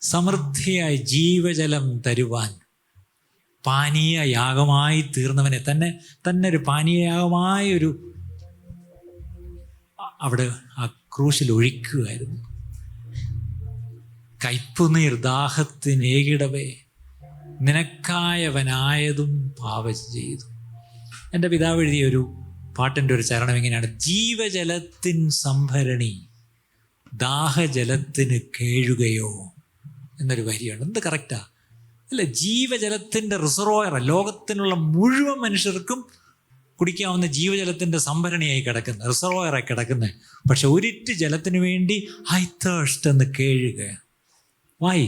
സമൃദ്ധിയായി ജീവജലം തരുവാൻ പാനീയ യാഗമായി തീർന്നവനെ തന്നെ ഒരു പാനീയയാഗമായൊരു അവിടെ ആ ക്രൂശിൽ ഒഴിക്കുകയായിരുന്നു. കയ്പുനീർ ദാഹത്തിനേകിടവേ നിനക്കായവനായതും പാപം ചെയ്തു. എൻ്റെ പിതാവ് എഴുതിയൊരു പാട്ടിൻ്റെ ഒരു ചരണം ഇങ്ങനെയാണ്: ജീവജലത്തിൻ സംഭരണി ദാഹജലത്തിന് കേഴുകയോ എന്നൊരു വരിയാണ്. എന്ത് കറക്റ്റാ അല്ല? ജീവജലത്തിൻ്റെ റിസർവോയർ, ലോകത്തിനുള്ള മുഴുവൻ മനുഷ്യർക്കും കുടിക്കാവുന്ന ജീവജലത്തിൻ്റെ സംഭരണിയായി കിടക്കുന്നത്, റിസർവോയറായി കിടക്കുന്നത്. പക്ഷെ ഒരിറ്റ് ജലത്തിന് വേണ്ടി ഐ തേഴ്സ്റ്റ് എന്ന് കേഴുക. വൈ?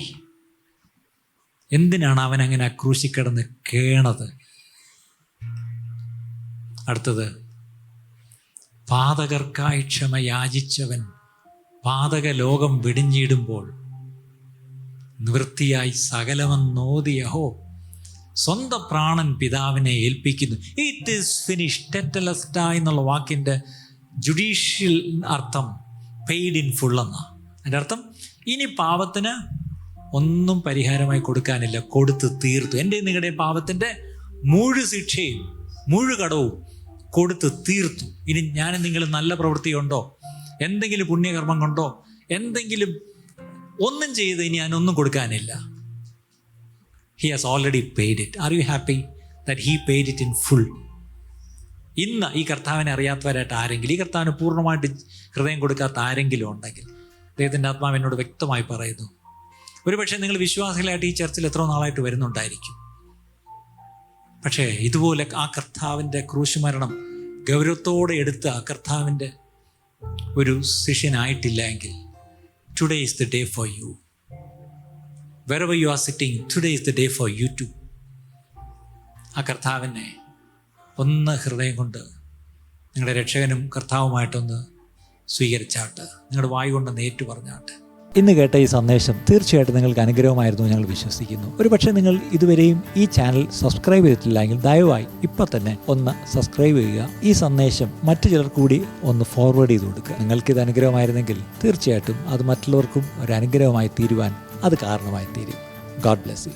എന്തിനാണ് അവൻ അങ്ങനെ ആ ക്രൂശിൽ കിടന്ന് കേണത്? അടുത്തത്, പാതകർക്കായി ക്ഷമ യാചിച്ചവൻ പാതക ലോകം വെടിഞ്ഞിടുമ്പോൾ നിവൃത്തിയായി സകലമെന്നോദിയഹോ സ്വന്തം പ്രാണൻ പിതാവിനെ ഏൽപ്പിക്കുന്നു. It is finished. ടെറ്റലസ്റ്റായി എന്നുള്ള വാക്കിൻ്റെ ജുഡീഷ്യൽ അർത്ഥം പെയ്ഡ് ഇൻ ഫുൾ എന്നാ. അതിൻ്റെ അർത്ഥം ഇനി പാപത്തിന് ഒന്നും പരിഹാരമായി കൊടുക്കാനില്ല, കൊടുത്ത് തീർത്തു. എൻ്റെ നിങ്ങളുടെ പാപത്തിൻ്റെ മുഴു ശിക്ഷയും മുഴു കടവും കൊടുത്ത് തീർത്തു. ഇനി ഞാൻ നിങ്ങൾ നല്ല പ്രവൃത്തിയുണ്ടോ, എന്തെങ്കിലും പുണ്യകർമ്മം കൊണ്ടോ, എന്തെങ്കിലും ഒന്നും ചെയ്ത് ഇനി ഞാനൊന്നും കൊടുക്കാനില്ല. He has already paid it. Are you happy that he paid it in full? ഇന്ന് ഈ കർത്താവിനെ അറിയാത്തവരായിട്ട് ആരെങ്കിലും, ഈ കർത്താവിന് പൂർണ്ണമായിട്ട് ഹൃദയം കൊടുക്കാത്ത ആരെങ്കിലും ഉണ്ടെങ്കിൽ, അദ്ദേഹത്തിൻ്റെ ആത്മാവ് എന്നോട് വ്യക്തമായി പറയുന്നു, ഒരുപക്ഷെ നിങ്ങൾ വിശ്വാസികളായിട്ട് ഈ ചർച്ചിൽ എത്ര നാളായിട്ട് വരുന്നുണ്ടായിരിക്കും. പക്ഷേ ഇതുപോലെ ആ കർത്താവിൻ്റെ ക്രൂശുമരണം ഗൗരവത്തോടെ എടുത്ത് ആ കർത്താവിൻ്റെ ഒരു ശിഷ്യനായിട്ടില്ല എങ്കിൽ, today is the day for you. Wherever you are sitting, today is the day for you too. ആ കർത്താവിനെ ഒന്ന് ഹൃദയം കൊണ്ട് നിങ്ങളുടെ രക്ഷകനും കർത്താവുമായിട്ടൊന്ന് സ്വീകരിച്ചാട്ട്, നിങ്ങളുടെ വായു കൊണ്ടൊന്ന് ഏറ്റു പറഞ്ഞാട്ട്. ഇന്ന് കേട്ട ഈ സന്ദേശം തീർച്ചയായിട്ടും നിങ്ങൾക്ക് അനുഗ്രഹമായിരുന്നു ഞങ്ങൾ വിശ്വസിക്കുന്നു. ഒരുപക്ഷെ നിങ്ങൾ ഇതുവരെയും ഈ ചാനൽ സബ്സ്ക്രൈബ് ചെയ്തിട്ടില്ല എങ്കിൽ ദയവായി ഇപ്പം തന്നെ ഒന്ന് സബ്സ്ക്രൈബ് ചെയ്യുക. ഈ സന്ദേശം മറ്റു ചിലർ കൂടി ഒന്ന് ഫോർവേഡ് ചെയ്ത് കൊടുക്കുക. നിങ്ങൾക്കിത് അനുഗ്രഹമായിരുന്നെങ്കിൽ തീർച്ചയായിട്ടും അത് മറ്റുള്ളവർക്കും ഒരു അനുഗ്രഹമായി തീരുവാൻ അത് കാരണമായി തീരും. God bless you.